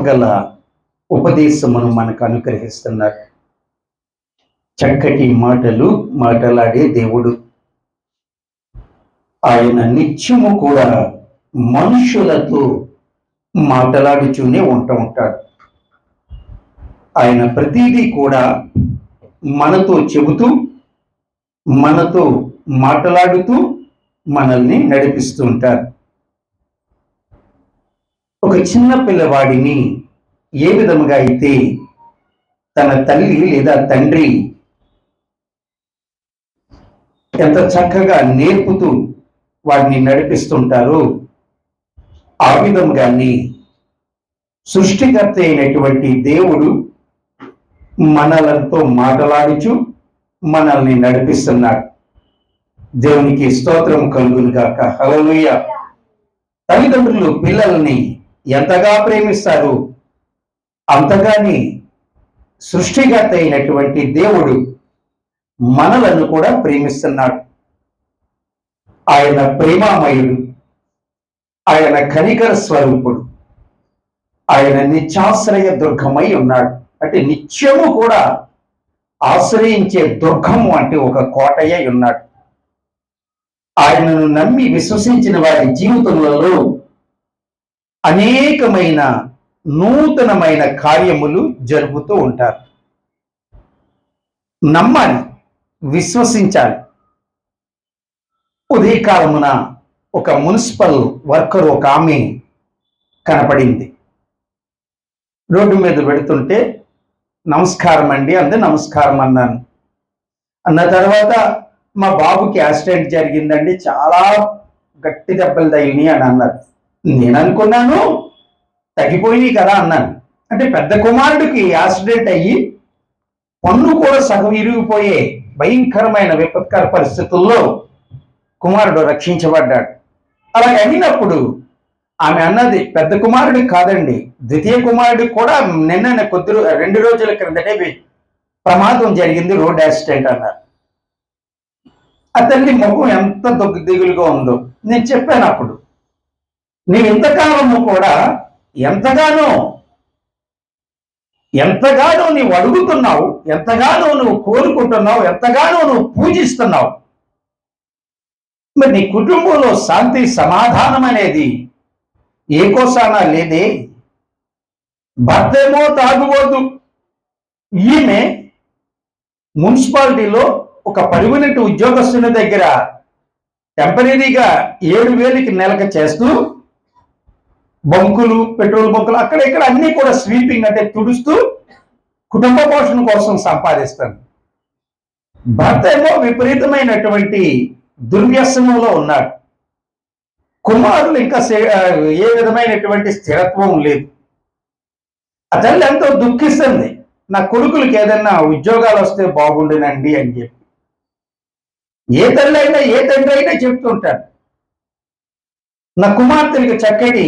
గల ఉపదేశమును మనకు అనుగ్రహిస్తున్నారు. చక్కటి మాటలు మాటలాడే దేవుడు. ఆయన నిత్యము కూడా మనుషులతో మాట్లాడుతూనే ఉంటాడు. ఆయన ప్రతిదీ కూడా మనతో చెబుతూ, మనతో మాట్లాడుతూ మనల్ని నడిపిస్తూ ఉంటారు. ఒక చిన్న పిల్లవాడిని ఏ విధముగా అయితే తన తల్లి లేదా తండ్రి ఎంత చక్కగా నేర్పుతూ వాడిని నడిపిస్తుంటారో, ఆ విధంగానే సృష్టికర్త అయినటువంటి దేవుడు మనలతో మాట్లాడుచు మనల్ని నడిపిస్తున్నాడు. దేవునికి స్తోత్రం కలుగును గాక. హల్లెలూయా. తల్లిదండ్రులు పిల్లల్ని ఎంతగా ప్రేమిస్తారు, అంతగాని సృష్టికర్త అయినటువంటి దేవుడు మనలను కూడా ప్రేమిస్తున్నాడు. ఆయన ప్రేమామయుడు, ఆయన కనికర స్వరూపుడు, ఆయన నిత్యాశ్రయ దుర్గమై ఉన్నాడు. అంటే నిత్యము కూడా ఆశ్రయించే దుర్గము అంటే ఒక కోటయ్య ఉన్నాడు. ఆయనను నమ్మి విశ్వసించిన వారి జీవితములలో అనేకమైన నూతనమైన కార్యములు జరుపుతూ ఉంటారు. నమ్మాలి, విశ్వసించాలి. ఉదయకాలమున ఒక మున్సిపల్ వర్కర్ ఒక ఆమె కనపడింది. రోడ్డు మీద పెడుతుంటే నమస్కారం అండి అంది. నమస్కారం అన్నాను. అన్న తర్వాత మా బాబుకి యాక్సిడెంట్ జరిగిందండి, చాలా గట్టి దెబ్బలు తగిలినాయి అని అన్నారు. నేను అనుకున్నాను తగ్గిపోయినాయి కదా అన్నాను. అంటే పెద్ద కుమారుడికి యాక్సిడెంట్ అయ్యి పన్ను కూడా సగం ఇరిగిపోయే భయంకరమైన విపత్కర పరిస్థితుల్లో కుమారుడు రక్షించబడ్డాడు. అలాగే అయినప్పుడు ఆమె అన్నది, పెద్ద కుమారుడికి కాదండి, ద్వితీయ కుమారుడికి కూడా నిన్న 2 రోజుల క్రిందటే ప్రమాదం జరిగింది, రోడ్ యాక్సిడెంట్ అన్నారు. ఆ తల్లి ముఖం ఎంత దిగులుగా ఉందో నేను చెప్పాను. అప్పుడు నీవు ఇంతకాలము కూడా ఎంతగానో నీవు అడుగుతున్నావు, ఎంతగానో నువ్వు కోరుకుంటున్నావు, ఎంతగానో నువ్వు పూజిస్తున్నావు. మరి నీ కుటుంబంలో శాంతి సమాధానం అనేది ఏ కోసానా లేదే? భర్త ఏమో తాగుబోతు, ఈమె మున్సిపాలిటీలో ఒక పర్మనెంట్ ఉద్యోగస్తుని దగ్గర టెంపరీగా 7,000కి నెలకు చేస్తూ బంకులు, పెట్రోల్ బంకులు అక్కడ ఇక్కడ అన్ని కూడా స్వీపింగ్ అంటే తుడుస్తూ కుటుంబ పోషణ కోసం సంపాదిస్తాను. భర్త ఏమో విపరీతమైనటువంటి దుర్వ్యసనంలో ఉన్నాడు. కుమారులు ఇంకా ఏ విధమైనటువంటి స్థిరత్వం లేదు. ఆ తల్లి ఎంతో దుఃఖిస్తుంది, నా కొడుకులకి ఏదన్నా ఉద్యోగాలు వస్తే బాగుండేనండి అని చెప్పి. ఏ తల్లి అయినా ఏ తండ్రి అయినా చెప్తుంటారు, నా కుమార్తెలకి చక్కటి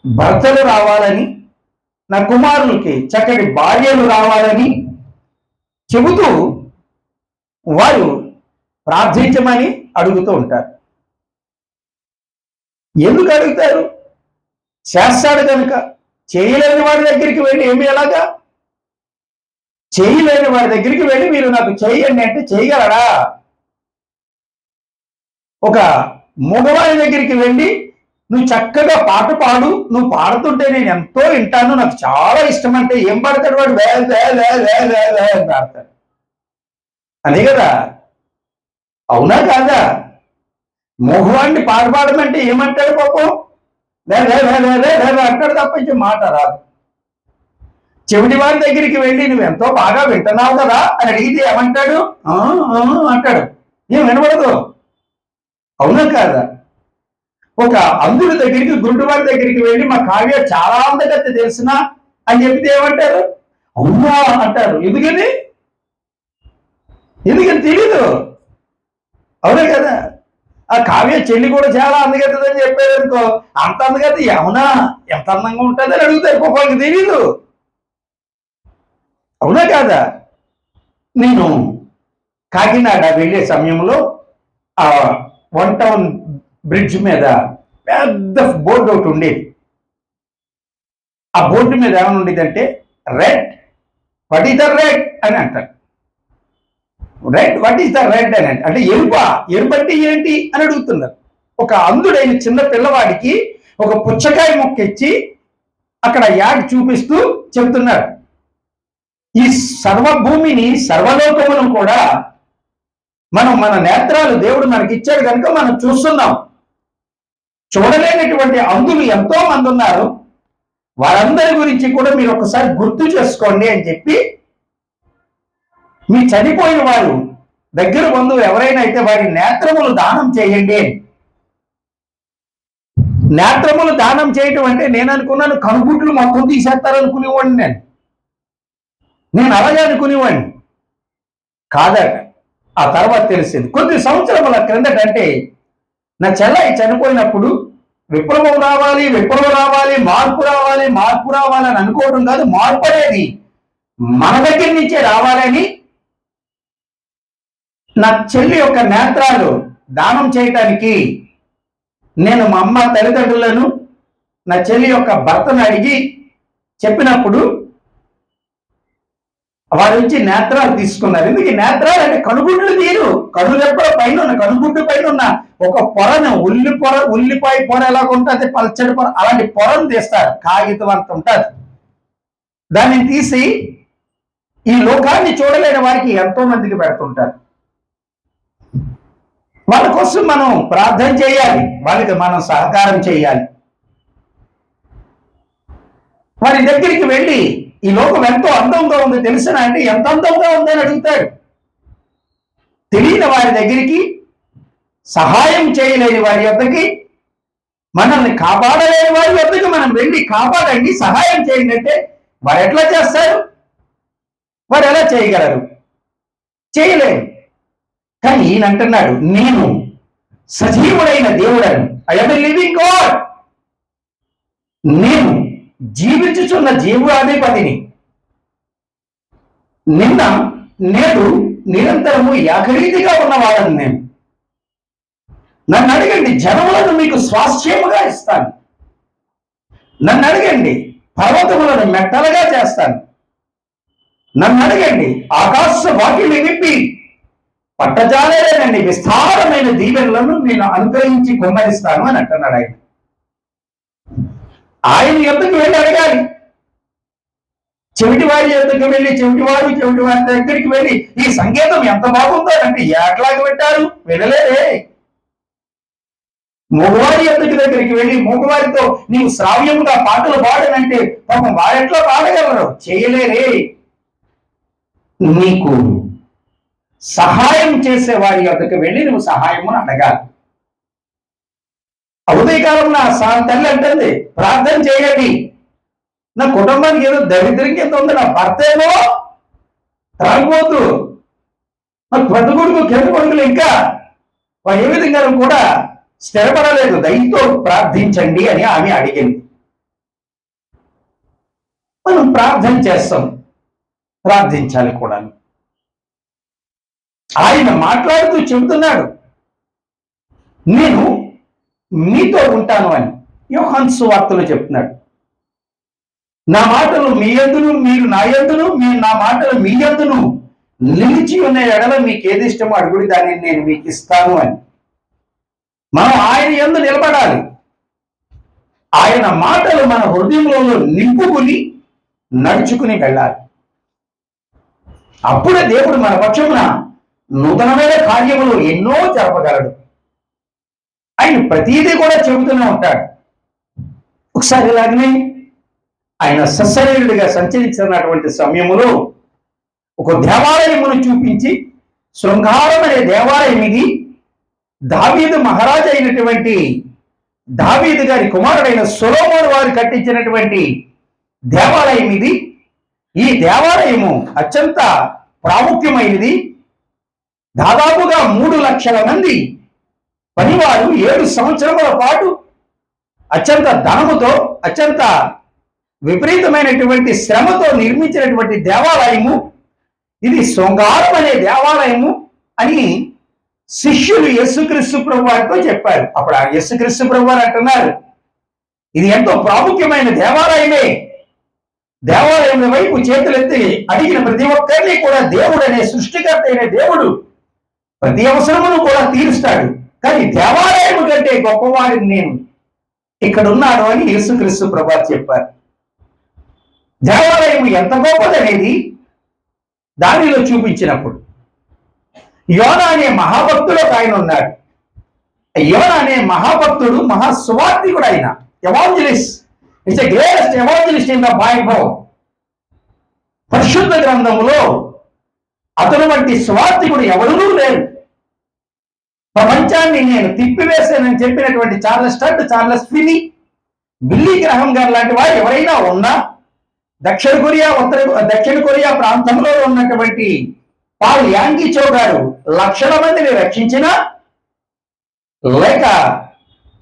భర్తలు రావాలని, నా కుమారులకి చక్కటి భార్యలు రావాలని చెబుతూ వారు ప్రార్థించమని అడుగుతూ ఉంటారు. ఎందుకు అడుగుతారు? చేస్తాడు కనుక. చేయలేని వాడి దగ్గరికి వెళ్ళి ఎలాగా? చేయలేని వాడి దగ్గరికి వెళ్ళి మీరు నాకు చేయండి అంటే చేయగలరా? ఒక మగవాడి దగ్గరికి వెళ్ళి నువ్వు చక్కగా పాట పాడు, నువ్వు పాడుతుంటే నేను ఎంతో వింటాను, నాకు చాలా ఇష్టం అంటే ఏం పాడతాడు వాడు? అని పాడతాడు. అదే కదా, అవునా కాదా? మగవాడిని పాట పాడమంటే ఏమంటాడు పాపం? అంటాడు తప్ప ఇంకే మాట రాదు. చెవిటి వారి దగ్గరికి వెళ్ళి నువ్వు ఎంతో బాగా వింటున్నావు కదా అని అడిగితే ఏమంటాడు? అంటాడు. ఏం వినబడదు, అవునా కాదా? ఒక అంధుడి దగ్గరికి, గురుడు వారి దగ్గరికి వెళ్ళి మా కావ్య చాలా అందగత్తి తెలిసిన అని చెప్తే ఏమంటారు? అవునా అంటారు. ఎందుకని తెలీదు, అవునా కదా? ఆ కావ్య చెల్లి కూడా చాలా అందగత్తదని చెప్పారు అనుకో, అంత అందగత్తి అవునా, ఎంత అందంగా ఉంటుంది అని అడుగుతారు. పాపకి తెలీదు, అవునా కాదా? నేను కాకినాడ వెళ్ళే సమయంలో ఆ 1 టౌన్ బ్రిడ్జ్ మీద పెద్ద బోర్డు ఒకటి ఉండేది. ఆ బోర్డు మీద ఏమైనా ఉండేదంటే red, what is the red అని అంటారు. Red, what is the red అని అంటే ఎరుపు అంటే ఏంటి అని అడుగుతున్నారు. ఒక అంధుడైన చిన్న పిల్లవాడికి ఒక పుచ్చకాయ మొక్క ఇచ్చి అక్కడ యాడ్ చూపిస్తూ చెబుతున్నారు. ఈ సర్వభూమిని, సర్వలోకమును కూడా మన నేత్రాలు దేవుడు మనకి ఇచ్చాడు కనుక మనం చూస్తున్నాం. చూడలేనటువంటి అంధులు ఎంతో మంది ఉన్నారు. వారందరి గురించి కూడా మీరు ఒకసారి గుర్తు చేసుకోండి అని చెప్పి, మీ చనిపోయిన వారు దగ్గర బంధువు ఎవరైనా అయితే వారి నేత్రములు దానం చేయండి. నేత్రములు దానం చేయటం అంటే నేను అనుకున్నాను కనుగుట్లు మొత్తం తీసేస్తారనుకునేవాడిని. నేను అలాగే అనుకునేవాడిని కాదట. ఆ తర్వాత తెలిసింది కొద్ది సంవత్సరముల క్రిందట, అంటే నా చెల్లాయి చనిపోయినప్పుడు విప్లవం రావాలి, మార్పు రావాలి అని అనుకోవడం కాదు, మార్పు అనేది మన దగ్గర నుంచే రావాలని నా చెల్లి యొక్క నేత్రాలు దానం చేయటానికి నేను మా అమ్మ తల్లిదండ్రులను, నా చెల్లి యొక్క భర్తను అడిగి చెప్పినప్పుడు వారి నుంచి నేత్రాలు తీసుకున్నారు. ఎందుకు నేత్రాలు అంటే కనుగుడ్లు తీరు, కనురెప్పల పైన ఉన్న, కనుగుడ్డు పైన ఉన్న ఒక పొరను, ఉల్లిపాయ పొర ఎలాగ ఉంటుంది, పల్చడి పొర, అలాంటి పొరను తీస్తారు. కాగితం అంత ఉంటుంది. దాన్ని తీసి ఈ లోకాన్ని చూడలేని వారికి ఎంతో మందికి పెడుతుంటారు. వాళ్ళ కోసం మనం ప్రార్థన చేయాలి, వాళ్ళకి మనం సహకారం చేయాలి. వారి దగ్గరికి వెళ్ళి ఈ లోకం ఎంతో అందంగా ఉంది తెలిసిన అంటే ఎంత అందంగా ఉందని అడుగుతాడు. తెలియని వారి దగ్గరికి, సహాయం చేయలేని వారి వద్దకి, మనల్ని కాపాడలేని వారి వద్దకి మనం వెళ్ళి కాపాడండి, సహాయం చేయండి అంటే వారు ఎట్లా చేస్తారు? వారు ఎలా చేయగలరు? చేయలేరు. కానీ ఈయన అంటున్నాడు, నేను సజీవుడైన దేవుడను, I am a living God. నేను జీవించుచున్న జీవాధిపతిని. నిన్న నేడు నిరంతరము ఏకరీతిగా ఉన్నవాడని నేను. నన్ను అడగండి, జనములను మీకు స్వాస్థ్యముగా ఇస్తాను. నన్ను అడగండి, పర్వతములను మెట్టలుగా చేస్తాను. నన్ను అడగండి, ఆకాశ వాకిలి విప్పి పట్టజాలేనండి విస్తారమైన దీవెనలను నేను అనుగ్రహించి కుమ్మరిస్తాను అని అంటున్నాడు ఆయన. ఆయన యొద్దకు వెళ్ళి అడగాలి. చెవిటి వారి యొద్దకు వెళ్ళి చెవిటి వారి దగ్గరికి వెళ్ళి ఈ సంగీతం ఎంత బాగుందో అంటే ఎట్లాగా పెట్టారు, వెళ్ళలేదే. మగవారి దగ్గరికి వెళ్ళి మగవారితో నీవు శ్రావ్యముగా పాటలు పాడనంటే పాపం వారెట్లా పాడగలరు, చేయలేరే. నీకు సహాయం చేసే వారి యొద్దకు వెళ్ళి నువ్వు సహాయమును అడగాలి. ఉదయకాలం నా తల్లి అంటుంది, ప్రార్థన చేయండి, నా కుటుంబానికి ఏదో దరిద్రం ఎంత ఉంది, నా భర్త ఏమో తాగిపోతూ, నా పెద్ద కొడుకు కింద కొడుకులు ఇంకా ఏ విధంగా కూడా స్థిరపడలేదు, దయతో ప్రార్థించండి అని ఆమె అడిగింది. మనం ప్రార్థన చేస్తాం, ప్రార్థించాలి కూడా. ఆయన మాట్లాడుతూ చెబుతున్నాడు, నేను మీతో ఉంటాను అని. యోహాను సువార్తలో చెప్తున్నాడు, నా మాటలు మీ యందును, మీరు నా యందును, మీరు నా మాటలు మీ యందును నిలిచి ఉన్న ఎడల మీకు ఏది ఇష్టమో అడుగుడి, దాన్ని నేను మీకు ఇస్తాను అని. మనం ఆయన యందు నిలబడాలి. ఆయన మాటలు మన హృదయంలో నింపుకుని నడుచుకుని వెళ్ళాలి. అప్పుడే దేవుడు మన పక్షమున నూతనమైన కార్యములు ఎన్నో జరపగలడు. ఆయన ప్రతిదీ కూడా చెబుతూనే ఉంటాడు. ఒకసారి ఇలాగనే ఆయన సశరీరుడిగా సంచరించినటువంటి సమయములో ఒక దేవాలయమును చూపించి, శృంగారం అనే దేవాలయం ఇది, దావీదు మహారాజు అయినటువంటి దావీదు గారి కుమారుడైన సొలొమోను వారు కట్టించినటువంటి దేవాలయం ఇది. ఈ దేవాలయము అత్యంత ప్రాముఖ్యమైనది. దాదాపుగా 3 లక్షల మంది పనివారు 7 సంవత్సరముల పాటు అత్యంత ధనముతో, అత్యంత విపరీతమైనటువంటి శ్రమతో నిర్మించినటువంటి దేవాలయము ఇది. శృంగారం అనే దేవాలయము అని శిష్యులు యేసుక్రీస్తు ప్రభు వారితో చెప్పారు. అప్పుడు ఆ యేసుక్రీస్తు ప్రభు వారు అంటున్నారు, ఇది ఎంతో ప్రాముఖ్యమైన దేవాలయమే, దేవాలయం వైపు చేతులెత్తి అడిగిన ప్రతి ఒక్కరిని కూడా దేవుడు అనే సృష్టికర్త అయిన దేవుడు ప్రతి అవసరమును కూడా తీరుస్తాడు. కానీ దేవాలయం కంటే గొప్పవాడిని నేను ఇక్కడ ఉన్నాడు అని యేసుక్రీస్తు ప్రభువు చెప్పారు. దేవాలయం ఎంత గొప్పదనేది దానిలో చూపించినప్పుడు యోనా అనే మహాభక్తుడు ఆయన ఉన్నాడు. యోనా అనే మహాభక్తుడు మహాసువార్థికుడు, ఆయన evangelist. It's a greatest evangelist in the Bible. పరిశుద్ధ గ్రంథములో అతను వంటి సువార్థికుడు ఎవరూ లేరు. ప్రపంచాన్ని నేను తిప్పివేశానని చెప్పినటువంటి Charles Stud, Charles Finney, Billy Graham garu లాంటి వారు ఎవరైనా ఉన్నా, దక్షిణ కొరియా ప్రాంతంలో ఉన్నటువంటి పాల్ యాంగిచో గారు లక్షల మందిని రక్షించినా, లేక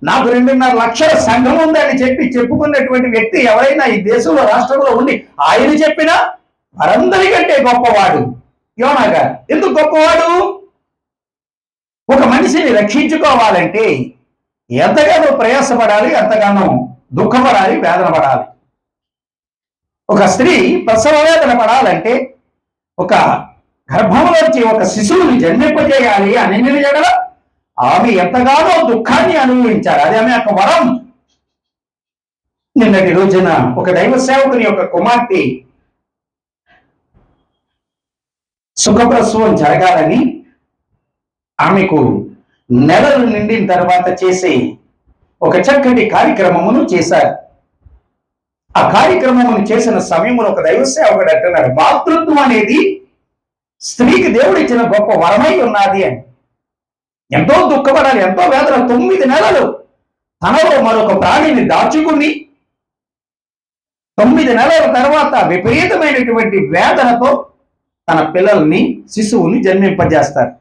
నాకు 2.5 లక్షల సంఘం ఉందని చెప్పుకున్నటువంటి వ్యక్తి ఎవరైనా ఈ దేశంలో రాష్ట్రంలో ఉండి ఆయన చెప్పినా వారందరికంటే గొప్పవాడు యోనా గారు. ఎందుకు గొప్పవాడు? ఒక మనిషిని రక్షించుకోవాలంటే ఎంతగానో ప్రయాసపడాలి, ఎంతగానో దుఃఖపడాలి, వేదన పడాలి. ఒక స్త్రీ ప్రసవ వేదన పడాలంటే, ఒక గర్భంలోంచి ఒక శిశువుని జన్మింపజేయాలి అని ఎడల ఆమె ఎంతగానో దుఃఖాన్ని అనుభవించాలి. అది ఆమె యొక్క వరం. నిన్నటి రోజున ఒక దైవ సేవకుని యొక్క కుమార్తె సుఖప్రసవం జరగాలని ఆమెకు నెలలు నిండిన తర్వాత చేసే ఒక చక్కటి కార్యక్రమమును చేశారు. ఆ కార్యక్రమమును చేసిన సమయంలో ఒక దైవ సేవకుడు అంటున్నాడు, మాతృత్వం అనేది స్త్రీకి దేవుడు ఇచ్చిన గొప్ప వరమై ఉన్నది అని. ఎంతో దుఃఖపడాలి, ఎంతో వేదన. 9 నెలలు తనలో మరొక ప్రాణిని దాచుకుని 9 నెలల తర్వాత విపరీతమైనటువంటి వేదనతో తన పిల్లల్ని, శిశువుని జన్మింపజేస్తారు.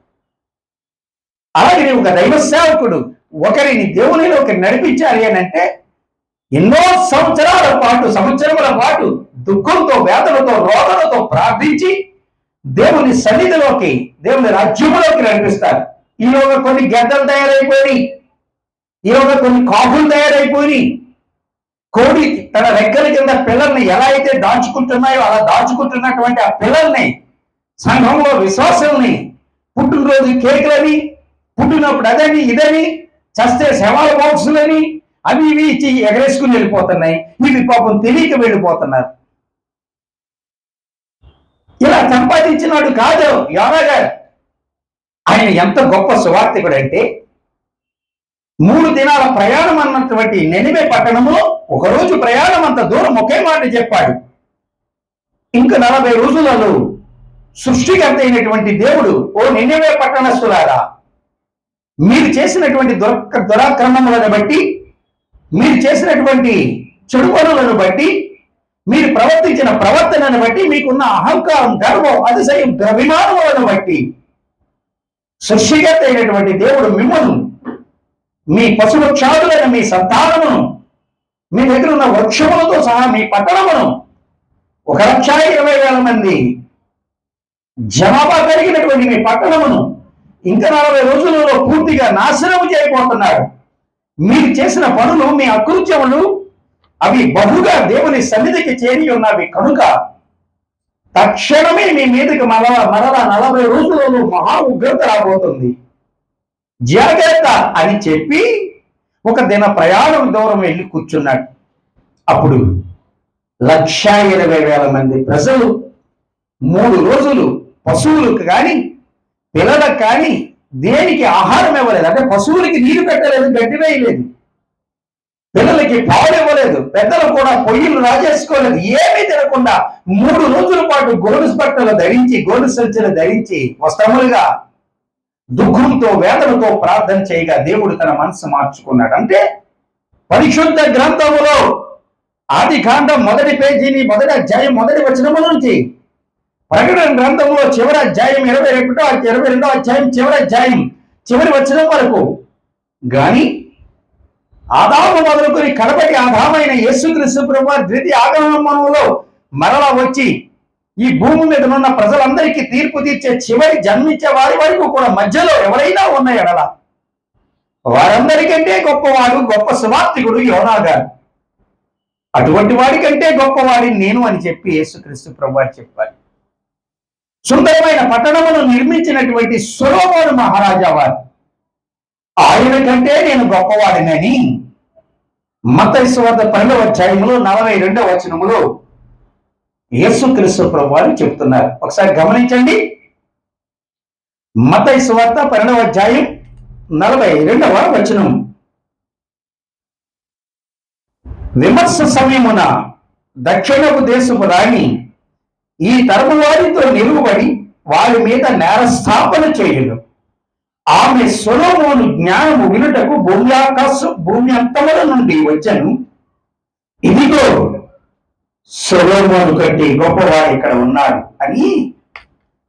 అలాగే ఒక దైవ సేవకుడు ఒకరిని దేవునిలోకి నడిపించాలి అని అంటే ఎన్నో సంవత్సరముల పాటు దుఃఖంతో, వేదనతో, రోదనతో ప్రార్థించి దేవుని సన్నిధిలోకి, దేవుని రాజ్యములోకి నడిపిస్తారు. ఈలోగా కొన్ని గద్దలు తయారైపోయి, ఈలోగా కొన్ని కాపులు తయారైపోయి, కోడి తన రెక్కల కింద పిల్లల్ని ఎలా అయితే దాచుకుంటున్నాయో అలా దాచుకుంటున్నటువంటి ఆ పిల్లల్ని, సంఘంలో విశ్వాసాన్ని, పుట్టినరోజు కేకులని, పుట్టినప్పుడు అదని ఇదని, చస్తే శవాల బాక్సులని అవి ఇవి ఇచ్చి ఎగరేసుకుని వెళ్ళిపోతున్నాయి. ఇవి పాపం తెలియక వెళ్ళిపోతున్నారు. ఇలా సంపాదించినాడు కాదు యోనా గారు. ఆయన ఎంత గొప్ప సువార్థికుడు అంటే 3 దినాల ప్రయాణం అన్నటువంటి నెనివే పట్టణంలో ఒకరోజు ప్రయాణం అంత దూరం ఒకే మాట చెప్పాడు. ఇంకా 40 రోజులలో సృష్టికర్త అయినటువంటి దేవుడు, ఓ నినివే పట్టణస్థులారా, మీరు చేసినటువంటి దురాక్రమములను బట్టి, మీరు చేసినటువంటి చెడు పనులను బట్టి, మీరు ప్రవర్తించిన ప్రవర్తనను బట్టి, మీకున్న అహంకారం, గర్వం, అతిశయం, అభిమానములను బట్టి సృష్టికర్త అయినటువంటి దేవుడు మిమ్మల్ని, మీ పశువృక్షాదులైన మీ సంతానమును, మీ దగ్గర ఉన్న వృక్షములతో సహా మీ పట్టణమును 1,20,000 మంది జనాభా కలిగినటువంటి మీ పట్టణమును ఇంకా 40 రోజులలో పూర్తిగా నాశనం చేయబోతున్నాడు. మీరు చేసిన పనులు, మీ అకృత్యములు అవి బహుగా దేవుని సన్నిధికి చేరి ఉన్నవి కనుక తక్షణమే మీ మీదకి మరలా 40 రోజులలో మహా ఉగ్రత రాబోతుంది, జాగ్రత్త అని చెప్పి ఒక దిన ప్రయాణం దూరం వెళ్ళి కూర్చున్నాడు. అప్పుడు 1,20,000 మంది ప్రజలు 3 రోజులు పశువులకు కానీ పిల్లలకు కానీ దేనికి ఆహారం ఇవ్వలేదు. అంటే పశువులకి నీరు పెట్టలేదు, గడ్డి వేయలేదు, పిల్లలకి పాలు ఇవ్వలేదు, పెద్దలు కూడా పొయ్యిలు రాజేసుకోలేదు. ఏమీ తినకుండా 3 రోజుల పాటు గోనె బట్టలు ధరించి, గోనె సంచులు ధరించి వస్త్రములుగా దుఃఖంతో, వేదనతో ప్రార్థన చేయగా దేవుడు తన మనసు మార్చుకున్నాడు. అంటే పరిశుద్ధ గ్రంథములో ఆది కాండం 1వ పేజీని 1వ అధ్యాయం 1వ వచనము నుంచి ప్రకటన గ్రంథంలో చివరి అధ్యాయం 22వ అధ్యాయం చివరి అధ్యాయం చివరి వచనం వరకు గాని ఆదాము మొదలుకొని కడపటి ఆదామైన యేసుక్రీస్తు ప్రభువారు ద్వితీయ ఆగమనంలో మరలా వచ్చి ఈ భూమి మీద ఉన్న ప్రజలందరికీ తీర్పు తీర్చే చివరి జన్మించే వారి వరకు కూడా మధ్యలో ఎవరైనా ఉన్న ఎడల వారందరికంటే గొప్పవాడు, గొప్ప సువార్థికుడు యోనా గారు. అటువంటి వాడి కంటే గొప్పవాడిని నేను అని చెప్పి యేసుక్రీస్తు ప్రభువారు చెప్పారు. సుందరమైన పట్టణమును నిర్మించినటువంటి సొలొమోను మహారాజా వారు ఆయన కంటే నేను గొప్పవాడినని మత్తయి సువార్త 12వ అధ్యాయములో 42వ వచనములో యేసుక్రీస్తు ప్రభువారు చెప్తున్నారు. ఒకసారి గమనించండి. మత్తయి సువార్త 12వ అధ్యాయం 42వ వచనం. విమర్శ సమయమున దక్షిణపు దేశపు రాణి ఈ తరము వారితో నిలువబడి వారి మీద నేరస్థాపన చేయును. ఆమె సొలొమోను జ్ఞానము వినుటకు భూమి అంతముల నుండి వచ్చెను. ఇదిగో సొలొమోను కంటే గొప్పవాడు ఇక్కడ ఉన్నాడు అని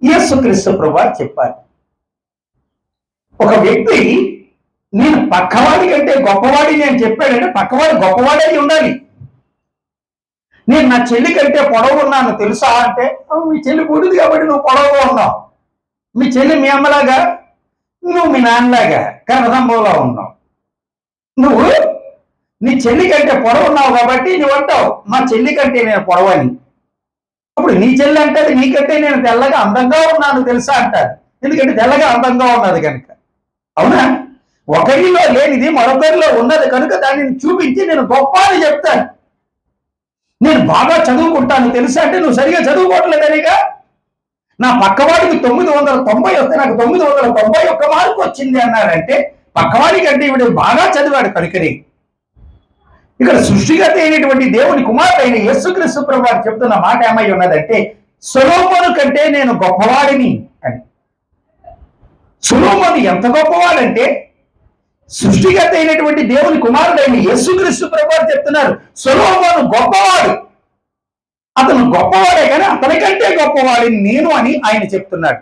యేసుక్రీస్తు ప్రభువారు చెప్పారు. ఒక వ్యక్తి నేను పక్కవాడి కంటే గొప్పవాడిని అని చెప్పాడంటే పక్కవాడు గొప్పవాడై ఉండాలి. నేను నా చెల్లి కంటే పొడవు ఉన్నాను తెలుసా అంటే, మీ చెల్లి పొడిది కాబట్టి నువ్వు పొడవుగా ఉన్నావు. మీ చెల్లి మీ అమ్మలాగా, నువ్వు మీ నాన్నలాగా కన్నదంబోలా ఉన్నావు. నువ్వు నీ చెల్లి కంటే పొడవు ఉన్నావు కాబట్టి నువ్వు అంటావు మా చెల్లి కంటే నేను పొడవని. అప్పుడు నీ చెల్లి అంటే నీకంటే నేను తెల్లగా అందంగా ఉన్నాను తెలుసా అంటారు. ఎందుకంటే తెల్లగా అందంగా ఉన్నది కనుక. అవునా? ఒకరిలో లేనిది మరొకరిలో ఉన్నది కనుక దానిని చూపించి నేను గొప్ప అని చెప్తాను. నేను బాగా చదువుకుంటాను తెలుసా అంటే నువ్వు సరిగా చదువుకోవట్లేదనిగా. నా పక్కవాడికి 990 వస్తే నాకు 991 మార్కు వచ్చింది అన్నారంటే పక్కవాడి కంటే ఇవిడు బాగా చదివాడు కనుకని. ఇక్కడ సృష్టిగత అయినటువంటి దేవుని కుమారుడు అయిన యేసుక్రీస్తు ప్రభువారు చెప్తున్న మాట ఏమై ఉన్నదంటే సొలొమోను కంటే నేను గొప్పవాడిని అని. సొలొమోను ఎంత గొప్పవాడంటే సృష్టిగత అయినటువంటి దేవుని కుమారుడైన యేసుక్రీస్తు ప్రభువారు చెప్తున్నారు సొలొమోను గొప్పవాడు. అతను గొప్పవాడే కానీ అతని కంటే గొప్పవాడిని నేను అని ఆయన చెప్తున్నాడు.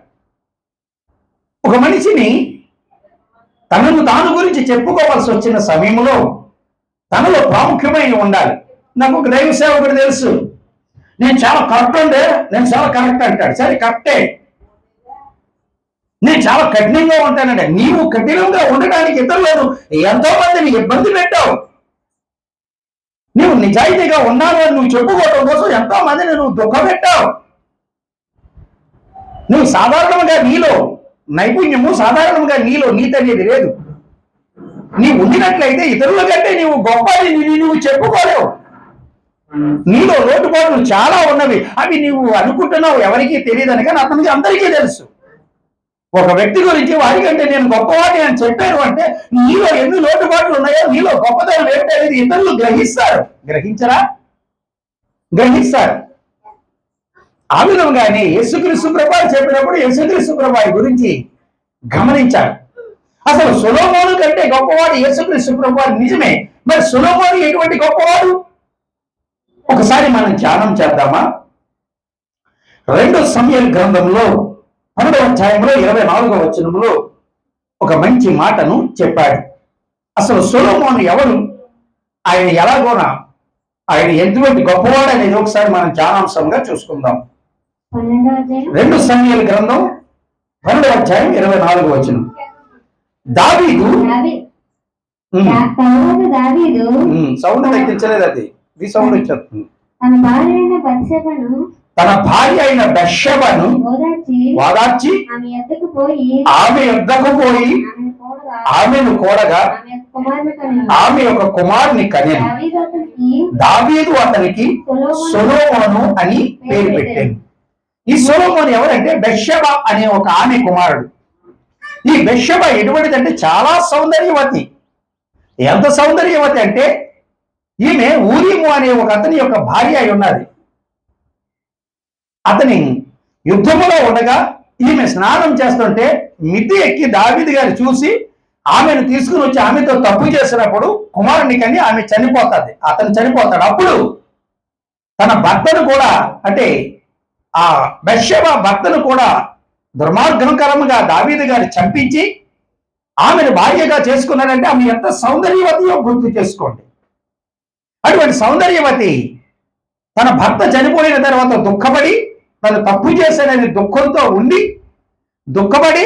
ఒక మనిషిని తనను తాను గురించి చెప్పుకోవాల్సి వచ్చిన సమయంలో తనలో ప్రాముఖ్యమైన ఉండాలి. నాకు ఒక దైవ సేవకుడు తెలుసు, నేను చాలా కరెక్ట్ ఉండే, నేను చాలా కరెక్ట్ అంటాడు. సరే కరెక్టే. నేను చాలా కఠినంగా ఉంటానండి. నీవు కఠినంగా ఉండడానికి ఇతరులను ఎంతో మందిని ఇబ్బంది పెట్టావు. నువ్వు నిజాయితీగా ఉన్నావు అని నువ్వు చెప్పుకోవడం కోసం ఎంతో మందిని నువ్వు దుఃఖం పెట్టావు. నువ్వు సాధారణంగా నీలో నైపుణ్యము, సాధారణంగా నీలో నీతి అనేది లేదు. నీవు ఉండినట్లయితే ఇతరుల కంటే నీవు గొప్ప నువ్వు చెప్పుకోలేవు. నీలో లోటుపాట్లు చాలా ఉన్నవి. అవి నువ్వు అనుకుంటున్నావు ఎవరికీ తెలియదని, కానీ అతనికి అందరికీ తెలుసు. ఒక వ్యక్తి గురించి వారికంటే నేను గొప్పవాడిని అని చెప్పారు అంటే నీలో ఎన్ని లోటుపాట్లు ఉన్నాయో, నీలో గొప్పతనం ఏంటనేది ఇతరులు గ్రహిస్తారు. గ్రహించరా? గ్రహిస్తారు. ఆ విధంగానే యేసుక్రీస్తు ప్రభువారు చెప్పినప్పుడు యేసుక్రీస్తు ప్రభువారి గురించి గమనించారు. అసలు సొలొమోను కంటే గొప్పవాడు యేసుక్రీస్తు ప్రభువారు నిజమే. మరి సొలొమోను ఎటువంటి గొప్పవాడు? ఒకసారి మనం ధ్యానం చేద్దామా? 2 సమూయేలు గ్రంథంలో 12వ అధ్యాయంలో 24వ వచనంలో ఒక మంచి మాటను చెప్పాడు. అసలు సొలొమోను ఎవరు, ఆయన ఎలాగోనా, ఆయన ఎటువంటి గొప్పవాడు అనేది ఒకసారి మనం ధ్యానాంశంగా చూసుకుందాం. 2 సమూయేలు గ్రంథం 12వ అధ్యాయం 24వ వచనం. దావీదు సౌండ్ తగ్గించలేదు, అది ఈ సౌండ్ వచ్చేస్తుంది. తన భార్య అయిన బెత్షెబను ఓదార్చి ఆమె యొద్దకు పోయి ఆమెను కోడగా ఆమె ఒక కుమారుని కనెను. దావీదు అతనికి సొలొమోను అని పేరు పెట్టాడు. ఈ సొలొమోను ఎవరంటే బెత్షెబ అనే ఒక ఆమె కుమారుడు. ఈ బెత్షెబ ఎటువంటిదంటే చాలా సౌందర్యవతి. ఎంత సౌందర్యవతి అంటే ఈమె ఊరీము అనే ఒక అతని యొక్క భార్య అయి ఉన్నది. అతని యుద్ధములో ఉండగా ఈమె స్నానం చేస్తుంటే మిద్ది ఎక్కి దావీదు గారు చూసి ఆమెను తీసుకుని వచ్చి ఆమెతో తప్పు చేసినప్పుడు కుమారుని కని ఆమె చనిపోతుంది, అతను చనిపోతాడు. అప్పుడు తన భర్తను కూడా, అంటే ఆ బెత్షెబ భర్తను కూడా దుర్మార్గకరంగా దావీదు గారు చంపించి ఆమెను భార్యగా చేసుకున్నాడంటే ఆమె ఎంత సౌందర్యవతియో గుర్తు చేసుకోండి. అటువంటి సౌందర్యవతి తన భర్త చనిపోయిన తర్వాత దుఃఖపడి తను తప్పు చేశానని దుఃఖంతో ఉండి దుఃఖపడి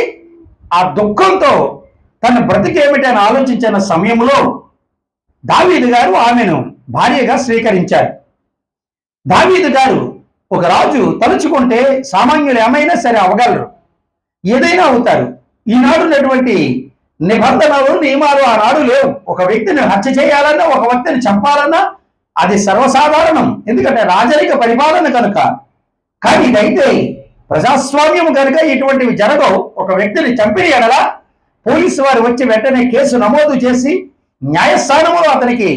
ఆ దుఃఖంతో తన బ్రతికేమిటని ఆలోచించిన సమయంలో దావీదు గారు ఆమెను భార్యగా స్వీకరించారు. దావీదు గారు ఒక రాజు తలుచుకుంటే సామాన్యులు ఏమైనా సరే అవగలరు, ఏదైనా అవుతారు. ఈనాడు ఉన్నటువంటి నిబంధనలు నియమాలు ఆనాడు లేవు. ఒక వ్యక్తిని హత్య చేయాలన్నా, ఒక వ్యక్తిని చంపాలన్నా అది సర్వసాధారణం, ఎందుకంటే రాజరిక పరిపాలన కనుక. కానీ ఇదైతే ప్రజాస్వామ్యం కనుక ఇటువంటివి జరగవు. ఒక వ్యక్తిని చంపిన ఎడల పోలీసు వారు వచ్చి వెంటనే కేసు నమోదు చేసి న్యాయస్థానంలో అతనికి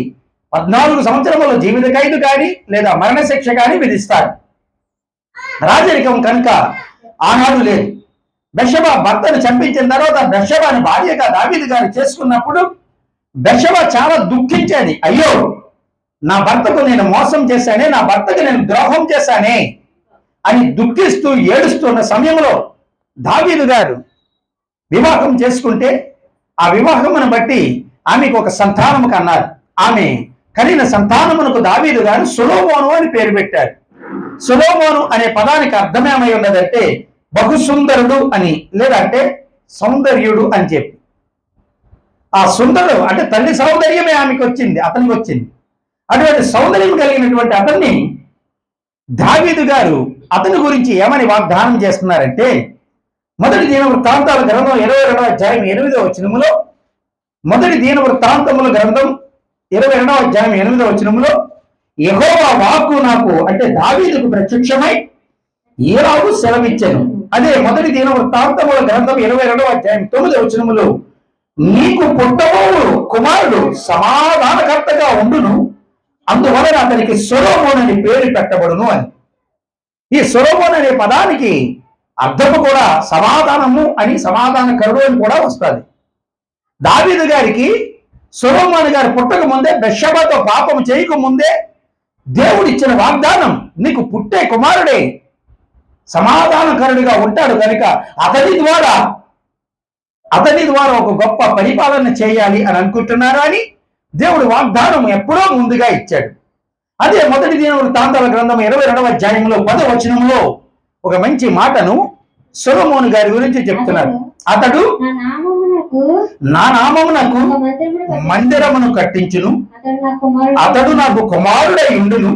14 సంవత్సరముల జీవిత ఖైదు కానీ లేదా మరణశిక్ష కానీ విధిస్తారు. రాజరికం కనుక ఆనాడు లేదు. బెత్షెబ భర్తను చంపించిన తర్వాత బెత్షెబను భార్యగా దావీదు గారు చేసుకున్నప్పుడు బెత్షెబ చాలా దుఃఖించేది. అయ్యో, నా భర్తకు నేను మోసం చేశానే, నా భర్తకు నేను ద్రోహం చేశానే అని దుఃఖిస్తూ ఏడుస్తున్న సమయంలో దావీదు గారు వివాహం చేసుకుంటే ఆ వివాహమును బట్టి ఆమెకు ఒక సంతానము కన్నారు. ఆమె కలిగిన సంతానమునకు దావీదు గారు సొలొమోను అని పేరు పెట్టారు. సొలొమోను అనే పదానికి అర్థమేమై ఉన్నదంటే బహుసుందరుడు అని, లేదంటే సౌందర్యుడు అని చెప్పి. ఆ సుందరుడు అంటే తల్లి సౌందర్యమే ఆమెకు వచ్చింది, అతనికి వచ్చింది. అటువంటి సౌందర్యం కలిగినటువంటి అతన్ని దావీదు గారు అతని గురించి ఏమని వాగ్దానం చేస్తున్నారంటే, మొదటి దినవృత్తాంతాల గ్రంథం 22వ అధ్యాయం 8వ వచనములో, మొదటి దినవృత్తాంతముల గ్రంథం 22వ అధ్యాయం 8వ వచనములో, యెహోవా వాక్కు నాకు అంటే దావీదుకు ప్రత్యక్షమై ఇలాగు సెలవిచ్చెను. అదే మొదటి దినవృత్తాంతముల గ్రంథం 22వ అధ్యాయం 9వ వచనములో, నీకు పుట్టబోవు కుమారుడు సమాధానకర్తగా ఉండును, అందువలన అతనికి సొలొమోను అని పేరు పెట్టబడును అని. ఈ సొలొమోను అనే పదానికి అర్థము కూడా సమాధానము అని, సమాధానకరుడు అని కూడా వస్తుంది. దావీదు గారికి సొలొమోను గారు పుట్టక ముందే, బెత్షెబతో పాపం చేయక ముందే దేవుడు ఇచ్చిన వాగ్దానం, నీకు పుట్టే కుమారుడే సమాధానకరుడిగా ఉంటాడు కనుక అతని ద్వారా ఒక గొప్ప పరిపాలన చేయాలి అని అనుకుంటున్నారా అని దేవుడు వాగ్దానం ఎప్పుడో ముందుగా ఇచ్చాడు. అదే మొదటి దినవృత్తాంతాల గ్రంథం 22వ అధ్యాయంలో 10వ వచనంలో ఒక మంచి మాటను సొలొమోను గారి గురించి చెప్తున్నారు. అతడు నా నామమునకు మందిరమును కట్టించును, అతడు నాకు కుమారుడై ఉండును,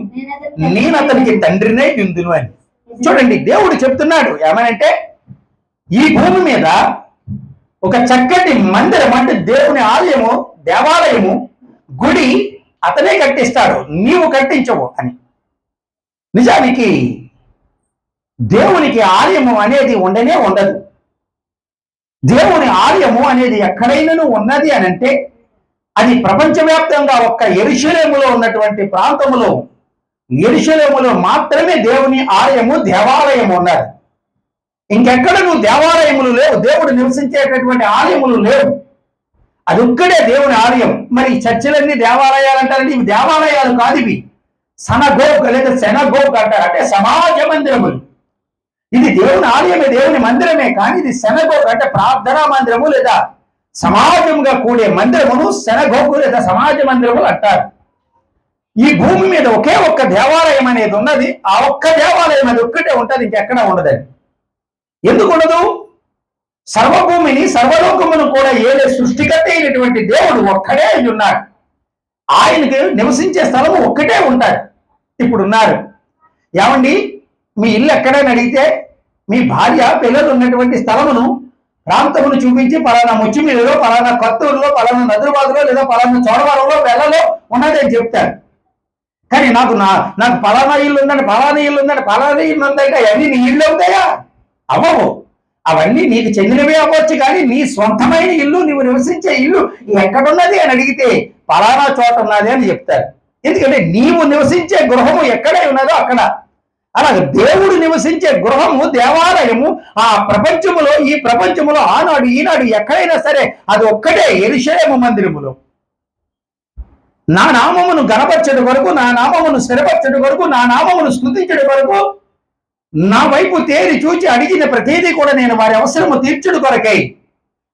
నేను అతనికి తండ్రినే ఉండును అని. చూడండి, దేవుడు చెప్తున్నాడు ఏమనంటే, ఈ భూమి మీద ఒక చక్కటి మందిరం అంటే దేవుని ఆలయము, దేవాలయము, గుడి అతనే కట్టిస్తాడు, నీవు కట్టించవు అని. నిజానికి దేవునికి ఆలయము అనేది ఉండనే ఉండదు. దేవుని ఆలయము అనేది ఎక్కడైనా ఉన్నది అని అంటే అది ప్రపంచవ్యాప్తంగా ఒక్క యెరూషలేములో ఉన్నటువంటి ప్రాంతములో, యెరూషలేములో మాత్రమే దేవుని ఆలయము, దేవాలయము ఉన్నది. ఇంకెక్కడ నువ్వు దేవాలయములు లేవు, దేవుడు నివసించేటటువంటి ఆలయములు లేవు. అది ఒక్కడే దేవుని ఆలయం. మరి చర్చిలన్నీ దేవాలయాలు అంటారంటే ఇవి దేవాలయాలు కాదు, ఇవి సనగోగ్ లేదా సెనగోగ్ అంటారు, అంటే సమాజ మందిరములు. ఇది దేవుని ఆలయమే, దేవుని మందిరమే, కానీ ఇది సెనగోగ్ అంటే ప్రార్థనా మందిరము లేదా సమాజముగా కూడే మందిరమును సెనగోగు లేదా సమాజ మందిరములు అంటారు. ఈ భూమి మీద ఒకే ఒక్క దేవాలయం అనేది ఉన్నది. ఆ ఒక్క దేవాలయం అది ఒక్కటే ఉంటుంది, ఇంకెక్కడ ఉండదండి. ఎందుకు ఉండదు? సర్వభూమిని సర్వలోకమును కూడా ఏడే సృష్టికర్త అయినటువంటి దేవుడు ఒక్కడే ఉన్నాడు. ఆయనకి నివసించే స్థలము ఒక్కటే ఉంటాడు. ఇప్పుడున్నారు ఏమండి, మీ ఇల్లు ఎక్కడైనా అడిగితే మీ భార్య పిల్లలు ఉన్నటువంటి స్థలమును, ప్రాంతమును చూపించి పలానా ముచ్చిమీదలో, పలానా కొత్తూరులో, పలానా నదురుబాదులో లేదా పలానా చోడవరంలో వెళ్ళలో ఉన్నది అని చెప్తారు. కానీ నాకు పలానా ఇల్లు ఉందండి, పలానా ఇల్లు ఉందండి, పలానా ఇల్లు ఉందంటే అవన్నీ నీ ఇల్లు అవుతాయా? అవ్వవు. అవన్నీ నీకు చెందినవే అవ్వచ్చు, కానీ నీ సొంతమైన ఇల్లు, నువ్వు నివసించే ఇల్లు ఎక్కడున్నది అని అడిగితే పలానా చోట ఉన్నది అని చెప్తారు. ఎందుకంటే నీవు నివసించే గృహము ఎక్కడై ఉన్నదో అక్కడ. అలాగే దేవుడు నివసించే గృహము, దేవాలయము ఆ ప్రపంచములో, ఈ ప్రపంచములో ఆనాడు ఈనాడు ఎక్కడైనా సరే అది ఒక్కటే, యెరూషలేము మందిరములో. నా నామమును గణపరచడు వరకు, నా నామమును స్థిరపరచడు వరకు, నా నామమును స్తుతించడు వరకు నా వైపు తేరి చూచి అడిగిన ప్రతిదీ కూడా నేను వారి అవసరము తీర్చుడు కొరకై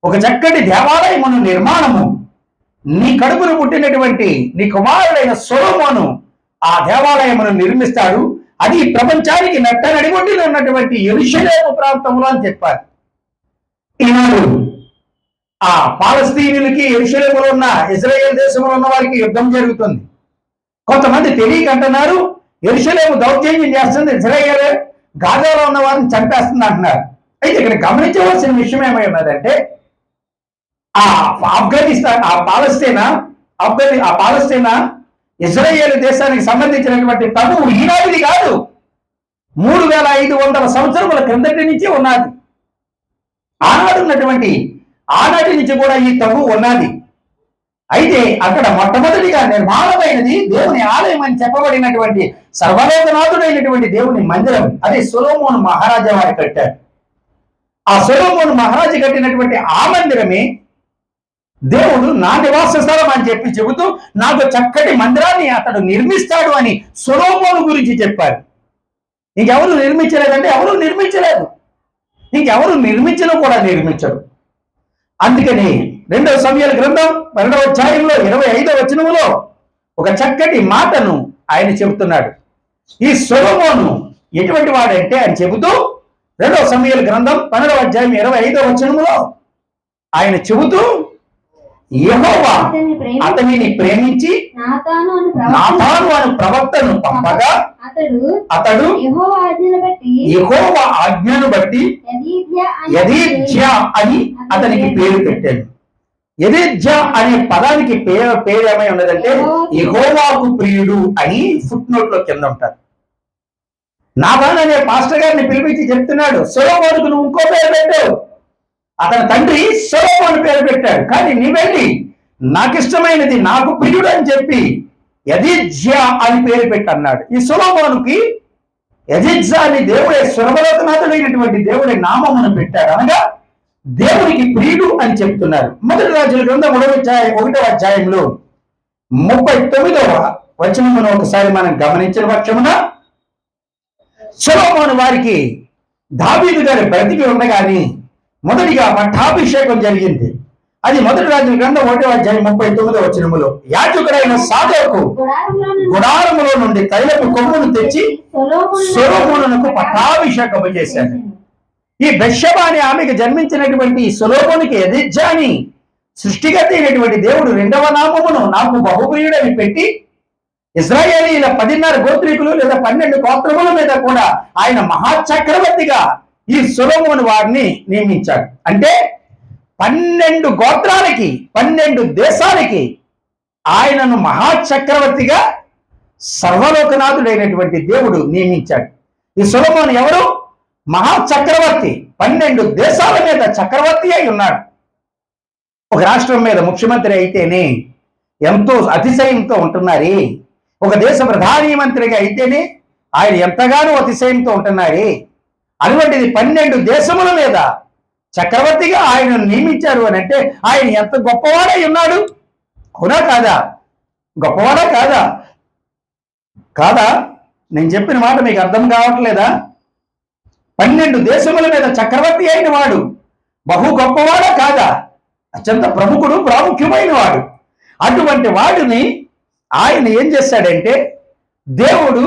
ఒక చక్కటి దేవాలయమును నిర్మాణము నీ కడుపును పుట్టినటువంటి నీ కుమారుడైన సొలొమోను ఆ దేవాలయమును నిర్మిస్తాడు. అది ప్రపంచానికి నట్టనడిగొడ్డిలో ఉన్నటువంటి యెరూషలేము ప్రాంతంలో అని చెప్పారు. ఈనాడు ఆ పాలస్తీనులకి, యెరూషలేములో ఉన్న ఇజ్రాయేల్ దేశంలో ఉన్న వారికి యుద్ధం జరుగుతుంది. కొంతమంది తెలియక అంటున్నారు యెరూషలేము దౌర్జన్యం చేస్తుంది, ఇశ్రాయేలు గాజాలో ఉన్న వారిని చంపేస్తుంది అంటున్నారు. అయితే ఇక్కడ గమనించవలసిన విషయం ఏమై ఉన్నదంటే ఆ ఆఫ్ఘనిస్తాన్ ఆ పాలస్తీనా ఇజ్రాయేల్ దేశానికి సంబంధించినటువంటి తగువు ఈనాటిది కాదు, 3500 సంవత్సరముల క్రిందటి నుంచి ఉన్నది. ఆనాటి నుంచి కూడా ఈ తగువు ఉన్నది. అయితే అక్కడ మొట్టమొదటిగా నిర్మాణమైనది దేవుని ఆలయం అని చెప్పబడినటువంటి సర్వలోకనాథుడైనటువంటి దేవుని మందిరం. అది సొలొమోను మహారాజా వారు కట్టారు. ఆ సొలొమోను మహారాజు కట్టినటువంటి ఆ మందిరమే దేవుడు నా నివాస స్థలం అని చెప్పి చెబుతూ నాకు చక్కటి మందిరాన్ని అతడు నిర్మిస్తాడు అని సొలొమోను గురించి చెప్పారు. ఇంకెవరు నిర్మించలేదంటే ఎవరు నిర్మించలేదు, ఇంకెవరు నిర్మించను కూడా నిర్మించరు. అందుకని 2వ సమూయేలు గ్రంథం 12వ అధ్యాయంలో 25వ వచనములో ఒక చక్కటి మాటను ఆయన చెబుతున్నాడు. ఈ సొలొమోను ఎటువంటి వాడంటే అని చెబుతూ 2వ సమూయేలు గ్రంథం 12వ అధ్యాయం 25వ వచనములో ఆయన చెబుతూ యెహోవా అతనిని ప్రేమించి నాతాను అను ప్రవక్తను పంపగా అతడు యెహోవా ఆజ్ఞను బట్టి యెదిద్యా అని అతనికి పేరు పెట్టాడు. యెదిద్యా అనే పదానికి పేరు ఏమై ఉన్నదంటే యెహోవాకు ప్రియుడు అని ఫుట్ నోట్ లో కింద ఉంటారు. నాతాను అనే పాస్టర్ గారిని పిలిపించి చెప్తున్నాడు, సొలొమోనుకు నువ్వు ఇంకో పేరు పెట్టావు. అతని తండ్రి సొలొమోను పేరు పెట్టాడు, కానీ నీ వెళ్ళి నాకు ఇష్టమైనది నాకు ప్రియుడు అని చెప్పి యెదిద్యా అని పేరు పెట్టన్నాడు. ఈ సొలొమోనుకి యెదిద్యా అని దేవుడే సర్వలోకనాథుడైనటువంటి దేవుడి నామమును పెట్టాడు, అనగా దేవునికి ప్రియుడు అని చెప్తున్నారు. మొదటి రాజుల గ్రంథం 1వ అధ్యాయంలో 39వ వచనమును ఒకసారి మనం గమనించిన పక్షమున సొలొమోను వారికి దావీదు గారి బ్రతికి ఉండగానే మొదటిగా పట్టాభిషేకం జరిగింది. అది మొదటి రాజుల గ్రంథం 1వ అధ్యాయం 39వ వచనములో యాజకుడైన సాదోకు గుడారములో నుండి తైలపు కొమ్మును తెచ్చి సొలొమోనుకు పట్టాభిషేకం చేశాడు. ఈ బెత్షెబా అనే ఆమెకు జన్మించినటువంటి సొలొమోనుకి యెదిద్యా అని సృష్టికర్త అయినటువంటి దేవుడు 2వ నామమును నాకు బహుప్రియుడని పెట్టి ఇశ్రాయేలీల 10.5 గోత్రికులు లేదా 12 గోత్రముల మీద కూడా ఆయన మహాచక్రవర్తిగా ఈ సొలొమోను వారిని నియమించాడు. అంటే 12 గోత్రాలకి 12 దేశాలకి ఆయనను మహాచక్రవర్తిగా సర్వలోకనాథుడైనటువంటి దేవుడు నియమించాడు. ఈ సొలొమోను ఎవరు? మహాచక్రవర్తి, 12 దేశాల మీద చక్రవర్తి అయి ఉన్నాడు. ఒక రాష్ట్రం మీద ముఖ్యమంత్రి అయితేనే ఎంతో అతిశయంతో ఉంటున్నారే, ఒక దేశ ప్రధాని మంత్రిగా అయితేనే ఆయన ఎంతగానో అతిశయంతో ఉంటున్నారే, అటువంటిది 12 దేశముల మీద చక్రవర్తిగా ఆయనను నియమించారు అని అంటే ఆయన ఎంత గొప్పవాడై ఉన్నాడు. అవునా కాదా? గొప్పవాడా కాదా? కాదా? నేను చెప్పిన మాట మీకు అర్థం కావట్లేదా? 12 దేశముల మీద చక్రవర్తి అయిన వాడు బహు గొప్పవాడా కాదా? అత్యంత ప్రముఖుడు, ప్రాముఖ్యమైన వాడు. అటువంటి వాడిని ఆయన ఏం చేశాడంటే దేవుడు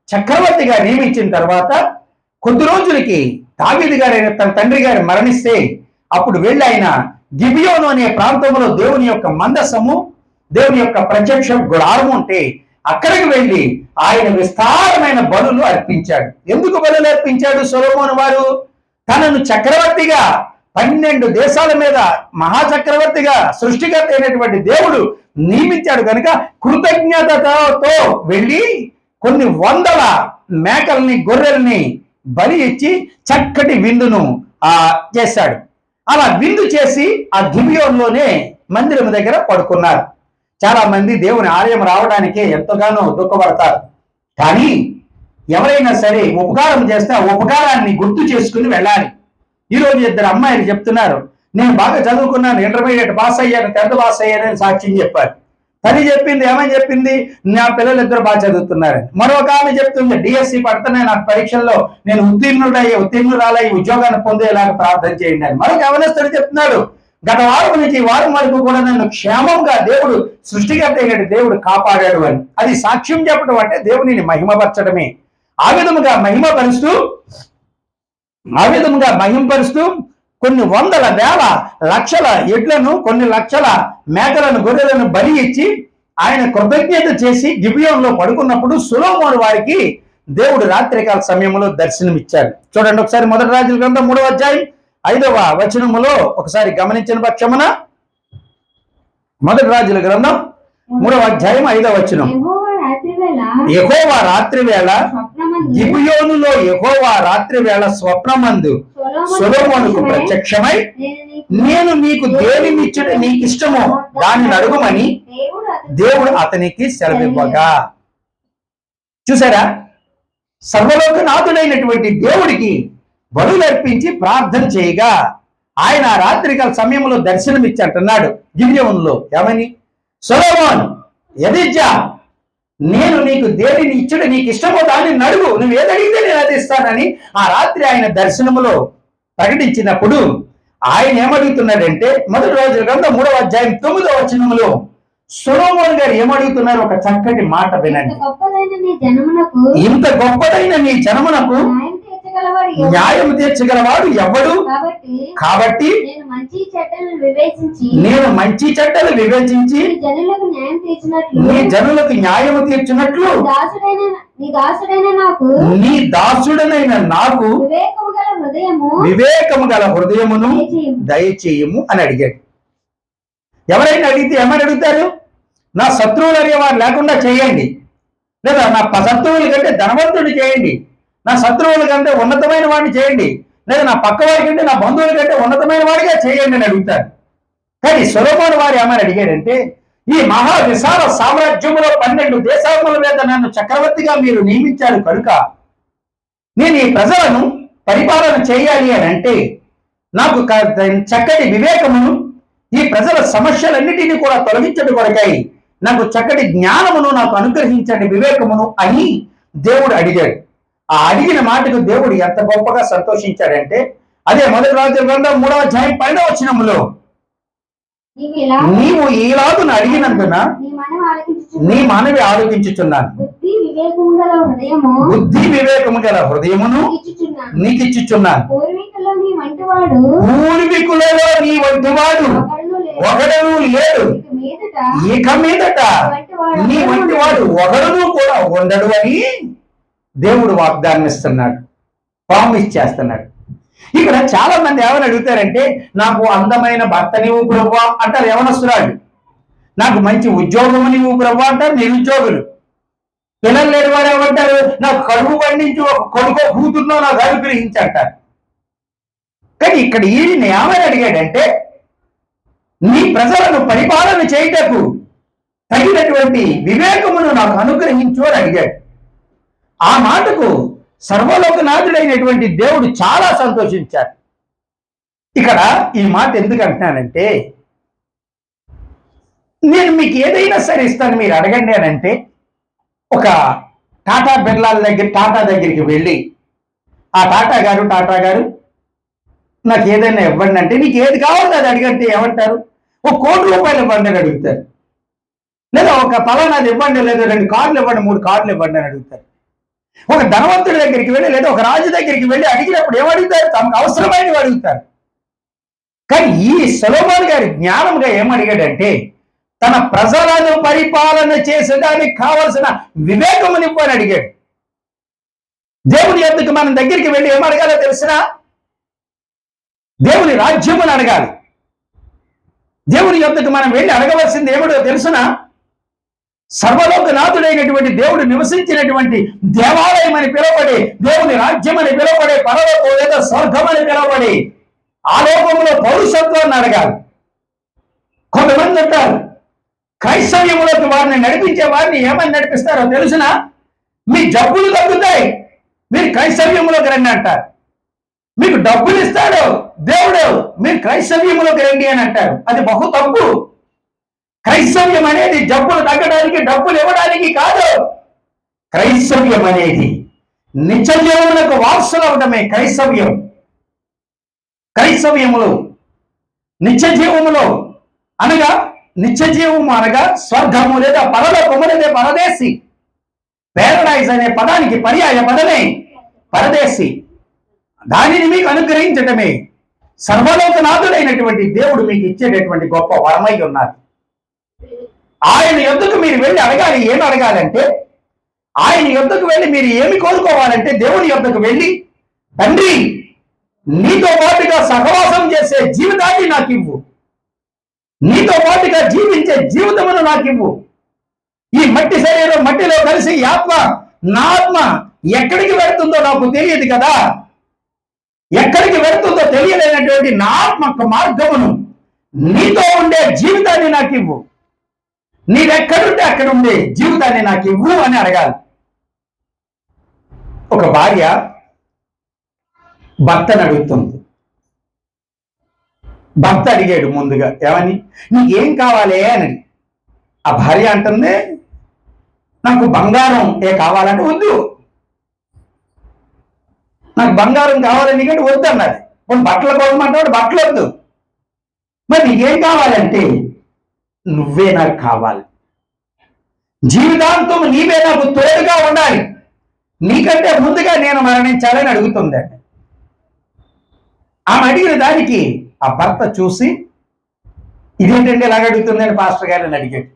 చక్రవర్తిగా నియమించిన తర్వాత కొద్ది రోజులకి దావీదు గారి తన తండ్రి గారు మరణిస్తే అప్పుడు వెళ్ళి ఆయన గిబియోను అనే ప్రాంతంలో దేవుని యొక్క మందసము, దేవుని యొక్క ప్రత్యక్ష గుడారము ఉంటే అక్కడికి వెళ్ళి ఆయన విస్తారమైన బలులు అర్పించాడు. ఎందుకు బలులు అర్పించాడు? సొలొమోను వారు తనను చక్రవర్తిగా 12 దేశాల మీద మహాచక్రవర్తిగా సృష్టికర్త అయినటువంటి దేవుడు నియమించాడు కనుక కృతజ్ఞతతో వెళ్ళి కొన్ని 100 మేకల్ని, గొర్రెల్ని బలి ఇచ్చి చక్కటి విందును చేశాడు. అలా విందు చేసి ఆ గిబియోన్లోనే మందిరం దగ్గర పడుకున్నారు. చాలా మంది దేవుని ఆలయం రావడానికే ఎంతగానో దుఃఖపడతారు. కానీ ఎవరైనా సరే ఉపకారం చేస్తే ఆ ఉపకారాన్ని గుర్తు చేసుకుని వెళ్ళాలి. ఈరోజు 2 అమ్మాయిలు చెప్తున్నారు, నేను బాగా చదువుకున్నాను, ఇంటర్మీడియట్ పాస్ అయ్యాను, 10th పాస్ అయ్యానని సాక్ష్యం చెప్పారు. తల్లి చెప్పింది, ఏమని చెప్పింది? నా పిల్లలు 2 బాగా చదువుతున్నారని. మరొక ఆమె చెప్తుంది, డిఎస్సి పడుతున్నాయి, నాకు పరీక్షల్లో నేను ఉత్తీర్ణురాలై ఉద్యోగాన్ని పొందేలాగా ప్రార్థన చేయండి అని. మరొక యవనస్తుడు చెప్తున్నాడు, గత వారం నుంచి ఈ వారం వరకు కూడా నన్ను క్షేమంగా దేవుడు సృష్టికర్త అయిన దేవుడు కాపాడాడు అని. అది సాక్ష్యం చెప్పడం అంటే దేవునిని మహిమపరచడమే. ఆ విధముగా మహిమపరుస్తూ కొన్ని 100,000 లక్షల ఎడ్లను, కొన్ని లక్షల మేకలను, గొర్రెలను బలి ఇచ్చి ఆయన కృతజ్ఞత చేసి గిబియోన్లో పడుకున్నప్పుడు సొలొమోను వారికి దేవుడు రాత్రికాల సమయంలో దర్శనమిచ్చాడు. చూడండి ఒకసారి మొదటి రాజుల గ్రంథం 3వ అధ్యాయం 5వ వచనములో ఒకసారి గమనించిన పక్షమున, మొదటి రాజుల గ్రంథం 3వ అధ్యాయం 5వ వచనం. యెహోవా రాత్రి వేళ గిబియోనులో యెహోవా రాత్రి వేళ స్వప్నమందు సొలొమోనుకు ప్రత్యక్షమై, నేను నీకు దేనినిచ్చుట నీకు ఇష్టమో దానిని అడుగుమని దేవుడు అతనికి సెలవివ్వగా. చూసారా, సర్వలోకనాథుడైనటువంటి దేవుడికి బలులు అర్పించి ప్రార్థన చేయగా ఆయన రాత్రికాల సమయంలో దర్శనమిచ్చంటున్నాడు గిబియోనులో. ఏమని? సొలొమోన్, యెహోవా నేను నీకు దేనిని ఇచ్చుడు నీకు ఇష్టమో దాన్ని అడుగు, నువ్వు ఏదడిగితే నేను అది ఇస్తానని ఆ రాత్రి ఆయన దర్శనములో ప్రకటించినప్పుడు ఆయన ఏమడుగుతున్నాడంటే, మొదటి రాజుల గ్రంథం 3వ అధ్యాయం 9వ వచనములో సొలొమోను గారు ఏమడుగుతున్నారు? ఒక చక్కటి మాట వినండి. ఇంత గొప్పదైన నీ జనమునకు న్యాయం తీర్చగలవాడు ఎవడు? కాబట్టి నేను మంచి చెడ్డలు వివేచించి నీ జనులకు న్యాయం తీర్చినట్లు నీ దాసుడనైన నాకు వివేకము గల హృదయమును దయచేయము అని అడిగాడు. ఎవరైనా అడిగితే ఏమని అడుగుతారు? నా శత్రువులు అనేవారు లేకుండా చేయండి, లేదా నా శత్రువుల కంటే ధనవంతుడు చేయండి, నా శత్రువుల కంటే ఉన్నతమైన వాడిని చేయండి, లేదా నా పక్క వారి కంటే నా బంధువుల కంటే ఉన్నతమైన వాడిగా చేయండి అని అడుగుతారు. కానీ సొలొమోను వారు ఏమని అడిగాడంటే, ఈ మహా విశాల సామ్రాజ్యములో 12 దేశముల మీద నన్ను చక్రవర్తిగా మీరు నియమించారు కనుక నేను ఈ ప్రజలను పరిపాలన చేయాలి అని అంటే నాకు చక్కటి వివేకమును, ఈ ప్రజల సమస్యలన్నిటినీ కూడా తొలగించడం కొరకై నాకు చక్కటి జ్ఞానమును నాకు అనుగ్రహించండి, వివేకమును అని దేవుడు అడిగాడు. ఆ అడిగిన మాటకు దేవుడు ఎంత గొప్పగా సంతోషించాడంటే, అదే మొదటి రాజుల గ్రంథం 3వ అధ్యాయం 12వ వచనములో, నీవు ఈలాగున అడిగినందున నీ మనవి ఆలోచించుచున్నాను, బుద్ధి వివేకము గల హృదయమును నీకిచ్చుచున్నాను. పూర్వీకులలో నీ వంటి వాడు ఒకడును లేడు, ఇక మీదట నీ వంటి వాడు ఒకడును కూడా ఉండడు అని దేవుడు వాగ్దానం ఇస్తున్నాడు, ప్రామిస్ చేస్తున్నాడు. ఇక్కడ చాలా మంది ఏమని అడుగుతారంటే, నాకు అందమైన భర్తనివ్వు ప్రభువా అంటారు యవనస్తురాలు, నాకు మంచి ఉద్యోగమునివ్వు ప్రభువా అంటారు నిరుద్యోగులు, పిల్లలు లేని వారు ఏమంటారు, నాకు కడుపు పండించి ఒక కొడుకో కూతుర్నో నాకు అనుగ్రహించంటారు. కానీ ఇక్కడ ఈయన ఏమని అడిగాడంటే, నీ ప్రజలను పరిపాలన చేయటకు తగినటువంటి వివేకమును నాకు అనుగ్రహించు అని అడిగాడు. ఆ మాటకు సర్వలోకనాథుడైనటువంటి దేవుడు చాలా సంతోషించాడు. ఇక్కడ ఈ మాట ఎందుకు అంటున్నానంటే, నేను మీకు ఏదైనా సరే ఇస్తాను మీరు అడగండి అని అంటే, ఒక టాటా దగ్గరికి వెళ్ళి ఆ టాటా గారు నాకు ఏదైనా ఇవ్వండి అంటే, నీకు ఏది కావాలో అది అడిగంటే ఏమంటారు? ₹1 కోటి ఇవ్వండి అని అడుగుతారు, లేదా ఒక పలానాది ఇవ్వండి, లేదా 2 కార్లు ఇవ్వండి, 3 కార్లు ఇవ్వండి అని అడుగుతారు. ఒక ధనవంతుడి దగ్గరికి వెళ్ళి లేదా ఒక రాజు దగ్గరికి వెళ్ళి అడిగినప్పుడు ఏమడుగుతారు? తమకు అవసరమైనవి అడుగుతారు. కానీ ఈ సొలొమోను గారి జ్ఞానంగా ఏమడిగాడంటే, తన ప్రజలను పరిపాలన చేసేదానికి కావలసిన వివేకమునివ్వు అని అడిగాడు. దేవుని యొద్దకు మనం దగ్గరికి వెళ్ళి ఏమడగాలో తెలిసినా, దేవుని రాజ్యముని అడగాలి. దేవుని యొద్దకు మనం వెళ్ళి అడగవలసింది ఏమిటో తెలుసునా? సర్వలోకనాథుడైనటువంటి దేవుడు నివసించినటువంటి దేవాలయం అని పిలువబడే, దేవుని రాజ్యం అని పిలువబడే, పరలోకం లేదా స్వర్గం అని పిలువబడే ఆ లోకంలో పౌరుషత్వాన్ని అడగాలి. కొంతమంది అంటారు, క్రైస్తవ్యంలోకి వారిని నడిపించే వారిని ఏమని నడిపిస్తారో తెలుసునా? మీ జబ్బులు తగ్గుతాయి, మీరు క్రైస్తవ్యంలోకి రండి అంటారు. మీకు డబ్బులు ఇస్తాడు దేవుడు, మీరు క్రైస్తవ్యంలోకి రండి అని అంటారు. అది బహు తప్పు. క్రైస్తవ్యం అనేది జబ్బులు తగ్గడానికి, డబ్బులు ఇవ్వడానికి కాదు. క్రైస్తవ్యం అనేది నిత్య జీవములకు వారసులవడమే క్రైస్తవ్యం. క్రైస్తవ్యములో నిత్య జీవములో అనగా నిత్య జీవము అనగా స్వర్గము లేదా పరలోకము లేదా పరదేశి. పారడైజ్ అనే పదానికి పర్యాయ పదమే పరదేశి. దానిని మీకు అనుగ్రహించటమే సర్వలోకనాథుడైనటువంటి దేవుడు మీకు ఇచ్చేటటువంటి గొప్ప వరమై ఉన్నారు. ఆయన యొద్దకు మీరు వెళ్ళి అడగాలి. ఏమి అడగాలంటే, ఆయన యొద్దకు వెళ్ళి మీరు ఏమి కోరుకోవాలంటే, దేవుని యొద్దకు వెళ్ళి, తండ్రి నీతో పాటుగా సహవాసం చేసే జీవితాన్ని నాకు ఇవ్వు, నీతో పాటుగా జీవించే జీవితమును నాకు ఇవ్వు. ఈ మట్టి శరీరం మట్టిలో కలిసి ఆత్మ, నా ఆత్మ ఎక్కడికి వెళ్తుందో నాకు తెలియదు కదా, ఎక్కడికి వెళ్తుందో తెలియలేనటువంటి నా ఆత్మ మార్గమును, నీతో ఉండే జీవితాన్ని నాకు ఇవ్వు, నీవెక్కడుంటే అక్కడ ఉండే జీవితాన్ని నాకు ఇవ్వు అని అడగాలి. ఒక భార్య భర్తను అడుగుతుంది. భర్త అడిగాడు ముందుగా, ఏమని, నీకేం కావాలి అని. ఆ భార్య అంటుంది, నాకు బంగారం కావాలంటే వద్దు, నాకు బంగారం కావాలని కంటే వద్దు అన్నది. కొన్ని బట్టల కోసం అంటాడు, బట్టలు వద్దు. మరి నీకేం కావాలంటే, నువ్వే నాకు కావాలి, జీవితాంతం నీవే నాకు తోడుగా ఉండాలి, నీకంటే ముందుగా నేను మరణించాలని అడుగుతుందండి. ఆమె అడిగిన దానికి ఆ భర్త చూసి, ఇదేంటంటే ఇలాగ అడుగుతుందని పాస్టర్ గారిని అడిగాడు.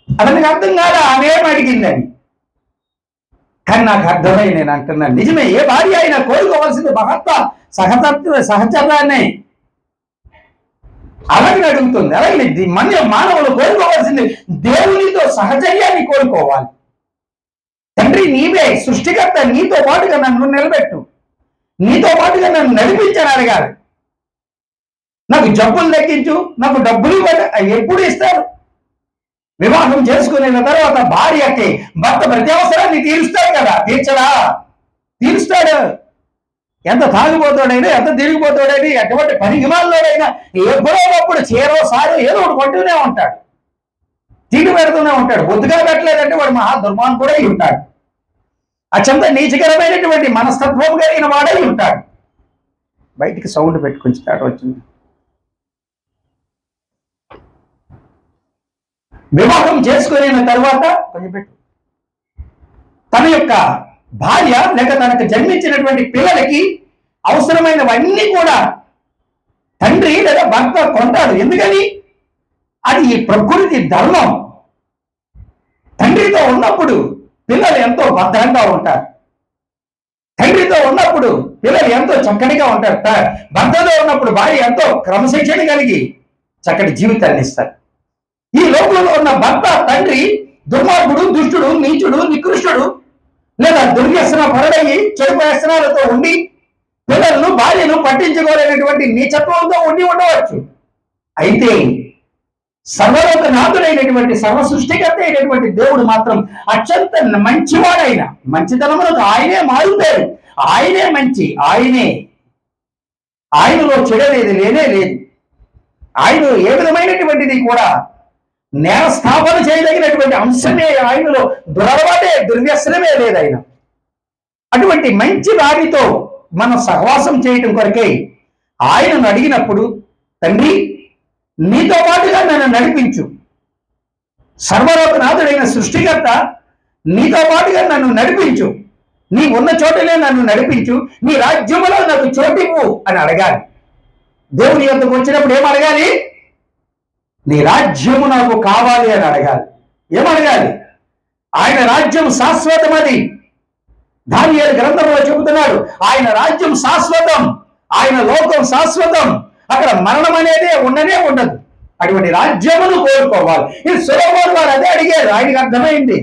అతనికి అర్థం కాదు ఆమె ఏం అడిగిందని. కానీ నాకు అర్థమై నేను అంటున్నాను, నిజమే, ఏ భార్య అయినా కోరుకోవాల్సింది భర్త సహచర్యాన్ని అలాగే అడుగుతుంది. అలాగే మానవులు కోరుకోవాల్సింది దేవునితో సహచర్యాన్ని కోరుకోవాలి. తండ్రి నీవే సృష్టికర్త, నీతో పాటుగా నన్ను నిలబెట్టు, నీతో పాటుగా నన్ను నడిపించని అడగాలి. నాకు జబ్బులు తగ్గించు, నాకు డబ్బులు ఎప్పుడు ఇస్తారు? వివాహం చేసుకున్న తర్వాత భార్యకి భర్త ప్రతి అవసరాన్ని తీరుస్తాడు కదా, తీర్చడా? తీరుస్తాడు. ఎంత తాగిపోతాడైనా, ఎంత తిరిగిపోతాడైనా, ఎటువంటి పనికిమాలలోనైనా ఎప్పుడోప్పుడు సారో ఏదో ఒకటి కొంటూనే ఉంటాడు, తిండి పెడుతూనే ఉంటాడు. బొద్దుగా పెట్టలేదంటే వాడు మహా దుర్మార్గుడై ఉంటాడు, అత్యంత నీచకరమైనటువంటి మనస్తత్వం కలిగిన వాడై ఉంటాడు. బయటికి సౌండ్ పెట్టుకుని స్టార్ట్ వచ్చింది. వివాహం చేసుకున్న తర్వాత కొంచెం పెట్టు, తన యొక్క భార్య లేక తనకు జన్మించినటువంటి పిల్లలకి అవసరమైనవన్నీ కూడా తండ్రి లేదా భర్త కొంటాడు. ఎందుకని? అది ఈ ప్రకృతి ధర్మం. తండ్రితో ఉన్నప్పుడు పిల్లలు ఎంతో భద్రంగా ఉంటారు, తండ్రితో ఉన్నప్పుడు పిల్లలు ఎంతో చక్కటిగా ఉంటారు, భర్తతో ఉన్నప్పుడు భార్య ఎంతో క్రమశిక్షణ కలిగి చక్కటి జీవితాన్ని ఇస్తారు. ఈ లోకంలో ఉన్న భర్త తండ్రి దుర్మార్గుడు, దుష్టుడు, నీచుడు, నికృష్టుడు లేదా దుర్వ్యసన పరుడయ్యి చెడు వ్యసనాలతో ఉండి పిల్లలను భార్యను పట్టించుకోలేనటువంటి నీచత్వంతో ఉండి ఉండవచ్చు. అయితే సర్వలోకనాథుడైనటువంటి సర్వ సృష్టికర్త అయినటువంటి దేవుడు మాత్రం అత్యంత మంచివాడైన, మంచితనములకు ఆయనే మారుతారు, ఆయనే మంచి, ఆయనలో చెడలేదు, లేనే లేదు. ఆయన ఏ విధమైనటువంటిది కూడా నేర స్థాపన చేయదగినటువంటి అంశమే ఆయనలో, దురలవాటే, దుర్వ్యసనమే లేదు ఆయన. అటువంటి మంచి వారితో మనం సహవాసం చేయటం కొరకే ఆయనను అడిగినప్పుడు, తండ్రి నీతో పాటుగా నన్ను నడిపించు, సర్వలోకనాథుడైన సృష్టికర్త నీతో పాటుగా నన్ను నడిపించు, నీ ఉన్న చోటలే నన్ను నడిపించు, నీ రాజ్యములో నాకు చోటివ్వు అని అడగాలి. దేవుని యొద్దకు వచ్చినప్పుడు ఏం అడగాలి? నీ రాజ్యము నాకు కావాలి అని అడగాలి. ఏమడగాలి? ఆయన రాజ్యం శాశ్వతమది. దానియేలు గ్రంథంలో చెబుతున్నాడు, ఆయన రాజ్యం శాశ్వతం, ఆయన లోకం శాశ్వతం, అక్కడ మరణం అనేదే ఉండనే ఉండదు. అటువంటి రాజ్యమును కోరుకోవాలి. ఇది సొలొమోను వారు అదే అడిగారు. ఆయనకి అర్థమైంది,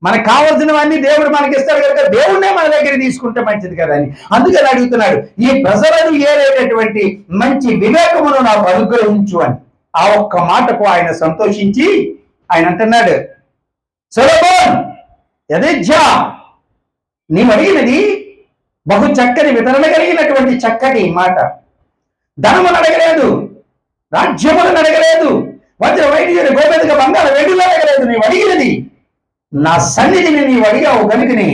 మనకు కావాల్సినవన్నీ దేవుడు మనకి ఇస్తాడు కనుక దేవుణ్ణే మన దగ్గర తీసుకుంటే మంచిది కదా అని. అందుకని అడుగుతున్నాడు, ఈ ప్రజలను ఏరేటటువంటి మంచి వివేకమును నాకు అనుగ్రహించు అని. ఆ ఒక్క మాటకు ఆయన సంతోషించి ఆయన అంటున్నాడు, సొలొమోన్ యథేచ్ఛా, నీవు అడిగినది బహు చక్కని వితరణ కలిగినటువంటి చక్కటి మాట. ధనమును అడగలేదు, రాజ్యములను అడగలేదు, వజ్ర వైద్యుని గోపెదక బంగారు వెండిలో అడగలేదు. నీవు అడిగినది నా సన్నిధిని నీవు అడిగావు కనుకని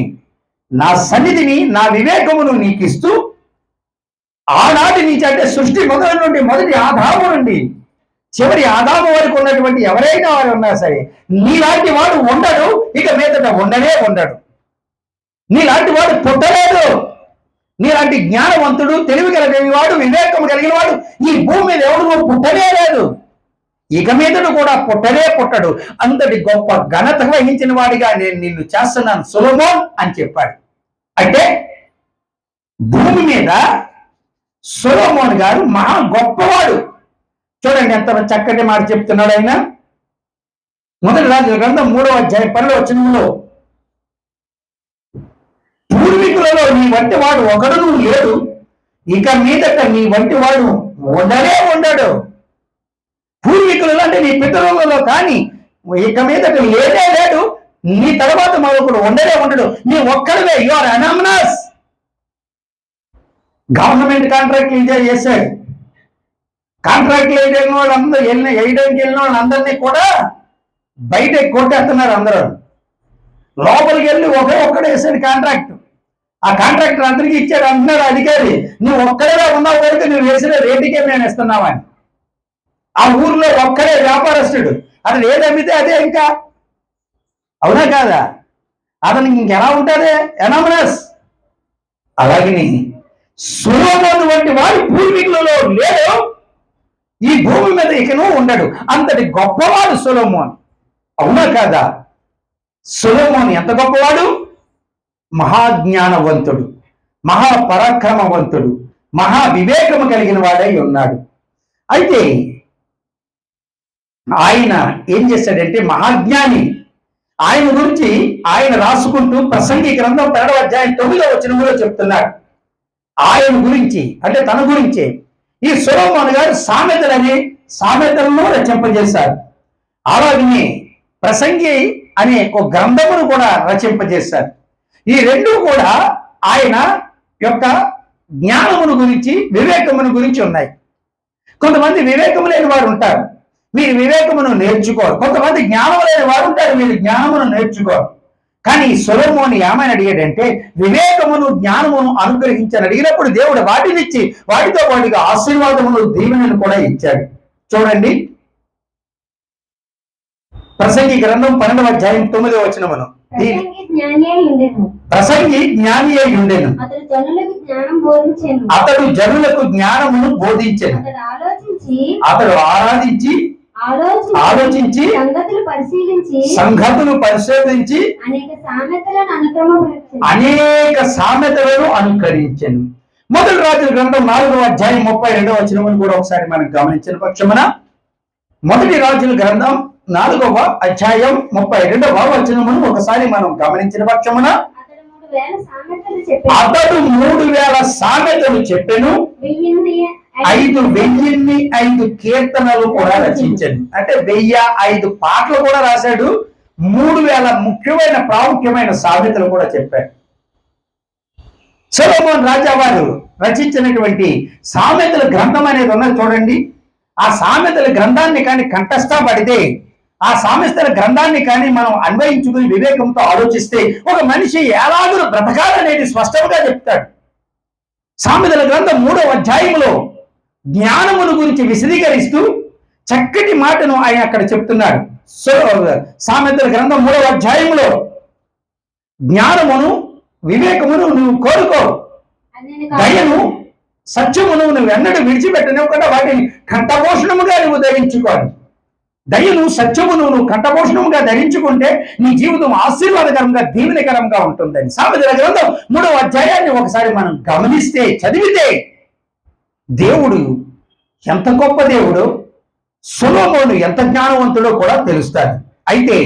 నా సన్నిధిని, నా వివేకమును నీకు ఇస్తూ, ఆనాటి నుంచి అంటే సృష్టి మొదటి నుండి, మొదటి ఆదాము నుండి చివరి ఆదాము వరకు ఉన్నటువంటి ఎవరైనా వారు ఉన్నా సరే, నీలాంటి వాడు ఉండడు, ఇక మీదట ఉండనే ఉండడు. నీలాంటి వాడు పుట్టలేదు, నీలాంటి జ్ఞానవంతుడు, తెలివి కలిగిన వాడు, వివేకం కలిగిన వాడు ఈ భూమి మీద ఎవడు పుట్టనే లేదు. ఇక మీదడు కూడా పుట్టడు, అంతటి గొప్ప ఘనత వహించిన వాడిగా నేను నిన్ను చేస్తున్నాను సొలొమోన్ అని చెప్పాడు. అంటే భూమి మీద సొలొమోన్ గారు మహా గొప్పవాడు. చూడండి ఎంత చక్కటి మాట చెప్తున్నాడు ఆయన. మొదటి రాజుల గ్రంథం 3వ అధ్యాయం 12వ వచనంలో, పూర్వీకులలో నీ వంటి వాడు ఒకడును లేడు, ఇక మీదట నీ వంటి వాడు ఉండడు. పూర్వీకులలో అంటే నీ పితరులలో కానీ ఇక మీదట లేడు, నీ తర్వాత మరొకడు ఉండడు. నీ ఒక్కడివే, యు ఆర్ అనామనస్. గవర్నమెంట్ కాంట్రాక్ట్లు ఎంజాయ్ చేశాడు. కాంట్రాక్ట్లు వేయడానికి వెళ్ళిన వాళ్ళందరినీ కూడా బయట కొట్టేస్తున్నారు. అందరూ లోపలికి వెళ్ళి ఒక్కడే వేసాడు కాంట్రాక్ట్. ఆ కాంట్రాక్టర్ అందరికీ ఇచ్చాడు. అంటున్నాడు అధికారి, నువ్వు ఒక్కడే ఉన్నావు వరకు నువ్వు వేసిన రేటుకే మేము ఇస్తున్నామని. ఆ ఊర్లో ఒక్కడే వ్యాపారస్తుడు, అతను ఏది అమ్మితే అదే ఇంకా. అవునా కాదా? అతనికి ఇంకెలా ఉంటుంది? ఎనామనస్. అలాగని సొలొమోను వంటి వాడు పూర్వీకులలో లేడు, ఈ భూమి మీద ఇకను ఉండడు. అంతటి గొప్పవాడు సొలొమోన్. అవునా కాదా? సొలొమోన్ ఎంత గొప్పవాడు! మహాజ్ఞానవంతుడు, మహాపరాక్రమవంతుడు, మహా వివేకము కలిగిన వాడై ఉన్నాడు. అయితే ఆయన ఏం చేశాడంటే మహాజ్ఞాని. ఆయన గురించి ఆయన రాసుకుంటూ ప్రసంగి గ్రంథం 3వ అధ్యాయం 9వ వచనంలో చెప్తున్నాడు. ఆయన గురించి అంటే తన గురించే ఈ సొలొమోను గారు సామెతలను రచింపజేశారు. అలాగనే ప్రసంగి అనే ఒక గ్రంథమును కూడా రచింపజేశారు. ఈ రెండు కూడా ఆయన యొక్క జ్ఞానమును గురించి, వివేకమును గురించి ఉన్నాయి. కొంతమంది వివేకము లేని వారు ఉంటారు, మీరు వివేకమును నేర్చుకోరు. కొంతమంది జ్ఞానం లేని వారు ఉంటారు, మీరు జ్ఞానమును నేర్చుకోరు. కానీ సొలొమోను ఏమని అడిగాడంటే వివేకమును జ్ఞానమును అనుగ్రహించని అడిగినప్పుడు దేవుడు వాటినిచ్చి వాటితో పాటుగా ఆశీర్వాదమును దీవెనను కూడా ఇచ్చాడు. చూడండి ప్రసంగి గ్రంథం 12వ అధ్యాయం 9వ వచనమును. ప్రసంగి జ్ఞాని అయి ఉండెను, అతడు జనులకు జ్ఞానమును బోధించెను. అతడు ఆలోచించి సంగతులు పరిశీలించి అనేక సామెతలను అనుకరించెను. మొదటి రాజుల గ్రంథం 4వ అధ్యాయం 32వ వచనమును కూడా ఒకసారి మనం గమనించిన పక్షమున, మొదటి రాజుల గ్రంథం 4వ అధ్యాయం 32వ వచనమును ఒకసారి మనం గమనించిన పక్షమున, అతడు 3000 సామెతలు చెప్పెను, 5,005 కీర్తనలు కూడా రచించాడు. అంటే 1005 పాటలు కూడా రాశాడు. 3000 ముఖ్యమైన ప్రాముఖ్యమైన సామెతలు కూడా చెప్పాడు. సొలొమోన్ రాజావారు రచించినటువంటి సామెతల గ్రంథం అనేది ఉన్నది చూడండి. ఆ సామెతల గ్రంథాన్ని కానీ కంఠస్థపడితే, ఆ సామెతల గ్రంథాన్ని కానీ మనం అన్వయించుకుని వివేకంతో ఆలోచిస్తే ఒక మనిషి ఎలాగూ బ్రతకాలనేది స్పష్టంగా చెప్తాడు. సామెతల గ్రంథం 3వ అధ్యాయంలో జ్ఞానమును గురించి విశదీకరిస్తూ చక్కటి మాటను ఆయన అక్కడ చెప్తున్నాడు. సామెతల గ్రంథం 3వ అధ్యాయంలో జ్ఞానమును వివేకమును నువ్వు కోరుకో, దయను సత్యమును నువ్వు ఎన్నడూ విడిచిపెట్టనివ్వకుండా వాటిని కంఠపోషణముగా నువ్వు ధరించుకోవాలి. దయను సత్యమును నువ్వు కంఠపోషణముగా ధరించుకుంటే నీ జీవితం ఆశీర్వాదకరంగా దీవెనకరంగా ఉంటుందని సామెతల గ్రంథం 3వ అధ్యాయాన్ని ఒకసారి మనం గమనిస్తే, చదివితే దేవుడు ఎంత గొప్ప దేవుడో, సొలొమోను ఎంత జ్ఞానవంతుడో కూడా తెలుస్తాడు. అయితే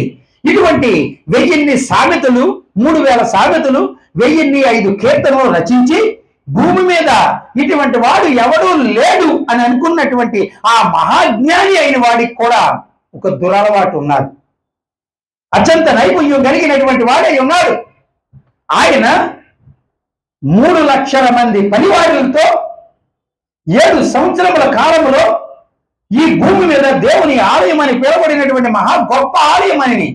ఇటువంటి 1000 సామెతలు, 3000 సామెతలు, 1005 కీర్తనలు రచించి భూమి మీద ఇటువంటి వాడు ఎవడూ లేడు అని అనుకున్నటువంటి ఆ మహాజ్ఞాని అయిన వాడికి కూడా ఒక దురలవాటు ఉన్నది. అత్యంత నైపుణ్యం కలిగినటువంటి వాడే ఉన్నాడు. ఆయన 3 లక్షల మంది పనివారులతో 7 సంవత్సరముల కాలంలో ఈ భూమి మీద దేవుని ఆలయం అని పిలువబడినటువంటి మహా గొప్ప ఆలయం అని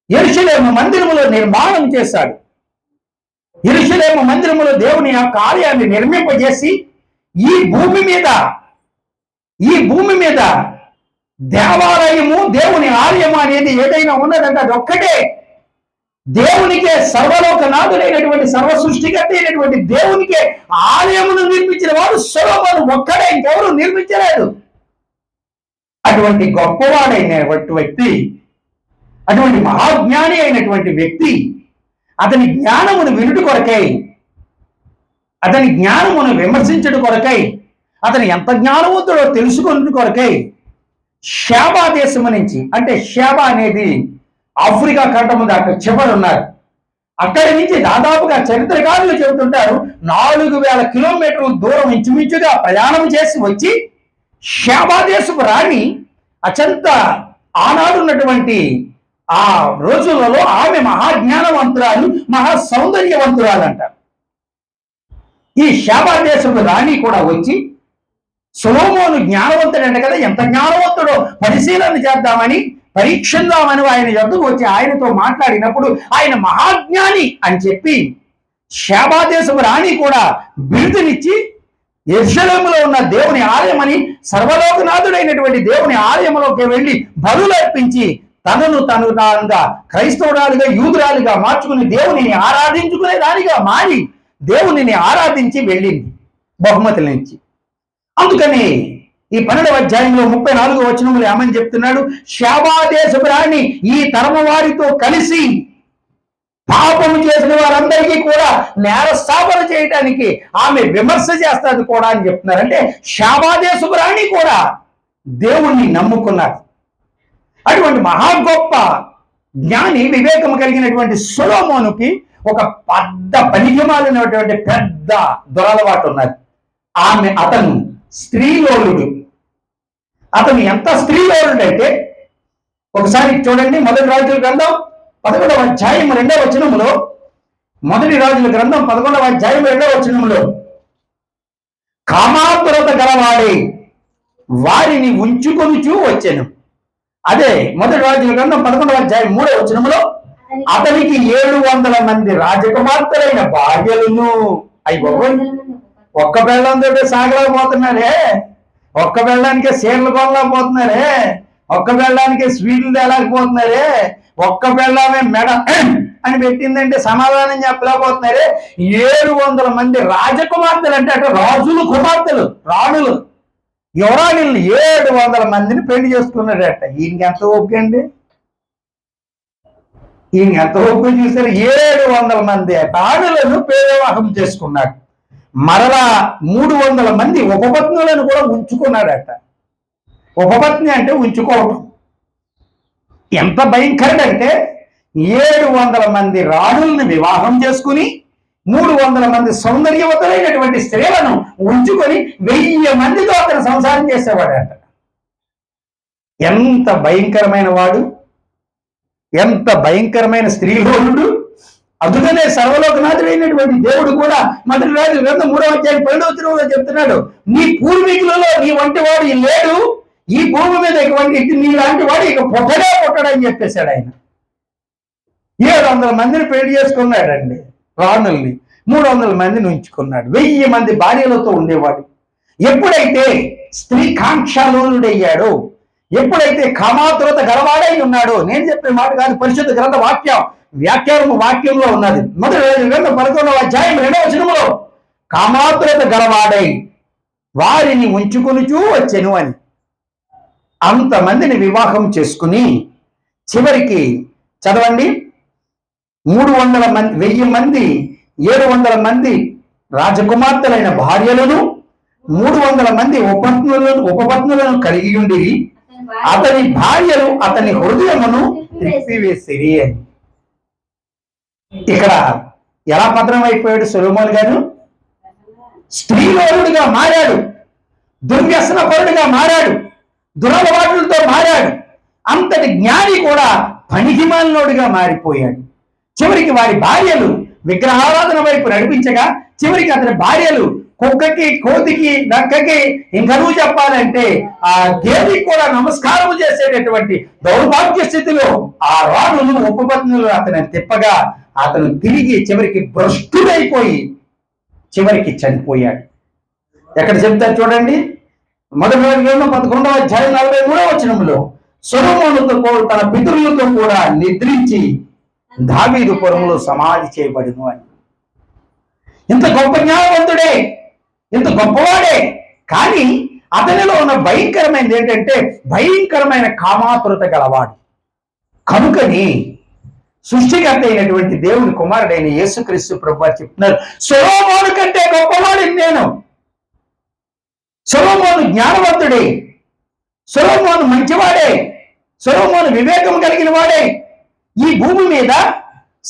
యెరూషలేము మందిరములో నిర్మాణం చేశాడు. యెరూషలేము మందిరములో దేవుని యొక్క ఆలయాన్ని నిర్మింపజేసి ఈ భూమి మీద దేవాలయము, దేవుని ఆలయము అనేది ఏదైనా ఉన్నదంటే అది ఒక్కటే. దేవునికే సర్వలోకనాథుడైనటువంటి సర్వ సృష్టికర్త అయినటువంటి దేవునికే ఆలయమును నిర్మించిన వాడు సొలొమోను ఒక్కడే, ఇంకెవరు నిర్మించలేదు. అటువంటి గొప్పవాడైనటువంటి వ్యక్తి, అటువంటి మహాజ్ఞాని అయినటువంటి వ్యక్తి అతని జ్ఞానమును వినుట కొరకై, అతని జ్ఞానమును విమర్శించడం కొరకై, అతను ఎంత జ్ఞానవంతుడో తెలుసుకున్న కొరకై షాబా దేశము నుంచి, అంటే షాబా అనేది ఆఫ్రికా ఖండము దాకా చివరి ఉన్నారు, అక్కడి నుంచి దాదాపుగా చరిత్రకారులు చెబుతుంటారు 4000 కిలోమీటర్ల దూరం ఇంచుమించుగా ప్రయాణం చేసి వచ్చి షాబా దేశపు రాణి అత్యంత ఆనాడున్నటువంటి ఆ రోజులలో ఆమె మహాజ్ఞానవంతురాలు, మహా సౌందర్యవంతురాలు అంటారు. ఈ షాబా దేశపు రాణి కూడా వచ్చి సొలొమోను జ్ఞానవంతుడంట కదా, ఎంత జ్ఞానవంతుడో పరిశీలన చేద్దామని, పరీక్షిద్దామని ఆయన యొద్దకు వచ్చి ఆయనతో మాట్లాడినప్పుడు ఆయన మహాజ్ఞాని అని చెప్పి షాబా దేశపు రాణి కూడా బిరుదునిచ్చి యెరూషలేములో ఉన్న దేవుని ఆలయమని, సర్వలోకనాథుడైనటువంటి దేవుని ఆలయంలోకి వెళ్ళి బలులు అర్పించి తనను తానుగా క్రైస్తవురాలుగా, యూదురాలుగా మార్చుకుని దేవునిని ఆరాధించుకునే దానిగా మారి దేవునిని ఆరాధించి వెళ్ళింది బహుమతుల నుంచి. అందుకని ఈ 12వ అధ్యాయంలో 34వ వచనంలో ఏమని చెప్తున్నాడు? షాబా దేశపు రాణి ఈ తరము వారితో కలిసి పాపము చేసిన వారందరికీ కూడా నేరస్థాపన చేయడానికి ఆమె విమర్శ చేస్తుంది కూడా అని చెప్తున్నారు. అంటే షాబా దేశపు రాణి కూడా దేవుణ్ణి నమ్ముకున్నారు. అటువంటి మహా గొప్ప జ్ఞాని, వివేకము కలిగినటువంటి సొలొమోనుకి ఒక పెద్ద పనికిమాలినటువంటి పెద్ద దురలవాటు ఉన్నది. అతను స్త్రీలోలుడు. అతను ఎంత స్త్రీలోలుడు అంటే ఒకసారి చూడండి, మొదటి రాజుల గ్రంథం 11వ అధ్యాయం 2వ వచనములో, మొదటి రాజుల గ్రంథం 11వ అధ్యాయం 2వ వచనములో, కామాతురత గలవాడే వారిని ఉంచుకొనుచూ వచ్చెను. అదే మొదటి రాజుల గ్రంథం 11వ అధ్యాయం 3వ వచనములో, అతనికి 700 మంది రాజకుమార్తెలైన భార్యలను. ఒక్క బెల్లంతో సాగలేకపోతున్నారే, ఒక్క బెల్లానికే సీర్లు కొనలేకపోతున్నారే, ఒక్క బెల్లానికే స్వీట్లు తేలేకపోతున్నారే, ఒక్క బెల్లమే మెడ అని పెట్టిందంటే సమాధానం చెప్పలేకపోతున్నారే. 700 మంది రాజకుమార్తెలు అంటే అటు రాజులు కుమార్తెలు, రాణులు, యువరాణుల్ని 700 మందిని పెళ్లి చేసుకున్నాడట. ఈయనకి ఎంత ఓపిక అండి? ఈయన ఎంత ఓపిక చూసారు? 700 మంది రాణులను వివాహం చేసుకున్నాడు. మరలా 300 మంది ఉపపత్నులను కూడా ఉంచుకున్నాడట. ఉపపత్ని అంటే ఉంచుకోవడం. ఎంత భయంకరుడంటే 700 మంది రాణుల్ని వివాహం చేసుకుని 300 మంది సౌందర్యవతులైనటువంటి స్త్రీలను ఉంచుకొని 1000 మందితో అతను సంసారం చేసేవాడట. ఎంత భయంకరమైన వాడు, ఎంత భయంకరమైన స్త్రీలోనుడు. అందుకనే సర్వలోకనాథుడైనటువంటి దేవుడు కూడా మొదటి రాజుల గ్రంథం 3వ అధ్యాయం 12వ వచనంలో చెప్తున్నాడు, నీ పూర్వీకులలో నీ వంటి వాడు లేడు, ఈ భూమి మీద నీ లాంటి వాడు ఇక పుట్టడని చెప్పేశాడు ఆయన. 700 మందిని పెళ్లి చేసుకున్నాడండి రాణుల్ని, 300 మందిని ఉంచుకున్నాడు, 1000 మంది భార్యలతో ఉండేవాడు. ఎప్పుడైతే స్త్రీ కాంక్షలోనుడయ్యాడో, ఎప్పుడైతే కామాతురత గలవాడై ఉన్నాడో, నేను చెప్పే మాట కాదు, పరిశుద్ధ గ్రంథ వాక్యంలో ఉన్నది. మొదటి గ్రంథం 11వ అధ్యాయం 2వ వచనములో, కామాతురత గలవాడై వారిని ఉంచుకొనుచూ వచ్చెను అని. అంతమందిని వివాహం చేసుకుని చివరికి చదవండి, 300 మంది, 1000 మంది, 700 మంది రాజకుమార్తెలైన భార్యలను, 300 మంది ఉపపత్నులను కలిగి ఉండి అతని భార్యలు అతని హృదయమును త్రిప్పివేసిరి అని. ఇక్కడ ఎలా పతనమైపోయాడు సొలొమోను గారు? స్త్రీలోనుడిగా మారాడు, దుర్వ్యసనపరుడిగా మారాడు, దురలవాట్లతో మారాడు. అంతటి జ్ఞాని కూడా పనికిమాలినోడిగా మారిపోయాడు. చివరికి వారి భార్యలు విగ్రహారాధన వైపు నడిపించగా, చివరికి అతని భార్యలు కుక్కకి, కోతికి, నక్కకి, ఇంకా నువ్వు చెప్పాలంటే ఆ దేవికి కూడా నమస్కారం చేసేటటువంటి దౌర్భాగ్య స్థితిలో ఆ రాణులు ఉపపత్నులు అతని తిప్పగా అతను తిరిగి చివరికి భ్రష్టుడైపోయి చివరికి చనిపోయాడు. ఎక్కడ చెప్తారు చూడండి, మొదటి గ్రంథం 11వ అధ్యాయం 43వ వచనంలో, సొలొమోనుతో తన పితరులతో కూడా నిద్రించి దావీదు పురములో సమాధి చేయబడిను అని. ఇంత గొప్ప జ్ఞానవంతుడే, ఇంత గొప్పవాడే, కానీ అతనిలో ఉన్న భయంకరమైనది ఏంటంటే భయంకరమైన కామాతురత గలవాడు. కనుకని సృష్టికర్త అయినటువంటి దేవుని కుమారుడైన యేసుక్రీస్తు ప్రభువారు చెప్తున్నారు, సొలొమోను కంటే గొప్పవాడిని నేను. సొలొమోను జ్ఞానవంతుడే, సొలొమోను మంచివాడే, సొలొమోను వివేకం కలిగిన వాడే. ఈ భూమి మీద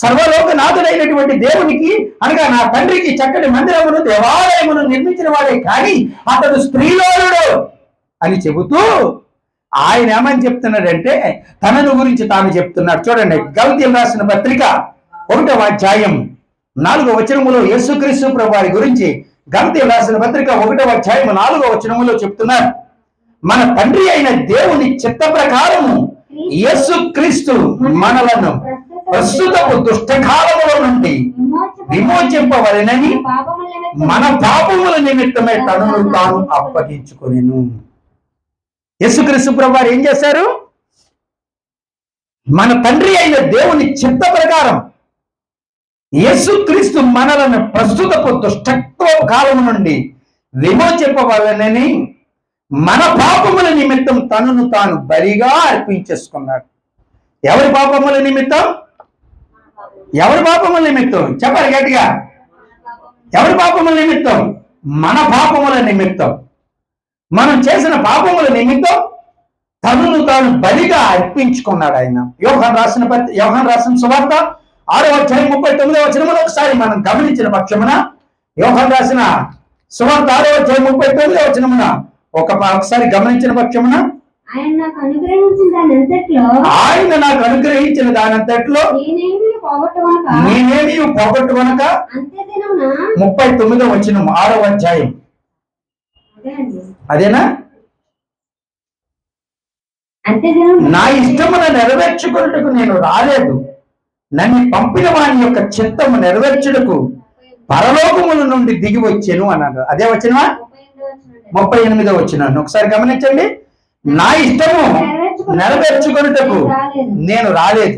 సర్వలోకనాథుడైనటువంటి దేవునికి అనగా నా తండ్రికి చక్కటి మందిరమును దేవాలయమును నిర్మించిన వాడే, కానీ అతడు స్త్రీలోనుడు అని చెబుతూ ఆయన ఏమని చెప్తున్నాడంటే తనను గురించి తాను చెప్తున్నాడు. చూడండి, గలతీయులకు రాసిన పత్రిక 1వ అధ్యాయం 4వ వచనములో యేసుక్రీస్తు ప్రభువారి గురించి గలతీయులకు రాసిన పత్రిక 1వ అధ్యాయం 4వ వచనములో చెప్తున్నారు, మన తండ్రి అయిన దేవుని చిత్త ప్రకారము యేసుక్రీస్తు మనలను ప్రస్తుతపు దుష్టకాలముల నుండి విమోచింపవలెనని మన పాపముల నిమిత్తమే తనను తాను అప్పగించుకొనెను. యేసుక్రీస్తు ప్రభువారు ఏం చేశారు? మన తండ్రి అయిన దేవుని చిత్త ప్రకారం యేసుక్రీస్తు మనలను ప్రస్తుతపు దుష్టత్వ కాలం నుండి విమోచింపవలెనని మన పాపముల నిమిత్తం తనను తాను బలిగా అర్పించేసుకున్నాడు. ఎవరి పాపముల నిమిత్తం? ఎవరి పాపముల నిమిత్తం? చెప్పాలి గట్టిగా. ఎవరి పాపముల నిమిత్తం? మన పాపముల నిమిత్తం. మనం చేసిన పాపముల నిమిత్తం తనను తాను బలిగా అర్పించుకున్నాడు ఆయన. యోహాను రాసిన సువార్త 6వ అధ్యాయం 39వ వచనములో ఒకసారి మనం గమనించిన పక్షమున, యోహాను రాసిన సువార్త 6వ అధ్యాయం 39వ వచనమున ఒకసారి గమనించిన పక్షమున, ఆయన నాకు అనుగ్రహించిన దానంతట్లో నేనేమీ పోగొట్టుకొనక 39వ వచనం 6వ అధ్యాయం. అదేనా? నా ఇష్టమును నెరవేర్చుకున్నట్టుకు నేను రాలేదు, నన్ను పంపిన వాని యొక్క చిత్తము నెరవేర్చుటకు పరలోకముల నుండి దిగి వచ్చాను అన్నాడు. అదే వచనమా? 38వ వచనం ఒకసారి గమనించండి. నా ఇష్టము నెరవేర్చుకున్నట్టుకు నేను రాలేదు,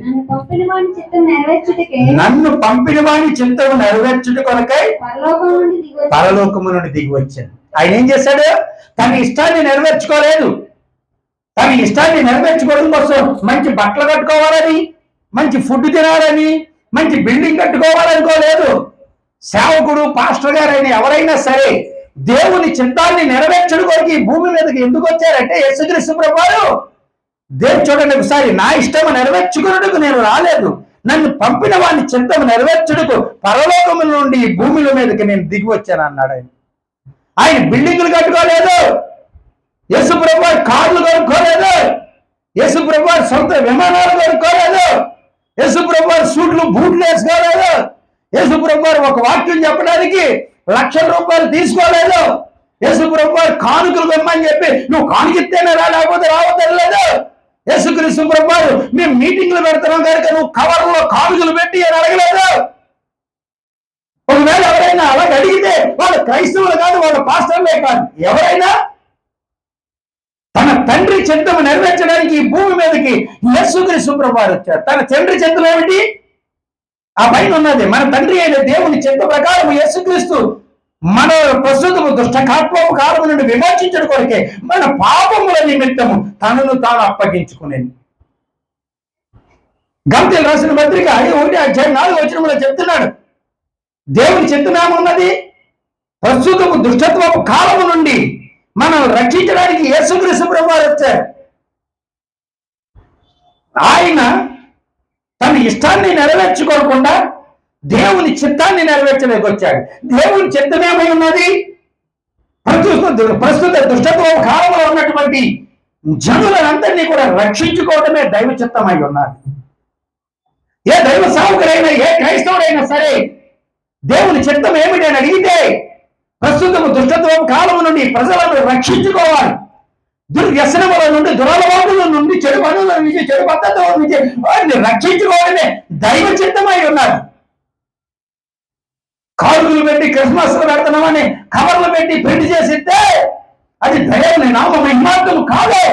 నన్ను పంపిన వాని చిత్తము నెరవేర్చుట కొరకై పరలోకము నుండి దిగి వచ్చాను. ఆయన ఏం చేశాడు? తన ఇష్టాన్ని నెరవేర్చుకోలేదు. తన ఇష్టాన్ని నెరవేర్చుకోవడం కోసం మంచి బట్టలు కట్టుకోవాలని, మంచి ఫుడ్ తినాలని, మంచి బిల్డింగ్ కట్టుకోవాలనుకోలేదు. సేవకుడు, పాస్టర్ గారైన ఎవరైనా సరే దేవుని చిత్తాన్ని నెరవేర్చడం కొరకు ఈ భూమి మీదకి ఎందుకు వచ్చారంటే యేసుక్రీస్తు ప్రభువారు దేవుడు చూడండి ఒకసారి, నా ఇష్టము నెరవేర్చుకున్నట్టుకు నేను రాలేదు, నన్ను పంపిన వాని చిత్తము నెరవేర్చుటకు పరలోకముల నుండి ఈ భూమిల మీదకి నేను దిగి వచ్చాను అన్నాడు. ఆయన బిల్డింగులు కట్టుకోలేదు, యేసు ప్రభువారు కార్లు కొనుక్కోలేదు, యేసు ప్రభువారు సొంత విమానాలు కొనుక్కోలేదు, యేసు ప్రభువారు సూట్లు బూట్లు వేసుకోలేదు, యేసు ప్రభువారు ఒక వాక్యం చెప్పడానికి లక్షల రూపాయలు తీసుకోలేదు, యేసు ప్రభువారు కానుకలు కొమ్మని చెప్పి నువ్వు కానుకిస్తేనే లేకపోతే రావద్దని లేదు. యేసుక్రీస్తు ప్రభువారు మేము మీటింగ్లు పెడుతున్నాం కనుక నువ్వు కవర్లో కానుకలు పెట్టి అని అడగలేదు. ఒకవేళ ఎవరైనా అలాగ అడిగితే వాళ్ళు క్రైస్తవులు కాదు, వాళ్ళ పాస్టర్లే కాదు, ఎవరైనా తన తండ్రి చిత్తము నెరవేర్చడానికి ఈ భూమి మీదకి యేసుక్రీస్తు ప్రభువారు వచ్చారు. తన తండ్రి చిత్తం ఏమిటి? ఆ పైన ఉన్నది మన తండ్రి అయిన దేవుని చిత్త ప్రకారం యేసుక్రీస్తు మన ప్రస్తుతము దుష్టకాత్మపు కాలము నుండి విమోచించడం కొరకే మన పాపముల నిమిత్తము తనను తాను అప్పగించుకునేది. గలతీయులకు రాసిన పత్రిక 1వ అధ్యాయం 4వ వచనములో చెప్తున్నాడు, దేవుని చిత్తమేమున్నది? ప్రస్తుతము దుష్టత్వపు కాలము నుండి మనం రక్షించడానికి యేసుక్రీస్తు ప్రభువారు వచ్చారు. ఆయన తన ఇష్టాన్ని నెరవేర్చుకోకుండా దేవుని చిత్తాన్ని నెరవేర్చడానికి వచ్చాడు. దేవుని చిత్తం ఏమై ఉన్నది? ప్రస్తుత దుష్టత్వ కాలంలో ఉన్నటువంటి జనులందరినీ కూడా రక్షించుకోవడమే దైవ చిత్తమై ఉన్నది. ఏ దైవ సేవకుడైనా, ఏ క్రైస్తవుడైనా సరే దేవుని చిత్తం ఏమిటి అని అడిగితే ప్రస్తుతము దుష్టత్వ కాలము నుండి ప్రజలను రక్షించుకోవాలి, దుర్వ్యసనముల నుండి, దురలవాటుల నుండి, చెడు పనుల నుంచి, చెడు పద్ధతుల నుంచి వారిని రక్షించుకోవడమే దైవ చిత్తమై ఉన్నది. కారులు పెట్టి క్రిస్మస్ పెడుతున్నామని కవర్లు పెట్టి ప్రింట్ చేసిస్తే అది దేవుని నామ మహిమార్థము కాదు.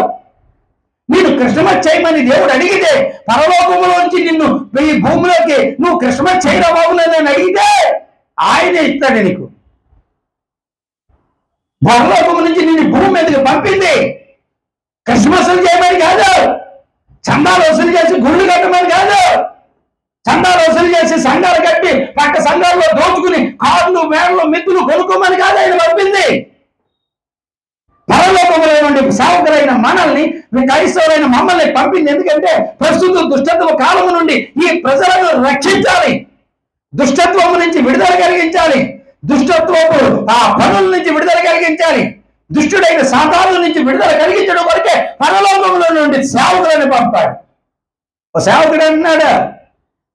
నేను క్రిస్మస్ చేయమని దేవుడు అడిగితే పరలోకములోంచి నిన్ను ఈ భూమిలోకి నువ్వు క్రిస్మస్ చేయరా బాబులని అడిగితే ఆయనే ఇస్తాడు నీకు. పరలోకము నుంచి నిన్ను భూమి మీదకి పంపింది క్రిస్మస్లు చేయమని కాదు, చందాలు వసూలు చేసి గుళ్ళు కట్టమని కాదు, చందాలు వసూలు చేసి సంఘాలు కట్టి పక్క సంఘాల్లో దోచుకుని కార్లు వేళ్లు మిత్తులు కొనుక్కోమని కాదు ఆయన పంపింది. పరలోకములో నుండి సేవకులైన మనల్ని, క్రైస్తవులైన మమ్మల్ని పంపింది. ఎందుకంటే ప్రస్తుత దుష్టత్వ కాలము నుండి ఈ ప్రజలను రక్షించాలి, దుష్టత్వము నుంచి విడుదల కలిగించాలి, దుష్టత్వపు ఆ పనుల నుంచి విడుదల కలిగించాలి, దుష్టుడైన సాతాను నుంచి విడుదల కలిగించడం వరకే పరలోకములో నుండి సేవకులను పంపాడు. ఒక సేవకుడు అన్నాడు,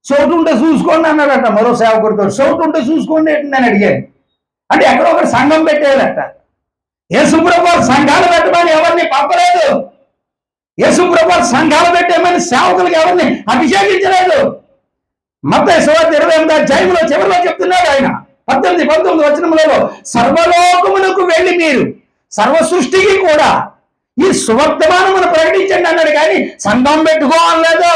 చోటు ఉంటే చూసుకోండి అన్నాడట. మరో సేవకుడితో చోటు ఉంటే చూసుకోండి నేను అడిగాను. అంటే ఎక్కడో ఒకటి సంఘం పెట్టేదట. యేసుప్రభు సంఘాలు పెట్టమని ఎవరిని పంపలేదు. యేసుప్రభు సంఘాలు పెట్టేమని సేవకులకు ఎవరిని అభిషేకించలేదు. మత్తయి సువార్త 28వ అధ్యాయంలో చివరిలో చెప్తున్నాడు ఆయన 18-19 వచనములలో, సర్వలోకమునకు వెళ్ళి మీరు సర్వ సృష్టికి కూడా ఈ సువర్తమానమును ప్రకటించండి అన్నాడు. కానీ సంఘం పెట్టుకో అనలేదు.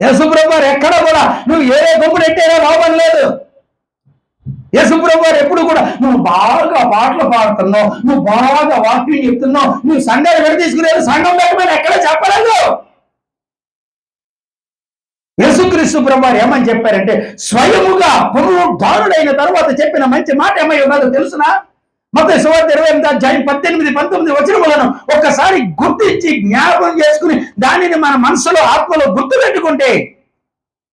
యేసుప్రభు ఎక్కడ కూడా నువ్వు ఏ గుంపుడు ఎట్టేనా లాభం లేదు. యేసుప్రభు ఎప్పుడు కూడా నువ్వు బాగా పాటలు పాడుతున్నావు, నువ్వు బాగా వాక్యం చెప్తున్నావు, నువ్వు సంఘాలు పెట్టి తీసుకునేది సంఘం పెట్టమని ఎక్కడ చెప్పలేదు. యేసుక్రీస్తు ప్రభు ఏమని చెప్పారంటే, స్వయముగా పునరుద్ధారుడైన తర్వాత చెప్పిన మంచి మాట ఏమై ఉన్నదో తెలుసునా? మత్తయి సువార్త 28వ అధ్యాయం 18-19 వచనములను ఒక్కసారి గుర్తించి జ్ఞాపకం చేసుకుని దానిని మన మనసులో ఆత్మలో గుర్తు పెట్టుకుంటే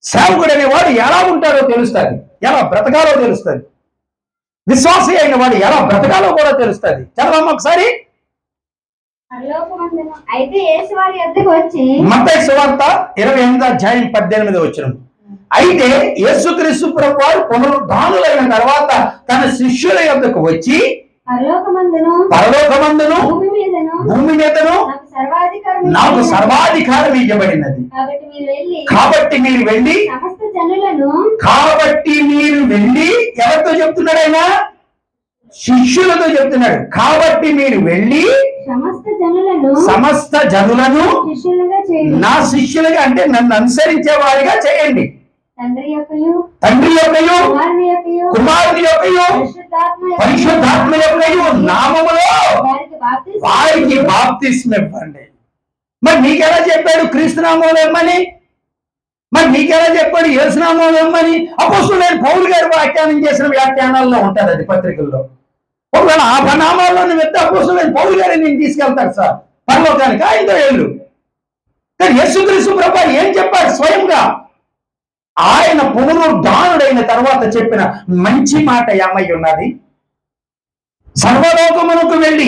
సేవకుడు అనేవాడు ఎలా ఉంటాడో తెలుస్తుంది, ఎలా బ్రతకాలో తెలుస్తుంది. విశ్వాసి అయిన వాడు ఎలా బ్రతకాలో కూడా తెలుస్తుంది. చదవమ్మ ఒకసారి. మత్తయి సువార్త 28వ అధ్యాయం 18 వచనం. అయితే యేసుక్రీస్తు ప్రభువు వారు పునరుద్ధానులైన తర్వాత తన శిష్యుల యొద్దకు వచ్చి, పరలోకమందును భూమి మీదను నాకు సర్వాధికారం ఇవ్వబడినది, కాబట్టి మీరు వెళ్ళి ఎవరితో చెప్తున్నాడు ఆయన? శిష్యులతో చెప్తున్నాడు. కాబట్టి మీరు వెళ్ళి సమస్త జనులను నా శిష్యులుగా, అంటే నన్ను అనుసరించే వారిగా చేయండి. తండ్రి యొక్కయు కుమారుని యొక్కయు పరిశుద్ధాత్మ యొక్కయు నామములో వారికి బాప్తిస్మం ఇవ్వండి. మరి మీకెలా చెప్పాడు క్రీస్తు నామంలో ఇమ్మని? మరి మీకెలా చెప్పాడు యేసు నామంలో ఇమ్మని? అపోస్తలుడైన పౌలు గారు వ్యాఖ్యానం చేసిన వ్యాఖ్యానాల్లో ఉంటారు, అది పత్రికల్లో. ఒకవేళ ఆ నామాల్లో అపోస్తలుడైన పౌలు గారు నేను తీసుకెళ్తాడు సార్ పరలోకానికి, ఆయనతో ఏళ్ళు. కానీ యేసుక్రీస్తు ప్రభువు ఏం చెప్పాడు? స్వయంగా ఆయన పునరుద్ధానుడైన తర్వాత చెప్పిన మంచి మాట ఏమై ఉన్నది? సర్వలోకమునకు వెళ్ళి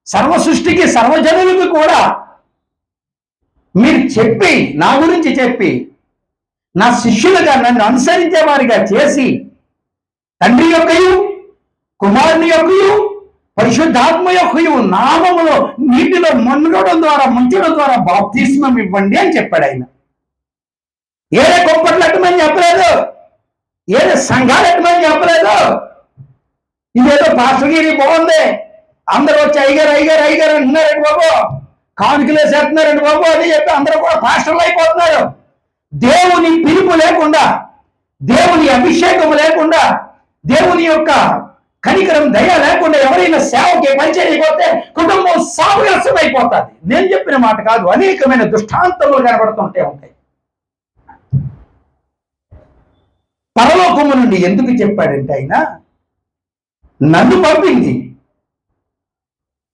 సర్వ సృష్టికి సర్వజనులకు కూడా మీరు చెప్పి, నా గురించి చెప్పి, నా శిష్యులుగా నన్ను అనుసరించే వారిగా చేసి, తండ్రి యొక్కయు కుమారుని యొక్కయు పరిశుద్ధాత్మ యొక్కయు నామములో నీటిలో మునగడం ద్వారా ముంచడం ద్వారా బాప్తిస్మం ఇవ్వండి అని చెప్పాడు ఆయన. ఏదే గొప్పట్లు ఎట్టమని చెప్పలేదు, ఏదో సంఘాలు ఎట్టమని చెప్పలేదు. ఇదేదో పాస్టర్గిరి బాగుంది, అందరూ వచ్చి అయ్యగారు అయ్యగారు అయ్యగారు అంటున్నారండి బాబు, కానుకలు వేసేస్తున్నారండి బాబు అని చెప్పి అందరూ కూడా పాస్టర్లు అయిపోతున్నారు. దేవుని పిలుపు లేకుండా, దేవుని అభిషేకం లేకుండా, దేవుని యొక్క కనికరం దయ లేకుండా ఎవరైనా సేవకి పనిచేయకపోతే కుటుంబం సామరస్యం అయిపోతుంది. నేను చెప్పిన మాట కాదు, అనేకమైన దృష్టాంతములు కనబడుతుంటే ఉంటాయి. పరలోకము నుండి ఎందుకు చెప్పాడంటే ఆయన నన్ను పంపింది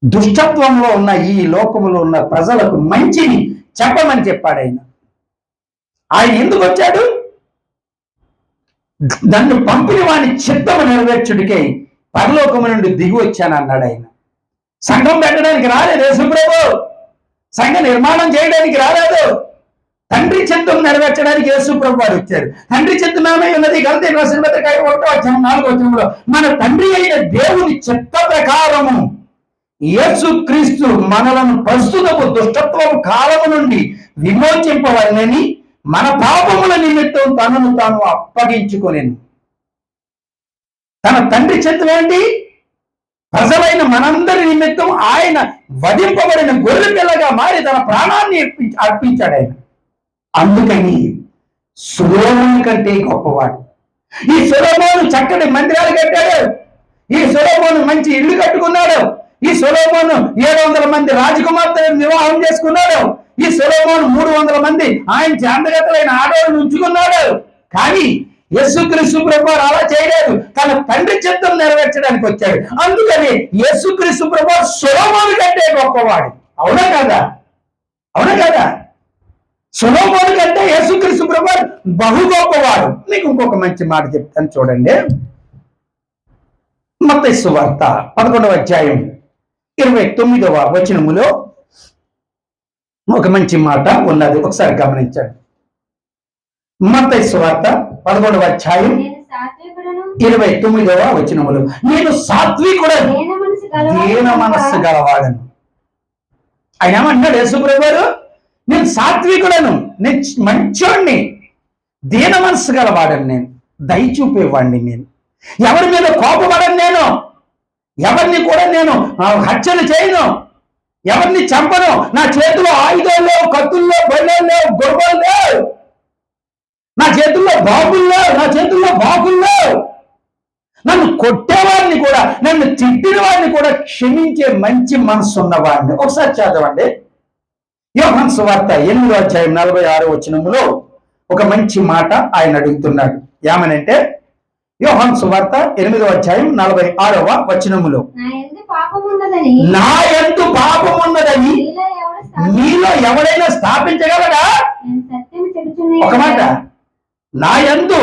దుష్టత్వంలో ఉన్న ఈ లోకములో ఉన్న ప్రజలకు మంచిని చెప్పమని చెప్పాడు ఆయన. ఆయన ఎందుకు వచ్చాడు? నన్ను పంపిన వాని చిత్తము నెరవేర్చుడికే పరలోకము నుండి దిగి వచ్చాను అన్నాడు ఆయన. సంఘం పెట్టడానికి రాలేదు యేసుప్రభు, సంఘ నిర్మాణం చేయడానికి రాలేదు, తండ్రి చిత్తం నెరవేర్చడానికి యేసుప్రభు వారు వచ్చారు. తండ్రి చిత్తమే ఉన్నది గలతీయులకు రాసిన పత్రిక 1:4 వచనంలో మన తండ్రి అయిన దేవుని చిత్త ప్రకారము యేసుక్రీస్తు మనలను ప్రస్తుతపు దుష్టత్వపు కాలము నుండి విమోచింపవలనని మన పాపముల నిమిత్తం తనను తాను అప్పగించుకొనెను. తన తండ్రి చిత్తం ఏంటి? ప్రజలైన మనందరి నిమిత్తం ఆయన వధింపబడిన గొర్రె పిల్లగా మారి తన ప్రాణాన్ని అర్పించాడు ఆయన. అందుకని సొలొమోను కంటే గొప్పవాడు. ఈ సొలొమోను చక్కటి మందిరాలు కట్టాడు, ఈ సొలొమోను మంచి ఇల్లు కట్టుకున్నాడు. ఈ సొలొమోను 700 మంది రాజకుమార్తెలను వివాహం చేసుకున్నాడు. ఈ సొలొమోను 300 మంది ఆయన చేతగతులైన ఆడవాళ్ళను ఉంచుకున్నాడు. కానీ యేసుక్రీస్తు ప్రభువారు అలా చేయలేదు. తన తండ్రి చిత్తం నెరవేర్చడానికి వచ్చాడు. అందుకని యేసుక్రీస్తు ప్రభువారు సొలొమోను కంటే గొప్పవాడు. అవునా కదా? అవునా కదా? సొలొమోను కంటే యేసుక్రీస్తు ప్రభువారు బహు గొప్పవాడు. మీకు ఇంకొక మంచి మాట చెప్తాను చూడండి. మత్తయి సువార్త 11వ అధ్యాయం 29వ వచనములో ఒక మంచి మాట ఉన్నది. ఒకసారి గమనించండి. మత్తయి సువార్త 11వ అధ్యాయం 29వ వచనములో, నేను సాత్వికుడను, దీన మనస్సు గలవాడను. ఆయన ఏమంటున్నాడు యేసుప్రభు గారు? నేను సాత్వికుడను, నేను మంచోడిని, దీన మనస్సు గలవాడను, నేను దయ చూపేవాడిని, నేను ఎవరి మీద కోపపడను, నేను ఎవరిని కూడా నేను హత్యలు చేయను, ఎవరిని చంపను, నా చేతిలో ఆయుధాలు లేవు, కత్తుల్లో బల్లెలు లేవు, గొడవలు లేవు, నా చేతుల్లో బాబులు లేవు, నా చేతుల్లో బాబులు లేవు. నన్ను కొట్టేవాడిని కూడా, నన్ను తిట్టిన వాడిని కూడా క్షమించే మంచి మనసు ఉన్నవాడిని. ఒకసారి చదవండి. యోహాను సువార్త 8వ అధ్యాయం 46వ వచనములో ఒక మంచి మాట ఆయన అడుగుతున్నాడు. ఏమనంటే యోహాను సువార్త 8వ అధ్యాయం 46వ వచనములో, నా యందు పాపమున్నదని మీలో ఎవరైనా స్థాపించగలడా? ఒక మాట, నా యందు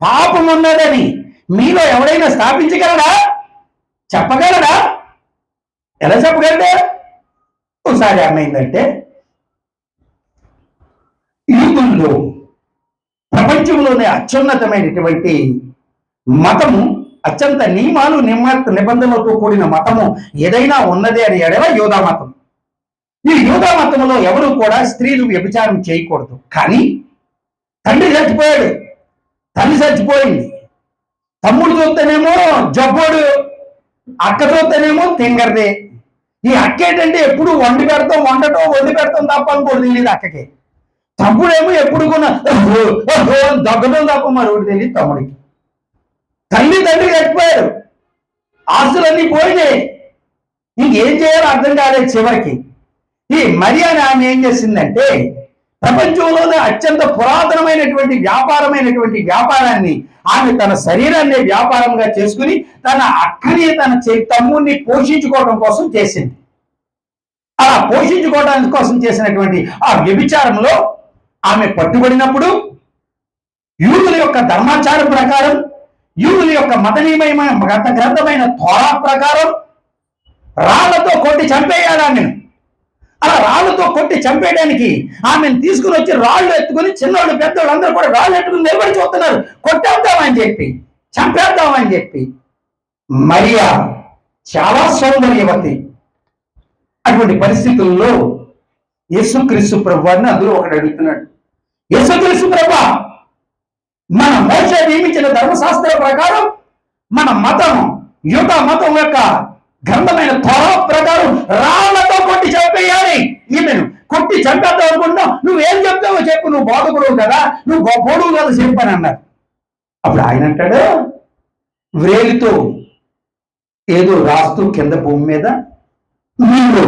పాపమున్నదని మీలో ఎవరైనా స్థాపించగలడా? చెప్పగలడా? ఎలా చెప్పగలడే? ఒకసారి ఏమైందంటే, యూదుల్లో ప్రపంచంలోనే అత్యున్నతమైనటువంటి మతము, అత్యంత నియమాలు నిబంధనలతో కూడిన మతము ఏదైనా ఉన్నది అని ఎడల యూదా మతం. ఈ యూదా మతంలో ఎవరు కూడా స్త్రీలు వ్యభిచారం చేయకూడదు. కానీ తండ్రి చచ్చిపోయాడు, తల్లి చచ్చిపోయింది, తమ్ముడు చూస్తేనేమో జబ్బోడు, అక్క చూస్తేనేమో తింగరదే. ఈ అక్క ఏంటంటే ఎప్పుడు వండి పెడతాం, వదిలి పెడతాం తప్ప అనుకోడు తెలియదు అక్కకి. తమ్ముడేమో ఎప్పుడు కూడా దగ్గడం తప్ప మరొకటి తెలియదు తమ్ముడికి. తండ్రి చచ్చిపోయారు, ఆస్తులన్నీ పోయినాయి, ఇంకేం చేయాలో అర్థం కాలేదు. చివరికి ఈ మరియా ఆమె ఏం చేసిందంటే, ప్రపంచంలోనే అత్యంత పురాతనమైనటువంటి వ్యాపారాన్ని ఆమె తన శరీరాన్ని వ్యాపారంగా చేసుకుని తన అక్కని తన తమ్ముడిని పోషించుకోవడం కోసం చేసింది. అలా పోషించుకోవడానికి కోసం చేసినటువంటి ఆ వ్యభిచారంలో ఆమె పట్టుబడినప్పుడు యూదుల యొక్క ధర్మాచారం ప్రకారం, యూదుల యొక్క మత గ్రంథమైన తోరా ప్రకారం రాళ్లతో కొట్టి చంపేయాలి ఆమెను. అలా రాళ్ళతో కొట్టి చంపేయడానికి ఆమెను తీసుకుని వచ్చి రాళ్ళు ఎత్తుకుని చిన్నవాళ్ళు పెద్దవాళ్ళు అందరూ కూడా రాళ్ళు ఎత్తుకుని నిలబడి చూస్తున్నారు, కొట్టేద్దామని చెప్పి, చంపేద్దామని చెప్పి. మరియా చాలా సౌందర్యవతి. అటువంటి పరిస్థితుల్లో యేసుక్రీస్తు ప్రభువారిని అందులో ఒకటి అడుగుతున్నాడు. యేసుక్రీస్తు ప్రభు, మన మోషే నియమించిన ధర్మశాస్త్ర ప్రకారం మన మతం, యూదా మతం యొక్క గ్రంథమైన తోరా ప్రకారం రాళ్లతో కొట్టి చంపేయాలి. ఈమెను కొట్టి చంపేద్దాం అనుకుంటున్నావు, నువ్వేం చెప్తావో చెప్పు, నువ్వు బోధకుడు కదా, నువ్వు గొప్పోడు కదా చెప్పని అన్నారు. అప్పుడు ఆయన అంటాడు, వ్రేలితో ఏదో రాస్తూ కింద భూమి మీద, మీరు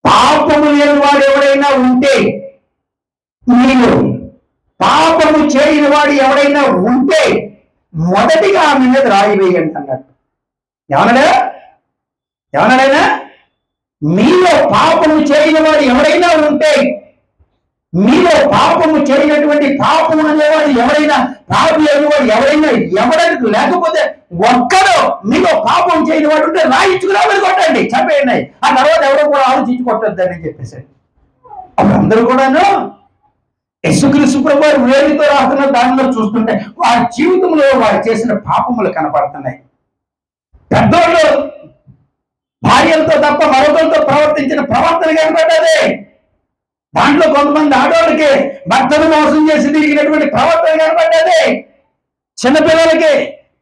పాపము లేని వాడు ఎవడైనా ఉంటే, మీరు పాపము చేయని వాడు ఎవడైనా ఉంటే మొదటిగా ఆమె మీద రాయి వేయండి అన్నట్టు. ఏమన్నాడైనా? మీలో పాపము చేయని వాడు ఎవరైనా ఉంటే, మీలో పాపము చేయనటువంటి పాపము అనేవాడు ఎవరైనా, పాపి అనేవాడు ఎవరైనా ఎవడానికి లేకపోతే ఒక్కడో మీలో పాపం చేయని వాడు ఉంటే రాయించుకురామని కొట్టండి, చంపేయండి. ఆ తర్వాత ఎవరో కూడా ఆలోచించి కొట్టద్దని చెప్పేసాడు. అప్పుడు అందరూ కూడాను యేసుక్రీస్తు ప్రభువారు వేలితో రాస్తున్న దానిలో చూస్తుంటే వారి జీవితంలో వారు చేసిన పాపములు కనపడుతున్నాయి. పెద్దోళ్ళు భార్యలతో తప్ప మరొకరితో ప్రవర్తించిన ప్రవర్తన కనపడ్డది. దాంట్లో కొంతమంది ఆడవాళ్ళకి భర్తను మోసం చేసి తిరిగినటువంటి ప్రవర్తన కనపడ్డది. చిన్నపిల్లలకి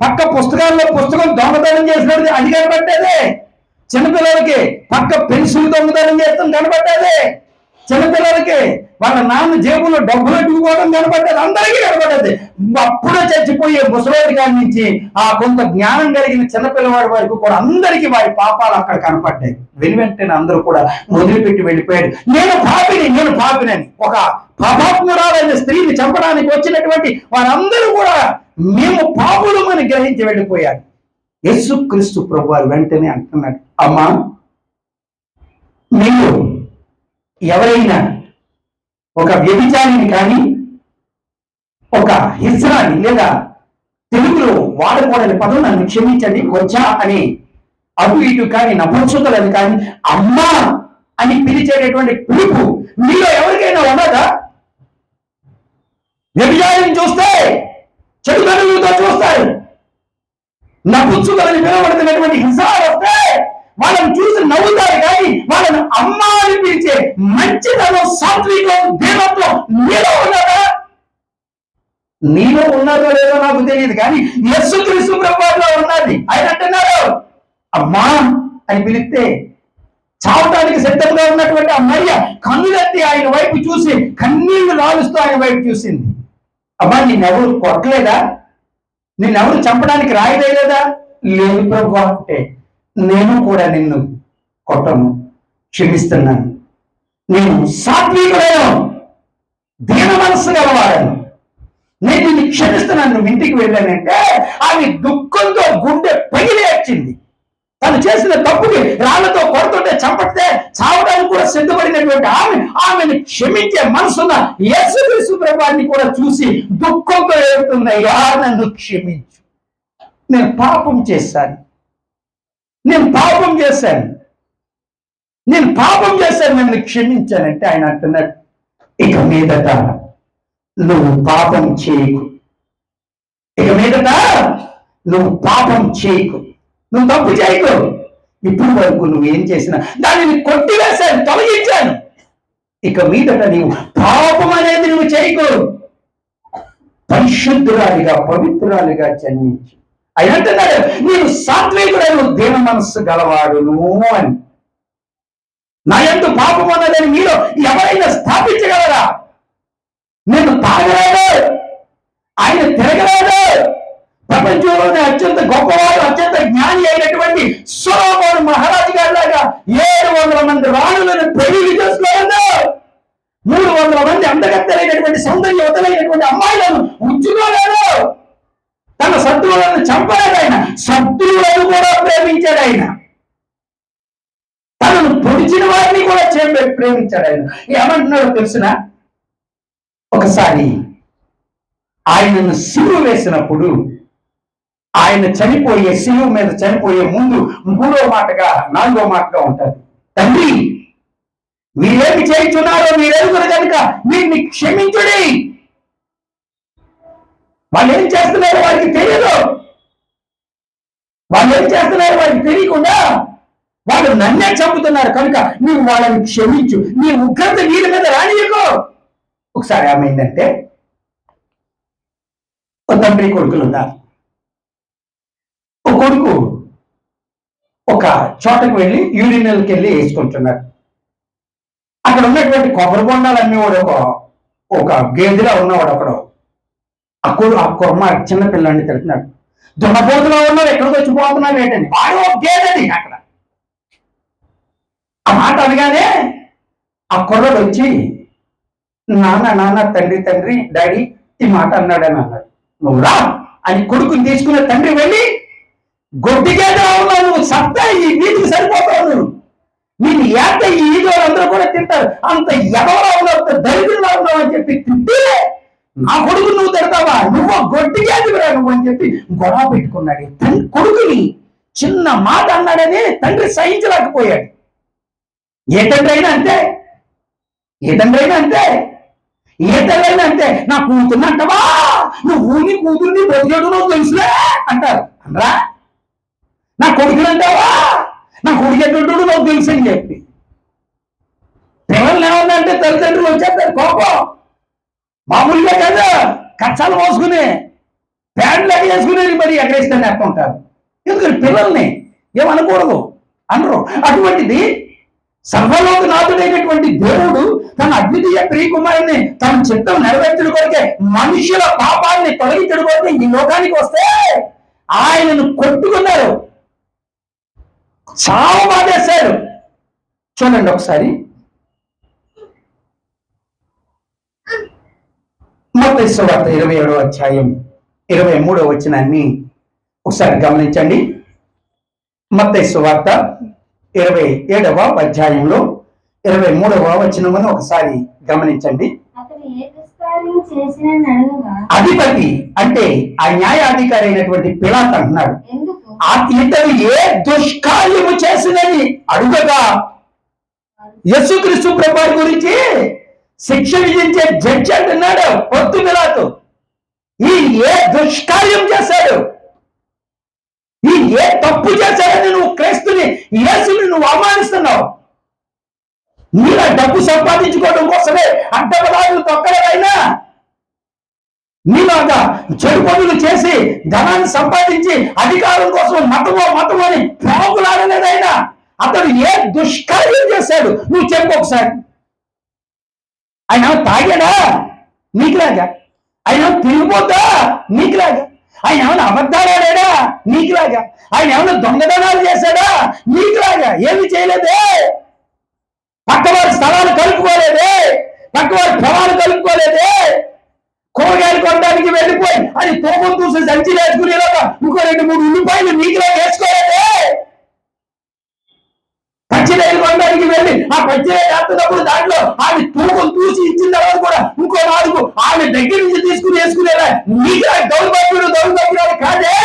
పక్క పుస్తకాల్లో పుస్తకం దొంగతనం చేసినది అది కనపడ్డది. చిన్నపిల్లలకి పక్క పెన్సిల్ దొంగతనం చేస్తాం కనపడ్డది. చిన్నపిల్లలకి వాళ్ళ నాన్న జేబులో డబ్బులు ఎట్టుకుపోవడం కనపడ్డది, అందరికీ కనపడ్డది. అప్పుడే చచ్చిపోయే ముసలోడి కాడి నుంచి ఆ కొంత జ్ఞానం కలిగిన చిన్నపిల్లవాడి వరకు కూడా అందరికీ వారి పాపాలు అక్కడ కనపడ్డాయి. వెంటనే అందరూ కూడా వదిలిపెట్టి వెళ్ళిపోయాడు. నేను పాపినని ఒక పాపాత్మురాలైన స్త్రీని చంపడానికి వచ్చినటువంటి వారందరూ కూడా మేము పాపులమని గ్రహించి వెళ్ళిపోయారు. యేసుక్రీస్తు ప్రభువారు వెంటనే అంటున్నాడు, అమ్మా, మీరు ఎవరైనా ఒక వ్యభిచారిని కానీ ఒక హిజ్రాని, లేదా తెలుగులో వాడకూడని పదం, నన్ను క్షమించండి, కొచ్చా అని అటు ఇటు కానీ నపుంసకులని కానీ అమ్మా అని పిలిచేటటువంటి పిలుపు మీలో ఎవరికైనా ఉన్నదా? వ్యభిచారిని చూస్తే చెడు కనులతో చూస్తారు, నపుంసకులని పిలువబడుతున్నటువంటి హింసాలు వస్తే వాళ్ళని చూసి నవ్వుతారు, కానీ వాళ్ళని అమ్మా అని పిలిచే మంచితనం, సాత్వికం, దేవత్వం నీలో ఉన్నదా? నీలో ఉన్నదో లేదో నాకు తెలియదు, కానీ యేసుక్రీస్తు ప్రభువులో ఉన్నది. ఆయన అంటున్నారు, అమ్మా అని పిలిస్తే చావటానికి సిద్ధంగా ఉన్నటువంటి ఆ మరియ కన్నులెత్తి ఆయన వైపు చూసి కన్నీళ్లు రాలుస్తూ ఆయన వైపు చూసింది. అమ్మా, నిన్నెవరు కొట్టలేదా? నిన్నెవరు చంపడానికి రాయలేదా? లేదు ప్రభు అంటే, నేను కూడా నిన్ను కొట్టను, క్షమిస్తున్నాను. నేను సాత్వికుడను, దీన మనస్సు గలవాడను, నేను నిన్ను క్షమిస్తున్నాను. నువ్వు ఇంటికి వెళ్ళానంటే ఆమె దుఃఖంతో గుండె పగిలి వచ్చింది. తను చేసిన తప్పుకి రాళ్లతో కొడుతుంటే, చంపడితే చావడానికి కూడా సిద్ధపడినటువంటి ఆమెను క్షమించే మనసున్న యేసుక్రీస్తు ప్రభువుని కూడా చూసి దుఃఖంతో ఏడుతుంది, అయ్యా నన్ను క్షమించు, నేను పాపం చేశాను, నేను పాపం చేశాను, నన్ను క్షమించానంటే ఆయన అంటున్నాడు, ఇక మీదట నువ్వు పాపం చేయకు, ఇక మీదట నువ్వు పాపం చేయకు, నువ్వు తప్పు చేయకు. ఇప్పుడు వరకు నువ్వేం చేసినా దానిని కొట్టివేశాను, తొలగించాను. ఇక మీదట నీవు పాపం అనేది నువ్వు చేయకు, పరిశుద్ధురాలిగా పవిత్రురాలిగా జన్మించు. ఆయన అంటున్నాడు, నేను సాత్వికుడను, దీన మనస్సు గలవాడును అని. నా యందు పాపం అన్నదని మీరు ఎవరైనా స్థాపించగలరా? నేను తాగలేదు, ఆయన తిరగలేదు. ప్రపంచంలోనే అత్యంత గొప్పవాడు, అత్యంత జ్ఞాని అయినటువంటి సొలొమోను మహారాజు గారి లాగా 700 మంది రాణులను పెళ్లి చేసుకోలేదు. 300 మంది అందగత్తెలైనటువంటి సౌందర్యవతలైనటువంటి అమ్మాయిలను ఉంచుకోలేదు. తన శత్రువులను చంపలేదు ఆయన, శత్రువులను కూడా ప్రేమించాడు ఆయన. తనను పొడిచిన వారిని కూడా ప్రేమించాడు ఆయన. ఏమంటున్నాడో తెలుసునా? ఒకసారి ఆయనను సిలువ వేసినప్పుడు, ఆయన సిలువ మీద చనిపోయే ముందు 3వ మాటగా 4వ మాటగా ఉంటారు, తండ్రి మీరేమి చేయించున్నారో మీరెరుగురు కనుక వీరిని క్షమించుడి. వాళ్ళు ఏం చేస్తున్నారో వారికి తెలియదు, వాళ్ళు ఏం చేస్తున్నారో వారికి తెలియకుండా వాళ్ళు నన్నే చంపుతున్నారు కనుక నీవు వాళ్ళని క్షమించు, నీ ఉగ్రత వీరి మీద రానియకు. ఒకసారి ఏమైందంటే, ఒక తండ్రి కొడుకులు ఉన్నారు. ఒక కొడుకు ఒక చోటకు వెళ్ళి యూరినల్కి వెళ్ళి వేసుకుంటున్నాడు. అక్కడ ఉన్నటువంటి కొబ్బరి బొండాలు అమ్మేవాడు ఒక గేదెలా ఉన్నవాడు ఒకడు. ఆ కుర్మ చిన్న పిల్లాన్ని తిడుతున్నాడు, దున్నపోతులో ఉన్నావు, ఎక్కడికి వచ్చిపోతున్నావు ఏంటండి? వాడు ఒక గేదెని. అక్కడ ఆ మాట అనగానే ఆ కుర్రడు వచ్చి, నాన్న తండ్రి డాడీ ఈ మాట అన్నాడని అన్నాడు. నువ్వు రా అని కొడుకుని తీసుకున్న తండ్రి వెళ్ళి, గొడ్డిగేదెలా ఉన్నావు నువ్వు, సత్తా ఈ వీధికి సరిపోతావు నువ్వు, నేను ఏట ఈ ఈదోళ్ళందరూ కూడా తింటారు, అంత ఎవరో ఉన్నావు, అంత దరిద్రులా ఉన్నావు అని చెప్పి తింటే, నా కొడుకు నువ్వు తిడతావా, నువ్వు గొడ్డిగేదిరా నువ్వు అని చెప్పి గొడవ పెట్టుకున్నాడు. కొడుకుని చిన్న మాట అన్నాడని తండ్రి సహించలేకపోయాడు. ఏ తండ్రి అయినా అంతే, నా కూతుర్ని అంటవా, నువ్వు నీ కూతుర్ని బతికేడు నువ్వు తెలుసులే అంటారు. అనరా, నా కొడుకుని అంటావా, నా కొడుకెట్టు నువ్వు తెలుసు అని చెప్పి. పిల్లలు ఏమన్నంటే తల్లిదండ్రులు వచ్చేస్తారు కోపం, మామూలుగా కదా, కచ్చాలు మోసుకుని ప్యాంట్లు ఎగేసుకునేది మరి ఎగరేస్తాను ఎత్తుంటారు. ఎందుకంటే పిల్లల్ని ఏమనకూడదు అనరు. అటువంటిది సర్వలోకనాథుడైనటువంటి దేవుడు తన అద్వితీయ ప్రియకుమారుని తన చిత్తం నెరవేర్చడం కొరకే, మనుషుల పాపాన్ని తొలగించడం కొరకే ఈ లోకానికి వస్తే ఆయనను కొట్టుకున్నారు, చావు బాధేశారు. చూడండి ఒకసారి మత్తయి సువార్త 27వ అధ్యాయం 23వ వచనాన్ని ఒకసారి గమనించండి. మత్తయి సువార్త 27వ అధ్యాయంలో 23వ వచనమును ఒకసారి గమనించండి. అధిపతి అంటే ఆ న్యాయాధికారి అయినటువంటి పిలాతు అంటున్నాడు, ఇతడు ఏ దుష్కార్యము చేసినని అడుగగా యేసుక్రీస్తు ప్రభువు గురించి శిక్ష విధించే జడ్జి అంటున్నాడు పొత్తు పిలాతు. ఈ ఏ దుష్కార్యం చేశాడు, ఈ ఏ తప్పు చేశాడని నువ్వు క్రీస్తుని యేసుని నువ్వు అవమానిస్తున్నావు. మీరా డబ్బు సంపాదించుకోవడం కోసమే అడ్డపదాలు తొక్కలేదైనా, మీలాగా చెడు పనులు చేసి ధనాన్ని సంపాదించి అధికారం కోసం మతమో అని పోగులాడలేదైనా. అతడు ఏ దుష్కార్యం చేశాడు నువ్వు చెప్పు ఒకసారి. ఆయన తాగాడా నీకులాగా? ఆయన తిరిగిపోతా నీకులాగా? ఆయన ఏమైనా అబద్ధాలు ఆడాడా నీకులాగా? ఆయన ఏమైనా దొంగతనాలు చేశాడా నీకులాగా? ఏమి చేయలేదే. పక్కవారి స్థలాలు కలుపుకోలేదే, పక్కవారి పొలాలు కలుపుకోలేదే. కూరగాయలు కొనడానికి వెళ్ళిపోయి అది తూకం చూసి సంచి వేసుకునేలాగా ఇంకో 2-3 ఉల్లిపాయలు నీకులా వేసుకోలేదే. పచ్చిరేలు కొనడానికి వెళ్ళి ఆ పచ్చిరేలు వేస్తున్నప్పుడు దాంట్లో ఆమె తూకం చూసి ఇచ్చిన తర్వాత కూడా ఇంకో 4 ఆమె దగ్గర నుంచి తీసుకుని వేసుకునేలా నీకులా దౌర్భాగ్యుడు కాదే.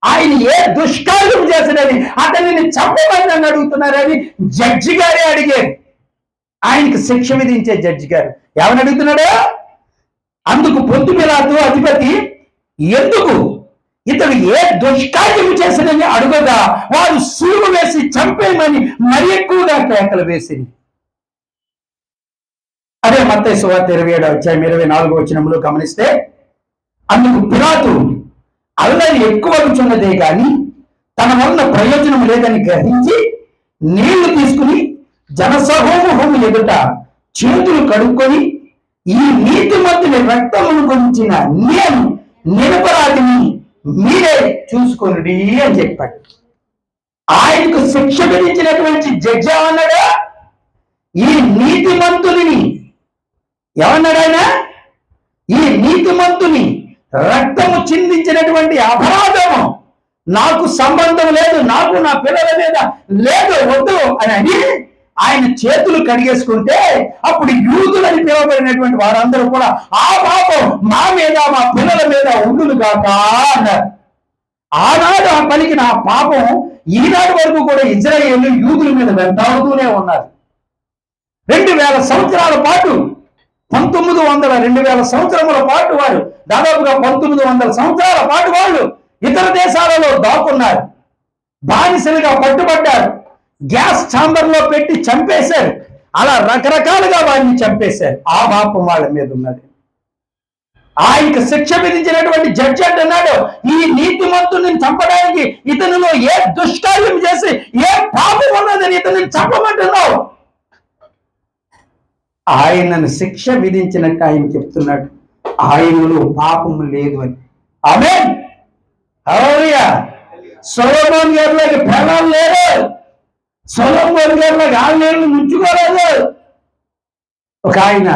ఆయన ఏ దుష్కార్యం చేసినని అతనిని చంపమని నన్ను అడుగుతున్నారని జడ్జి గారే అడిగారు. ఆయనకి శిక్ష విధించే జడ్జి గారు ఏమని అడుగుతున్నాడు? అందుకు పొత్తు పిలాతు అధిపతి ఎందుకు ఇతడు ఏ దుష్కార్యం చేసినని అడుగగా వారు సిలువ వేసి చంపేయమని మరి ఎక్కువగా కేకలు వేసింది. అదే మత్తయి సువార్త 27వ అధ్యాయం 24వ వచనంలో గమనిస్తే, అందుకు పిలాతు అల్లరి ఎక్కువగుచున్నదే గాని తన వలన ప్రయోజనం లేదని గ్రహించి నీళ్లు తీసుకుని జనసమూహము ఎదుట చేతులు కడుక్కొని, ఈ నీతిమంతుని రక్తమును గురించిన నేను నిరపరాధిని, మీరే చూసుకొనుడి అని చెప్పాడు. ఆయనకు శిక్ష విధించినటువంటి జడ్జి ఏమన్నాడా? ఈ నీతిమంతుని ఏమన్నాడు ఆయన? ఈ నీతిమంతుని రక్తము చిందించినటువంటి అపరాధము నాకు సంబంధం లేదు, నాకు నా పిల్లల మీద లేదు, వద్దు అని ఆయన చేతులు కడిగేసుకుంటే అప్పుడు యూదులని పిలువబడినటువంటి వారందరూ కూడా ఆ పాపం మా మీద మా పిల్లల మీద ఉండును కాక అన్నారు. ఆనాడు ఆ పలికిన ఆ పాపం ఈనాటి వరకు కూడా ఇజ్రాయేలు యూదుల మీద వెంటాడుతూనే ఉన్నారు. 2000 సంవత్సరాల పాటు 2000 సంవత్సరముల పాటు వారు దాదాపుగా 1900 సంవత్సరాల పాటు వాళ్ళు ఇతర దేశాలలో దాక్కున్నారు, బానిసలుగా పట్టుబడ్డారు, గ్యాస్ ఛాంబర్లో పెట్టి చంపేశారు. అలా రకరకాలుగా వారిని చంపేశారు. ఆ పాపం వాళ్ళ మీద ఉన్నది. ఆయనకు శిక్ష విధించినటువంటి జడ్జి అంటున్నాడు, ఈ నీతిమంతుని చంపడానికి ఇతనిలో ఏ దుష్కార్యం చేసి ఏ పాపం ఉన్నదని ఇతనిని చంపమంటున్నావు. ఆయనను శిక్ష విధించినట్టు ఆయన చెప్తున్నాడు, ఆయనలో పాపము లేదు అని. ఆమేన్. హల్లెలూయా. సొలొమోను గారిలోకి ఫలాలు లేదు, సొలొమోను గారిలోకి ఆళ్ళేళ్ళు ముంచుకోలేదు. ఒక ఆయన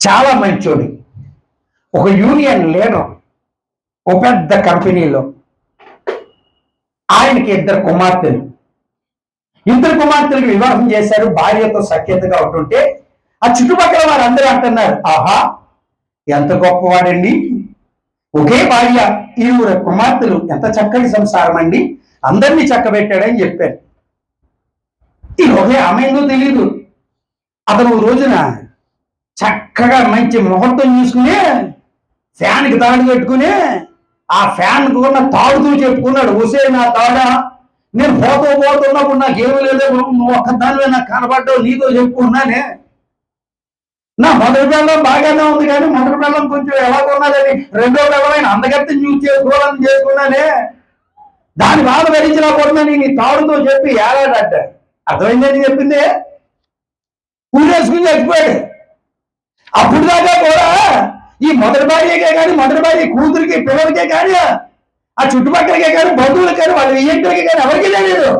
చాలా మంచోడు, ఒక యూనియన్ లీడర్, ఒక పెద్ద కంపెనీలో. ఆయనకి 2 కుమార్తెలు. 2 కుమార్తెలకు వివాహం చేశారు. భార్యతో సఖ్యతగా ఉంటుంటే ఆ చుట్టుపక్కల వారందరూ అంటున్నారు, ఆహా ఎంత గొప్పవాడండి, ఒకే భార్య 2 కుమార్తెలు, ఎంత చక్కటి సంసారం అండి, అందరినీ చక్కబెట్టాడని చెప్పారు. ఒకే ఆమెందో తెలీదు. అతను రోజున చక్కగా మంచి ముహూర్తం చూసుకుని ఫ్యాన్కి తాడు కట్టుకుని ఆ ఫ్యాన్కి ఉన్న తాడుతూ చెప్పుకున్నాడు, ఒసే నా తాడా, నేను పోతున్నప్పుడు నాకేమీ లేదే, నువ్వు ఒక్కదానివే నాకు కనబడ్డావు, నీతో చెప్పుకున్నానే. నా మొదటి పిల్లం బాగానే ఉంది కానీ మొదటి పిల్లం కొంచెం ఎలా ఉన్నదని రెండో పిల్లమైన అందగత్తి యూజ్ చేసుకోవాలని చేసుకున్నానే. దాని బాధ భరించలేకపోతున్నాను నీ తాడుతో చెప్పి ఏలాడట. అర్థమైందని చెప్పింది. ఊరేసుకుని చచ్చిపోయాడు. అప్పుడు దాకా కూడా ఈ మొదటి భార్యకే కానీ, మొదటి భార్య కూతురికి పిల్లలకే కానీ, ఆ చుట్టుపక్కలకే కానీ, బంధువులకి కానీ, వాళ్ళ విజయంతులకే కానీ ఎవరికి తెలియదు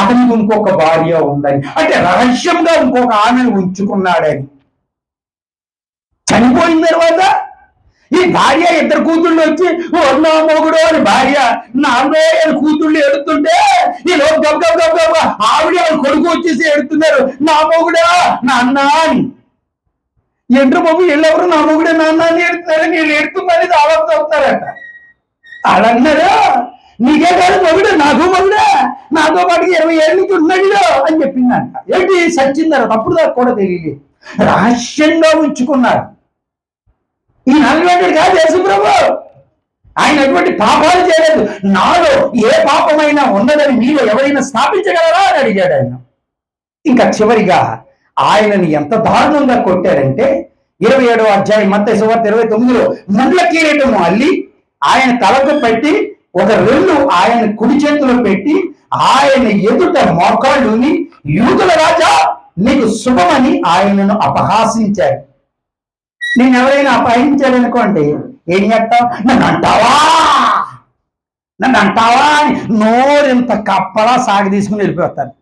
అతనికి ఇంకొక భార్య ఉందని. అంటే రహస్యంగా ఇంకొక ఆమెను ఉంచుకున్నాడని. చనిపోయిన తర్వాత ఈ భార్య ఇద్దరు కూతుళ్ళు వచ్చి నా మొగుడు అని భార్య నాన్నో అని కూతుళ్ళు ఎడుతుంటే ఈ లోపు గబ గబ గబ గబ ఆవిడ కొడుకు వచ్చేసి ఎడుతున్నారు నా మొగుడా నాన్న అని. ఎంట్రు బాబు వీళ్ళెవరు నా మొగుడే నాన్న అని ఎడుతున్నారు, వీళ్ళు ఎడుతుందని దావత్ అవుతారట. వాళ్ళన్నారు నీకే కాదు మొగుడు, నాకు మొగుడే, నాతో పాటుకి 20 ఏళ్ళ నుంచి ఉన్నాడు అని చెప్పిందంట. ఏంటి సచ్చిందట. అప్పుడు దాకా కూడా తెలియదు, రహస్యంగా ఉంచుకున్నారు. ఈ నల్లటి కాదు యేసు ప్రభు. ఆయన ఎటువంటి పాపాలు చేయలేదు. నాలో ఏ పాపమైనా ఉన్నదని మీలో ఎవరైనా స్థాపించగలరా అని అడిగాడు ఆయన. ఇంకా చివరిగా ఆయనని ఎంత దారుణంగా కొట్టారంటే 27వ అధ్యాయం మత్తయి సువార్త 29లో ముండ్ల కిరీటము అల్లి ఆయన తలకు పెట్టి ఒక రెల్లు ఆయన కుడి చేతిలో పెట్టి ఆయన ఎదుట మోకాళ్ళుని యూదుల రాజా నీకు శుభమని ఆయనను అపహాసించారు. నేను ఎవరైనా అపహరించాలనుకోండి ఏం చేస్తావు, నన్ను అంటావా అని నోరింత కప్పలా సాగి తీసుకుని వెళ్ళిపోతాను.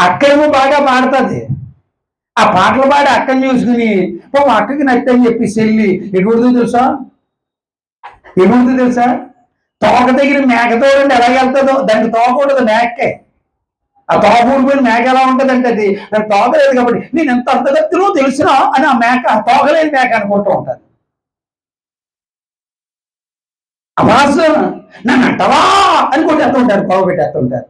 అక్కేమో బాగా పాడుతుంది. ఆ పాటలు పాడి అక్కని చూసుకుని అక్కకి నచ్చని చెప్పి చెల్లి ఎటువంటిదో తెలుసా తోక దగ్గర మేకతో ఎలా వెళ్తుందో దానికి తోక ఉండదు మేకే. ఆ తోక ఊడిపోయిన మేక ఎలా ఉంటుందంటే అది దానికి తోక లేదు కాబట్టి నేను ఎంత అర్థగత్తునో తెలిసినా అని ఆ మేక తోకలేని మేక అనుకుంటూ ఉంటుంది. అభాసు నన్ను అంటవా అని కొట్టేస్తూ ఉంటారు, కోవ పెట్టేస్తుంటారు.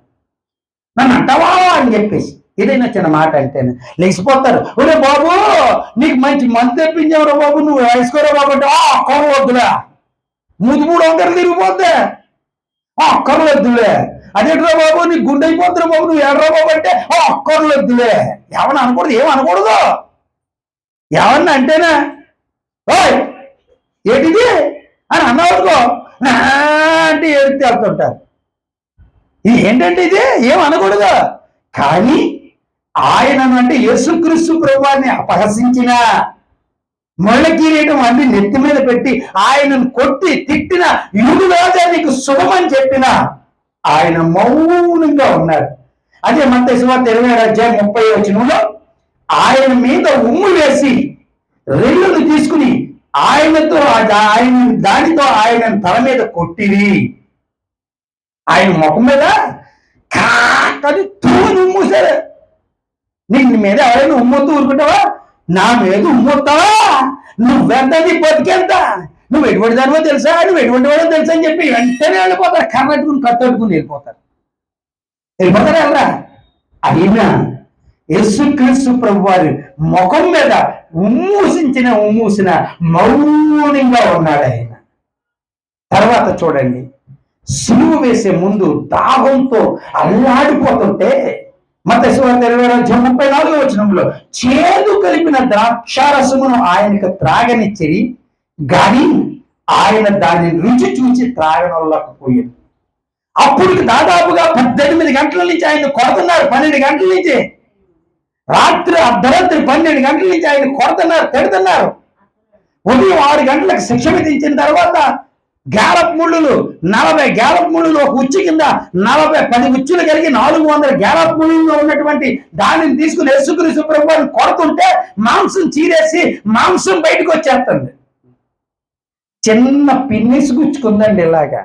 నన్ను అంటవా అని చెప్పేసి ఏదైనా చిన్న మాట అంటేనే లేచిపోతారు. ఒరే బాబు నీకు మంచి మంది తెప్పించావురా బాబు, నువ్వు వేసుకోరా బాబు అంటే అక్కరు వద్దులే, 3 వంకరలు తిరిగిపోద్దే అక్కర్లు వద్దులే. అదేట్రా బాబు నీకు గుండె అయిపోతున్నా బాబు, నువ్వు ఎర్రా బాబు అంటే అక్కర్లు వద్దులే. ఏమన్నా అనకూడదు, ఏమనకూడదు. ఏమన్నా అంటేనా ఓయ్ ఏంటిది అని అన్నవాడుకో అంటే ఏడితే వెళ్తుంటారు. ఇది ఏంటంటే ఇది ఏమనకూడదు. కానీ ఆయనను అంటే యేసుక్రీస్తు ప్రభువాన్ని అపహసించిన ముళ్ళ కిరీటం అన్ని నెత్తి మీద పెట్టి ఆయనను కొట్టి తిట్టిన యూదురాజా నీకు శుభమని చెప్పిన ఆయన మౌనంగా ఉన్నాడు. అదే మత్తయి సువార్త 27వ అధ్యాయం 30వ వచనంలో ఆయన మీద ఉమ్ము వేసి రెల్లును తీసుకుని దానితో ఆయన తల మీద కొట్టిరి. ఆయన ముఖం మీద కాకని తూని ఉమ్మూసారు. నీ మీద ఎవరైనా ఉమ్మొత్తు ఊరుకుంటావా, నా మీద ఉమ్మొత్తావా, నువ్వెంత నీ బతికెంత, నువ్వు ఎటువంటి దానివో తెలుసా, నువ్వు ఎటువంటి వాడో తెలుసా అని చెప్పి వెంటనే వెళ్ళిపోతారు. కర్రట్టుకుని కట్టట్టుకుని వెళ్ళిపోతారు. వెళ్ళరా అయినా యేసుక్రీస్తు ప్రభు వారి ముఖం మీద ఉమ్మూసిన మౌనంగా ఉన్నాడు ఆయన. తర్వాత చూడండి, సిలువ వేసే ముందు దాహంతో అల్లాడిపోతుంటే మత్తయి సువార్త 27వ అధ్యాయం 34వ వచనంలో చేదు కలిపిన ద్రాక్షారసమును ఆయనకు త్రాగనిచ్చిరి గాని ఆయన దాన్ని రుచి చూసి త్రాగనొల్లకపోయాడు. అప్పుడు దాదాపుగా 18 గంటల నుంచి ఆయన కొడుతున్నారు. 12 గంటల నుంచి రాత్రి అర్ధరాత్రి 12 గంటల నుంచి ఆయన కొడుతున్నారు, తిడుతున్నారు. ఉదయం 6 గంటలకు శిక్ష విధించిన తర్వాత గ్యాలప్ ముళ్ళు 40 గ్యాలప్ ముళ్ళు ఒక ఉచ్చు కింద 10 ఉచ్చులు కలిగి 400 గ్యాలప్ ముళ్ళలో ఉన్నటువంటి దానిని తీసుకుని యేసుక్రీస్తు ప్రభువుని కొడుతుంటే మాంసం చీరేసి మాంసం బయటకు వచ్చేస్తుంది. చిన్న పిన్నిసి గుచ్చుకుందండి. ఇలాగా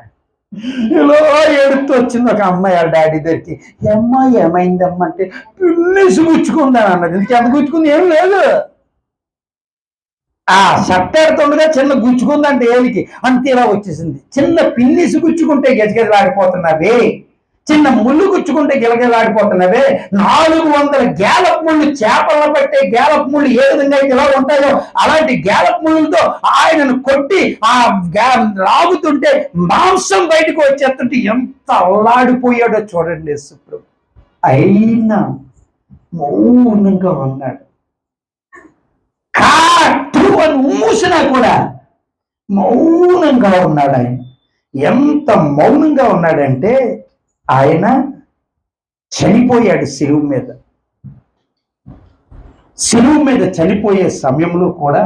ఇలా ఏడుతూ వచ్చింది ఒక అమ్మాయి వాళ్ళ డాడీ దగ్గరికి. అమ్మాయి ఏమైందమ్మా అంటే పిన్నిసి గుచ్చుకుందని అన్నది. ఎంత గుచ్చుకుంది ఏం లేదు, ఆ షర్ట్ ఎడుతుండగా చిన్న గుచ్చుకుందంటే ఏలికి అంతే ఇలా వచ్చేసింది. చిన్న పిన్నిసి గుచ్చుకుంటే గిజగిజలాడిపోతున్నవే, చిన్న ముళ్ళు గుచ్చుకుంటే గిలగిలాడిపోతున్నవే. 400 గ్యాలప్ ముళ్ళు, చేపలను పట్టే గ్యాలప్ ముళ్ళు ఏ విధంగా అయితే ఇలా ఉంటాయో అలాంటి గ్యాలప్ ముళ్ళతో ఆయనను కొట్టి ఆ రాగుతుంటే మాంసం బయటకు వచ్చేస్తుంటే ఎంత అల్లాడిపోయాడో చూడండి యేసుప్రభు. అయినా మౌనంగా ఉన్నాడు. అని ఉమ్మూసినా కూడా మౌనంగా ఉన్నాడు ఆయన. ఎంత మౌనంగా ఉన్నాడంటే ఆయన చనిపోయాడు శిలువ మీద. శిలువ మీద చనిపోయే సమయంలో కూడా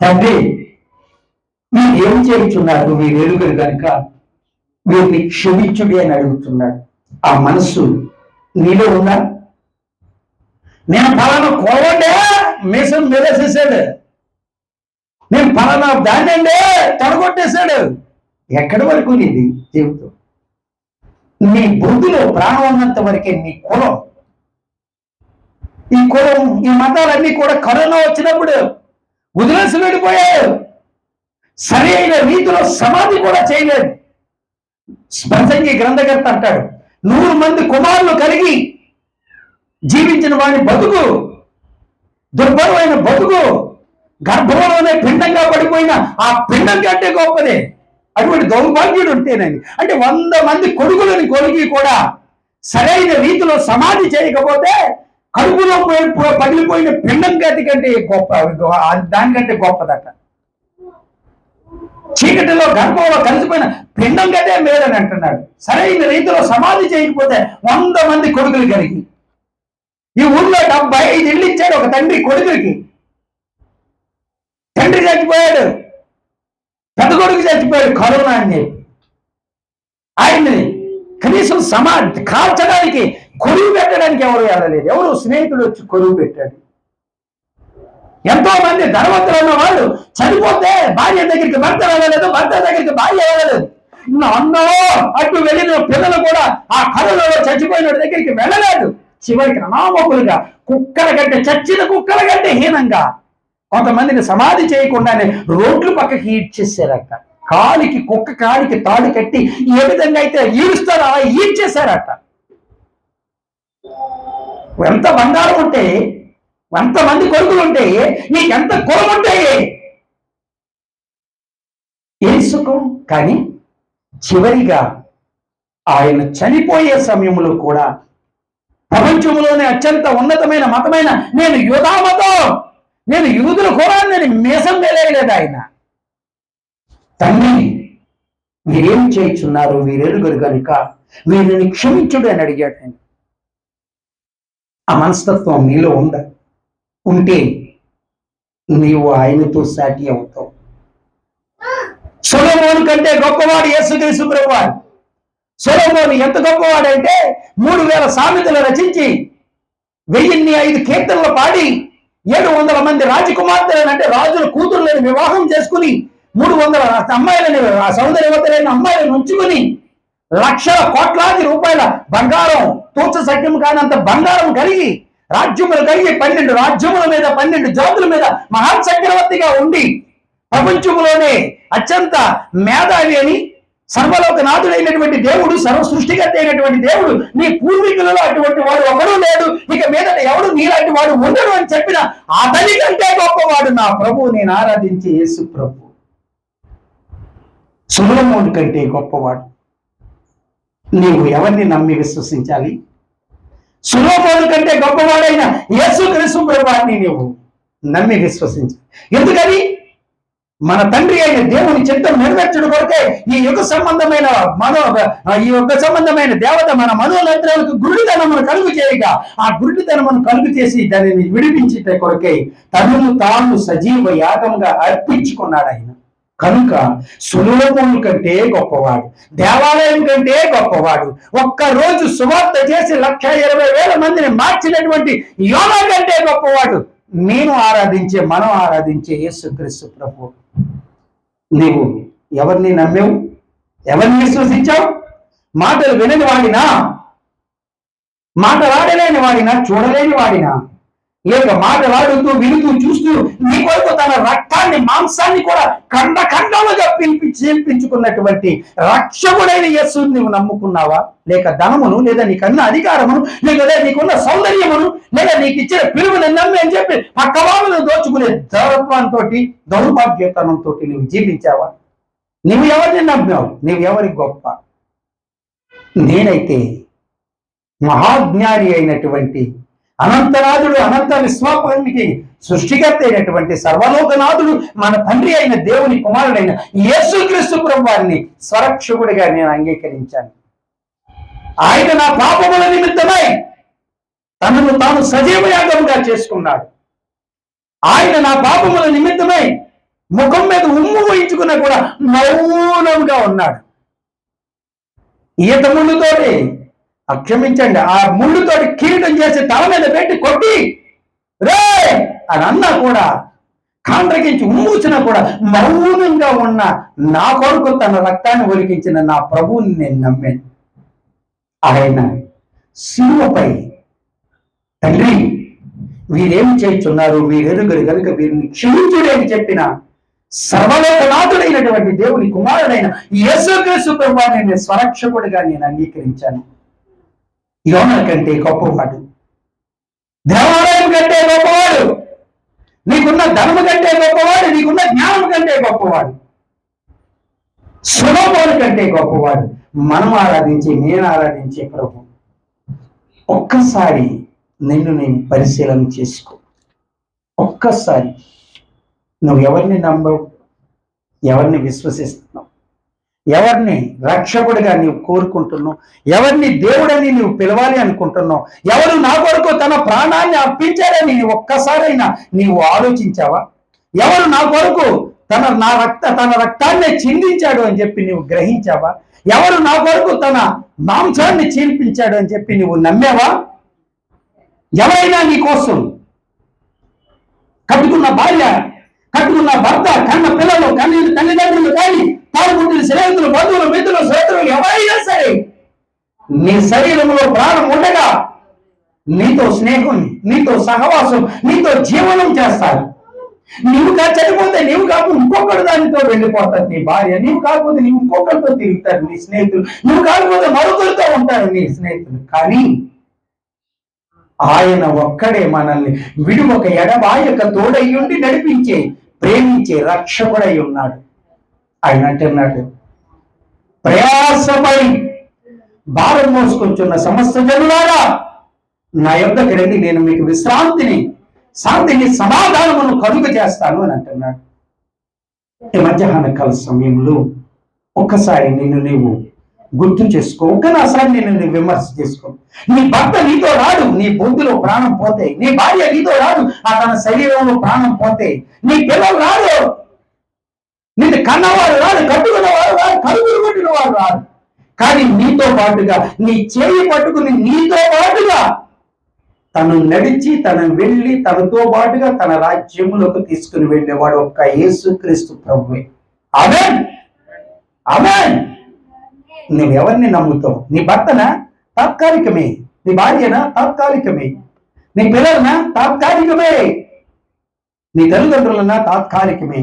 తండ్రి మీరు ఏం చేయించున్నారు, మీరు ఎరుగరు కనుక వీరిని క్షమించుడి అని అడుగుతున్నాడు. ఆ మనస్సు నీలో ఉందా? నేను ఫలానా కోవండే మీసం మెరేసేసాడు, నేను ఫలానా దాన్ని అండే తడగొట్టేశాడు. ఎక్కడి వరకు నీది జీవితం? నీ బుద్ధిలో ప్రాణం ఉన్నంత వరకే నీ కులం, ఈ కులం, ఈ మతాలన్నీ కూడా కరోనా వచ్చినప్పుడు వదిలేసి వెళ్ళిపోయాడు. సరైన రీతిలో సమాధి కూడా చేయలేదు. ప్రసంగి గ్రంథకర్త అంటాడు, 100 మంది కుమారులు కలిగి జీవించిన వాడి బతుకు దుర్భరమైన బతుకు, గర్భంలోనే పిండంగా పడిపోయిన ఆ పిండం కంటే గొప్పదే. అటువంటి దౌర్భాగ్యుడు ఉంటేనండి. అంటే 100 మంది కొడుకులని కొలిగి కూడా సరైన రీతిలో సమాధి చేయకపోతే కడుపులో పగిలిపోయిన పిండం కంటే గొప్ప, దానికంటే గొప్పదట. చీకటిలో గర్భంలో కలిసిపోయిన పిండం కంటే మేలని అంటున్నాడు. సరైన రీతిలో సమాధి చేయకపోతే 100 మంది కొడుకులు కలిగి, ఈ ఊళ్ళో 75 ఇళ్ళు ఇచ్చాడు ఒక తండ్రి కొడుకులకి. తండ్రి చచ్చిపోయాడు, పెద్ద కొడుకు చచ్చిపోయాడు కరోనా అని చెప్పి. ఆయన్ని కనీసం సమాధి కాల్చడానికి, కొరువు పెట్టడానికి ఎవరు వెళ్ళలేదు. ఎవరు స్నేహితుడు వచ్చి కొరువు పెట్టాడు. ఎంతో మంది ధనవంతులు ఉన్న వాళ్ళు చనిపోతే భార్య దగ్గరికి భర్త వెళ్ళలేదు, భర్త దగ్గరికి భార్య వెళ్ళలేదు. అన్నో అటు వెళ్ళిన పిల్లలు కూడా ఆ కరోనాలో చచ్చిపోయిన దగ్గరికి వెళ్ళలేదు. చివరికి అనామకులుగా కుక్కల కంటే, చచ్చిన కుక్కల కంటే హీనంగా కొంతమందిని సమాధి చేయకుండానే రోడ్లు పక్కకి ఈడ్చేసారట. కాలికి, కుక్క కాలికి తాడు కట్టి ఏ విధంగా అయితే ఈడుస్తారో అలా ఈడ్చేశారట. ఎంత బంగారం ఉంటే, ఎంతమంది కొడుకులు ఉంటే, నీకెంత కులం ఉంటే ఏ సుఖం. కానీ చివరిగా ఆయన చనిపోయే సమయంలో కూడా ప్రపంచంలోనే అత్యంత ఉన్నతమైన మతమైన నేను యూదా మతం, నేను యూదుల కులాన్ని నేను మీసం వేయలేదు. ఆయన తండ్రి మీరేం చేయించున్నారు, వీరెరుగరు కనుక వీరిని క్షమించుడు అని అడిగాడు. ఆయన ఆ మనస్తత్వం నీలో ఉంటే నీవు ఆయనతో సాటి అవుతావు. సొలొమోను కంటే గొప్పవాడు యేసుక్రీస్తు ప్రభువారు. సొలొమోను ఎంత గొప్పవాడంటే 3000 సామెతలు రచించి 1005 కీర్తనలు పాడి 700 మంది రాజకుమార్తెలను, అంటే రాజుల కూతుర్లను వివాహం చేసుకుని 300 అమ్మాయిలని, సౌందర్యవతులైన అమ్మాయిలను ఉంచుకుని లక్షల కోట్లాది రూపాయల బంగారం, తూచ సఖ్యం కానంత బంగారం కలిగి, రాజ్యములు కలిగి 12 రాజ్యముల మీద 12 జాతుల మీద మహాచక్రవర్తిగా ఉండి ప్రపంచంలోనే అత్యంత మేధావి అని, సర్వలోకనాథుడైనటువంటి దేవుడు, సర్వ సృష్టికర్త అయినటువంటి దేవుడు, నీ పూర్వీకులలో అటువంటి వాడు ఒకడు లేడు, ఇక మీద ఎవడు నీలాంటి వాడు ఉండడు అని చెప్పిన అతని కంటే గొప్పవాడు నా ప్రభు, నేను ఆరాధించే యేసు ప్రభు. సొలొమోను కంటే గొప్పవాడు. నీవు ఎవరిని నమ్మి విశ్వసించాలి? సొలొమోను కంటే గొప్పవాడైన యేసుక్రీస్తు ప్రభువాన్ని నీవు నమ్మి విశ్వసించాలి. ఎందుకని? మన తండ్రి అయిన దేవుని చిత్తం నెరవేర్చడం కొరకే ఈ యుగ సంబంధమైన దేవత మన మనోనేత్రాలకు గురుడితనమును కలుగు చేయగా, ఆ గురుడితనమును కలుగు చేసి దానిని విడిపించే కొరకే తనను తాను సజీవ యాగంగా అర్పించుకున్నాడు ఆయన. కనుక సొలొమోను కంటే గొప్పవాడు, దేవాలయం కంటే గొప్పవాడు, ఒక్కరోజు సువార్త చేసి 1,20,000 మందిని మార్చినటువంటి యోనా కంటే గొప్పవాడు మనం ఆరాధించే యేసుక్రీస్తు ప్రభు. నీవు ఎవరిని నమ్మావు? ఎవరిని విశ్వసించావు? మాటలు వినని వాడినా, మాటలాడలేని వాడినా, చూడలేని వాడినా, లేక మాటలాడుతూ వినుతూ చూస్తూ నీ కొరకు తన రక్తాన్ని, మాంసాన్ని కూడా ఖండలుగా చీల్పించుకున్నటువంటి రక్షకుడైన యేసుని నువ్వు నమ్ముకున్నావా? లేక ధనమును, లేదా నీకన్న అధికారమును, లేదా నీకున్న సౌందర్యమును, లేదా నీకు ఇచ్చిన పిలువుని నమ్మి అని చెప్పి పక్కవాళ్ళను దోచుకునే దౌరత్వంతో, దౌర్భాగ్యతనంతో నువ్వు జీవించావా? నువ్వు ఎవరిని నమ్మావు? నువ్వు ఎవరి గొప్ప? నేనైతే మహాజ్ఞాని అయినటువంటి అనంతనాథుడు, అనంత విశ్వానికి సృష్టికర్త అయినటువంటి సర్వలోకనాథుడు మన తండ్రి అయిన దేవుని కుమారుడైన యేసుక్రీస్తు ప్రభువారిని స్వరక్షకుడిగా నేను అంగీకరించాను. ఆయన నా పాపముల నిమిత్తమై తనను తాను సజీవయాగంగా చేసుకున్నాడు. ఆయన నా పాపముల నిమిత్తమై ముఖం మీద ఉమ్ము వహించుకున్నా కూడా మౌనంగా ఉన్నాడు. ఈత ముళ్ళుతోటి క్షమించండి, ఆ ముళ్ళుతోటి కిరీటం చేసి తల మీద పెట్టి కొట్టి రే అని అన్నా కూడా, కాండ్రకించి ఉమ్మూచినా కూడా మౌనంగా ఉన్న నా కొరకు తన రక్తాన్ని ఒలికించిన నా ప్రభువుని నేను నమ్మాను. ఆయన శిలువపై తండ్రి వీరేమి చేస్తున్నారు, వీరెరుగరు కనుక వీరిని క్షమించుడే అని చెప్పిన సర్వలోకనాథుడైనటువంటి దేవుని కుమారుడైన యేసుక్రీస్తు ప్రభువుని నేను స్వరక్షకుడిగా నేను అంగీకరించాను. యోనా కంటే గొప్పవాడు, దేవాలయం కంటే గొప్పవాడు, నీకున్న ధనము కంటే గొప్పవాడు, నీకున్న జ్ఞానం కంటే గొప్పవాడు, సొలొమోను కంటే గొప్పవాడు మనం ఆరాధించి నేను ఆరాధించే ప్రభు. ఒక్కసారి నిన్ను నేను పరిశీలన చేసుకో. ఒక్కసారి నువ్వు ఎవరిని నమ్మవు, ఎవరిని విశ్వసిస్తున్నావు, ఎవరిని రక్షకుడిగా నీవు కోరుకుంటున్నావు, ఎవరిని దేవుడని నీవు పిలవాలి అనుకుంటున్నావు, ఎవరు నా కొరకు తన ప్రాణాన్ని అర్పించారని ఒక్కసారైనా నీవు ఆలోచించావా? ఎవరు నా కొరకు తన రక్తాన్ని చిందించాడు అని చెప్పి నీవు గ్రహించావా? ఎవరు నా కొరకు తన మాంసాన్ని చీల్పించాడు అని చెప్పి నువ్వు నమ్మావా? ఎవరైనా నీ కోసం కట్టుకున్న భార్య, కట్టుకున్న భర్త, కన్న పిల్లలు, తల్లిదండ్రులు కానీ తాగుబుట్టులు, స్నేహితులు, బంధువులు, మిత్రులు, సోదరులు ఎవరైనా సరే నీ శరీరంలో ప్రాణం ఉండగా నీతో స్నేహం, నీతో సహవాసం, నీతో జీవనం చేస్తారు. నీవు చనిపోతే నీవు కాకపోతే ఇంకొకటి దానితో వెళ్ళిపోతారు నీ భార్య, నీవు కాకపోతే నీవు ఇంకొకరితో తిరుగుతారు నీ స్నేహితులు, నువ్వు కాకపోతే మరొకరితో ఉంటారు నీ స్నేహితులు. కానీ ఆయన ఒక్కడే మనల్ని విడువక ఎడబాయక తోడయ్యుండి నడిపించే, ప్రేమించే రక్షకుడై ఉన్నాడు. ఆయన అంటున్నాడు, ప్రయాసపై భారం మోసుకొంచున్న సమస్త జనులారా నా యొద్దకు రండి, నేను మీకు విశ్రాంతిని, శాంతిని, సమాధానమును కలుగ చేస్తాను అని అంటున్నాడు. ఈ మధ్యాహ్న కాల సమయంలో ఒక్కసారి నిన్ను నీవు గుర్తు చేసుకో. ఒక్కసారి నిన్ను విమర్శ చేసుకో. నీ భర్త నీతో రాడు, నీ బొందులో ప్రాణం పోతే. నీ భార్య నీతో రాడు, తన శరీరంలో ప్రాణం పోతే. నీ పిల్లలు రాడు, నిన్ను కన్నవాడు రాడు, కట్టుకున్నవాడు రాడు, కలుగురు కొట్టిన వాడు రాడు. కానీ నీతో పాటుగా, నీ చేయి పట్టుకుని నీతో పాటుగా తను నడిచి, తను వెళ్ళి, తనతో పాటుగా తన రాజ్యములకు తీసుకుని వెళ్ళేవాడు ఒక్క యేసుక్రీస్తు ప్రభువే. ఆమేన్, ఆమేన్. నువ్వెవరిని నమ్ముతావు? నీ భర్తనా? తాత్కాలికమే. నీ భార్యనా? తాత్కాలికమే. నీ పిల్లలనా? తాత్కాలికమే. నీ తల్లిదండ్రులనా? తాత్కాలికమే.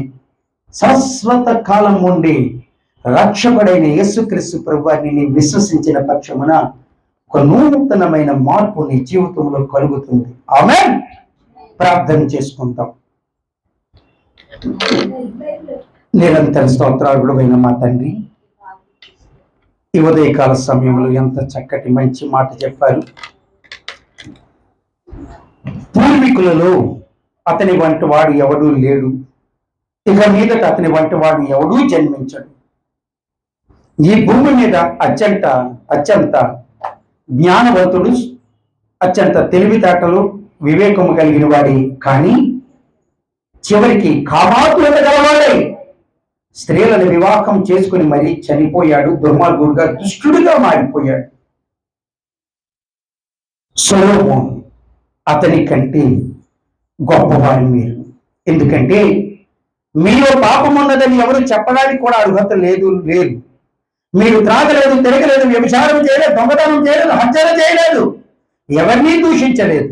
శాశ్వత కాలం ఉండి రక్షకుడైన యేసుక్రీస్తు ప్రభువారిని నీ విశ్వసించిన పక్షమున ఒక నూతనమైన మార్పు నీ జీవితంలో కలుగుతుంది. ఆమేన్. ప్రార్థన చేసుకుంటాం. నిరంతర స్తోత్రార్హుడైన మా తండ్రి, ఈ ఉదయకాల సమయంలో ఎంత చక్కటి మంచి మాట చెప్పారు. పూర్వీకులలో అతని వంటి వాడు ఎవడూ లేడు, ఇక మీదట అతని వంటి వాడు ఎవడూ జన్మించడు. ఈ భూమి మీద అత్యంత జ్ఞానవంతుడు, అత్యంత తెలివితేటలు, వివేకము కలిగిన వాడి, కానీ చివరికి కామాతులత గలవాడే స్త్రీలను వివాహం చేసుకుని మరీ చనిపోయాడు. దుర్మార్గుడుగా, దుష్టుడిగా మారిపోయాడు. సొలొమోను అతని కంటే గొప్పవారు మీరు. ఎందుకంటే మీలో పాపం ఉన్నదని ఎవరు చెప్పడానికి కూడా అర్హత లేదు. మీరు త్రాగలేదు, తిరగలేదు, వ్యభిచారం చేయలేదు, దొంగతనం చేయలేదు, హత్యలు చేయలేదు, ఎవరినీ దూషించలేదు.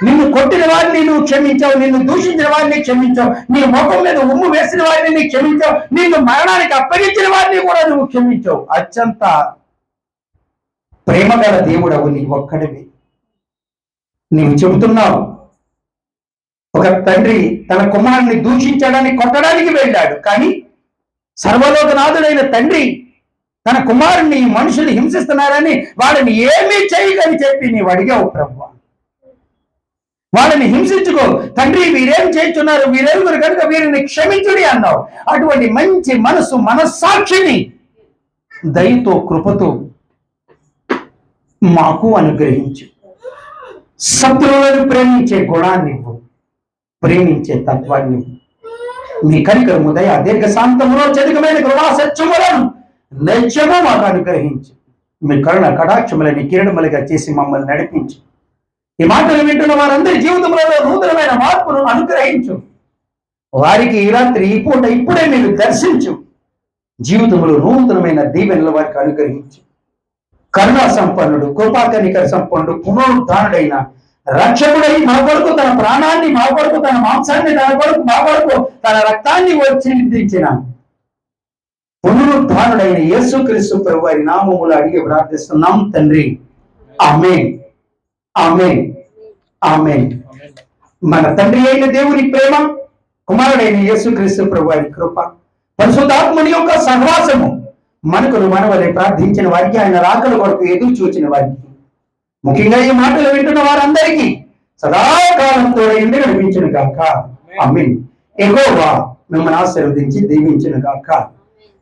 నిన్ను కొట్టిన వారిని నువ్వు క్షమించావు, నిన్ను దూషించిన వారిని క్షమించావు, నీ ముఖం మీద ఉమ్ము వేసిన వారిని నీకు క్షమించావు, నిన్ను మరణానికి అప్పగించిన వారిని కూడా నువ్వు క్షమించావు. అత్యంత ప్రేమగల దేవుడవు నీవు ఒక్కడివి. నీవు చెబుతున్నావు, ఒక తండ్రి తన కుమారుని దూషించడానికి, కొట్టడానికి వెళ్ళాడు, కానీ సర్వలోకనాథుడైన తండ్రి తన కుమారుని మనుషులు హింసిస్తున్నారని వాడిని ఏమీ చేయగని చెప్పి నీవు అడిగావు ప్రభువా. వాళ్ళని హింసించుకో తండ్రి, వీరేం చేస్తున్నారు, వీరెరుగురు కనుక వీరిని క్షమించుడి అన్నావు. అటువంటి మంచి మనస్సాక్షిని దయతో కృపతో మాకు అనుగ్రహించు. శత్రువులను ప్రేమించే గుణాన్ని ఇవ్వు, ప్రేమించే తత్వాన్ని ఇవ్వు. మీ కనికరము, దయ, దీర్ఘశాంతములో చదికమైన కృపా సత్యములను నిత్యము మాకు అనుగ్రహించు. మీ కరుణ కటాక్షములని కిరణములుగా చేసి మమ్మల్ని నడిపించు. ఈ మాటలు వింటున్న వారందరి జీవితంలో నూతనమైన మార్పును అనుగ్రహించు. వారికి ఈ రాత్రి, ఈ పూట, ఇప్పుడే మీరు దర్శించు. జీవితంలో నూతనమైన దీవెనలు వారికి అనుగ్రహించు. కరుణా సంపన్నుడు, కృపాకనికర సంపన్నుడు, పునరుద్ధానుడైన రక్షకుడై మా కొరకు తన ప్రాణాన్ని, మా కొరకు తన మాంసాన్ని, తన కొరకు మా కొరకు తన రక్తాన్ని చిందించిన పునరుద్ధానుడైన యేసుక్రీస్తు ప్రభు వారి నామములు అడిగి ప్రార్థిస్తున్నాం తండ్రి. ఆమేన్, ఆమేన్, ఆమేన్. మన తండ్రి అయిన దేవుని ప్రేమ, కుమారుడైన యేసుక్రీస్తు ప్రభు వారి కృప, పరిశుద్ధాత్ముని యొక్క సహవాసము మనకును మనవలే ప్రార్థించిన వారికి, ఆయన రాకల కొరకు ఎదురు చూచిన వారికి, ముఖ్యంగా ఈ మాటలు వింటున్న వారందరికీ సదాకాలంతో ఎందు నడిపించును గాక. ఆమేన్. యెహోవా మిమ్మల్ని ఆశీర్వదించి దీవించును గాక.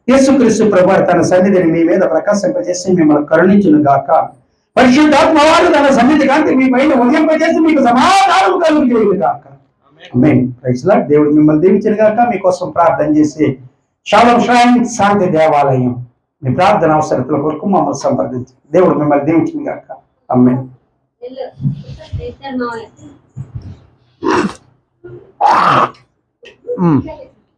యేసుక్రీస్తు ప్రభువు తన సన్నిధిని మీ మీద ప్రకాశింపజేసి మిమ్మల్ని కరుణించును గాక. పరిశుద్ధాత్మ వారు తన సన్నిధి కాంతి మీ పైన ఉదయింపజేసి మీకు సమాధానం కలుగును గాక. ఆమేన్. Praise Lord. దేవుడు మిమ్మల్ని దీవించును గాక. మీకోసం ప్రార్థన చేసి షాలోమ్ శాంతి దేవాలయం మీ ప్రార్థన అవసరతల కొరకు మమ్మల్ని సంప్రదించి దేవుడు మిమ్మల్ని దీవించును గాక. ఆమేన్.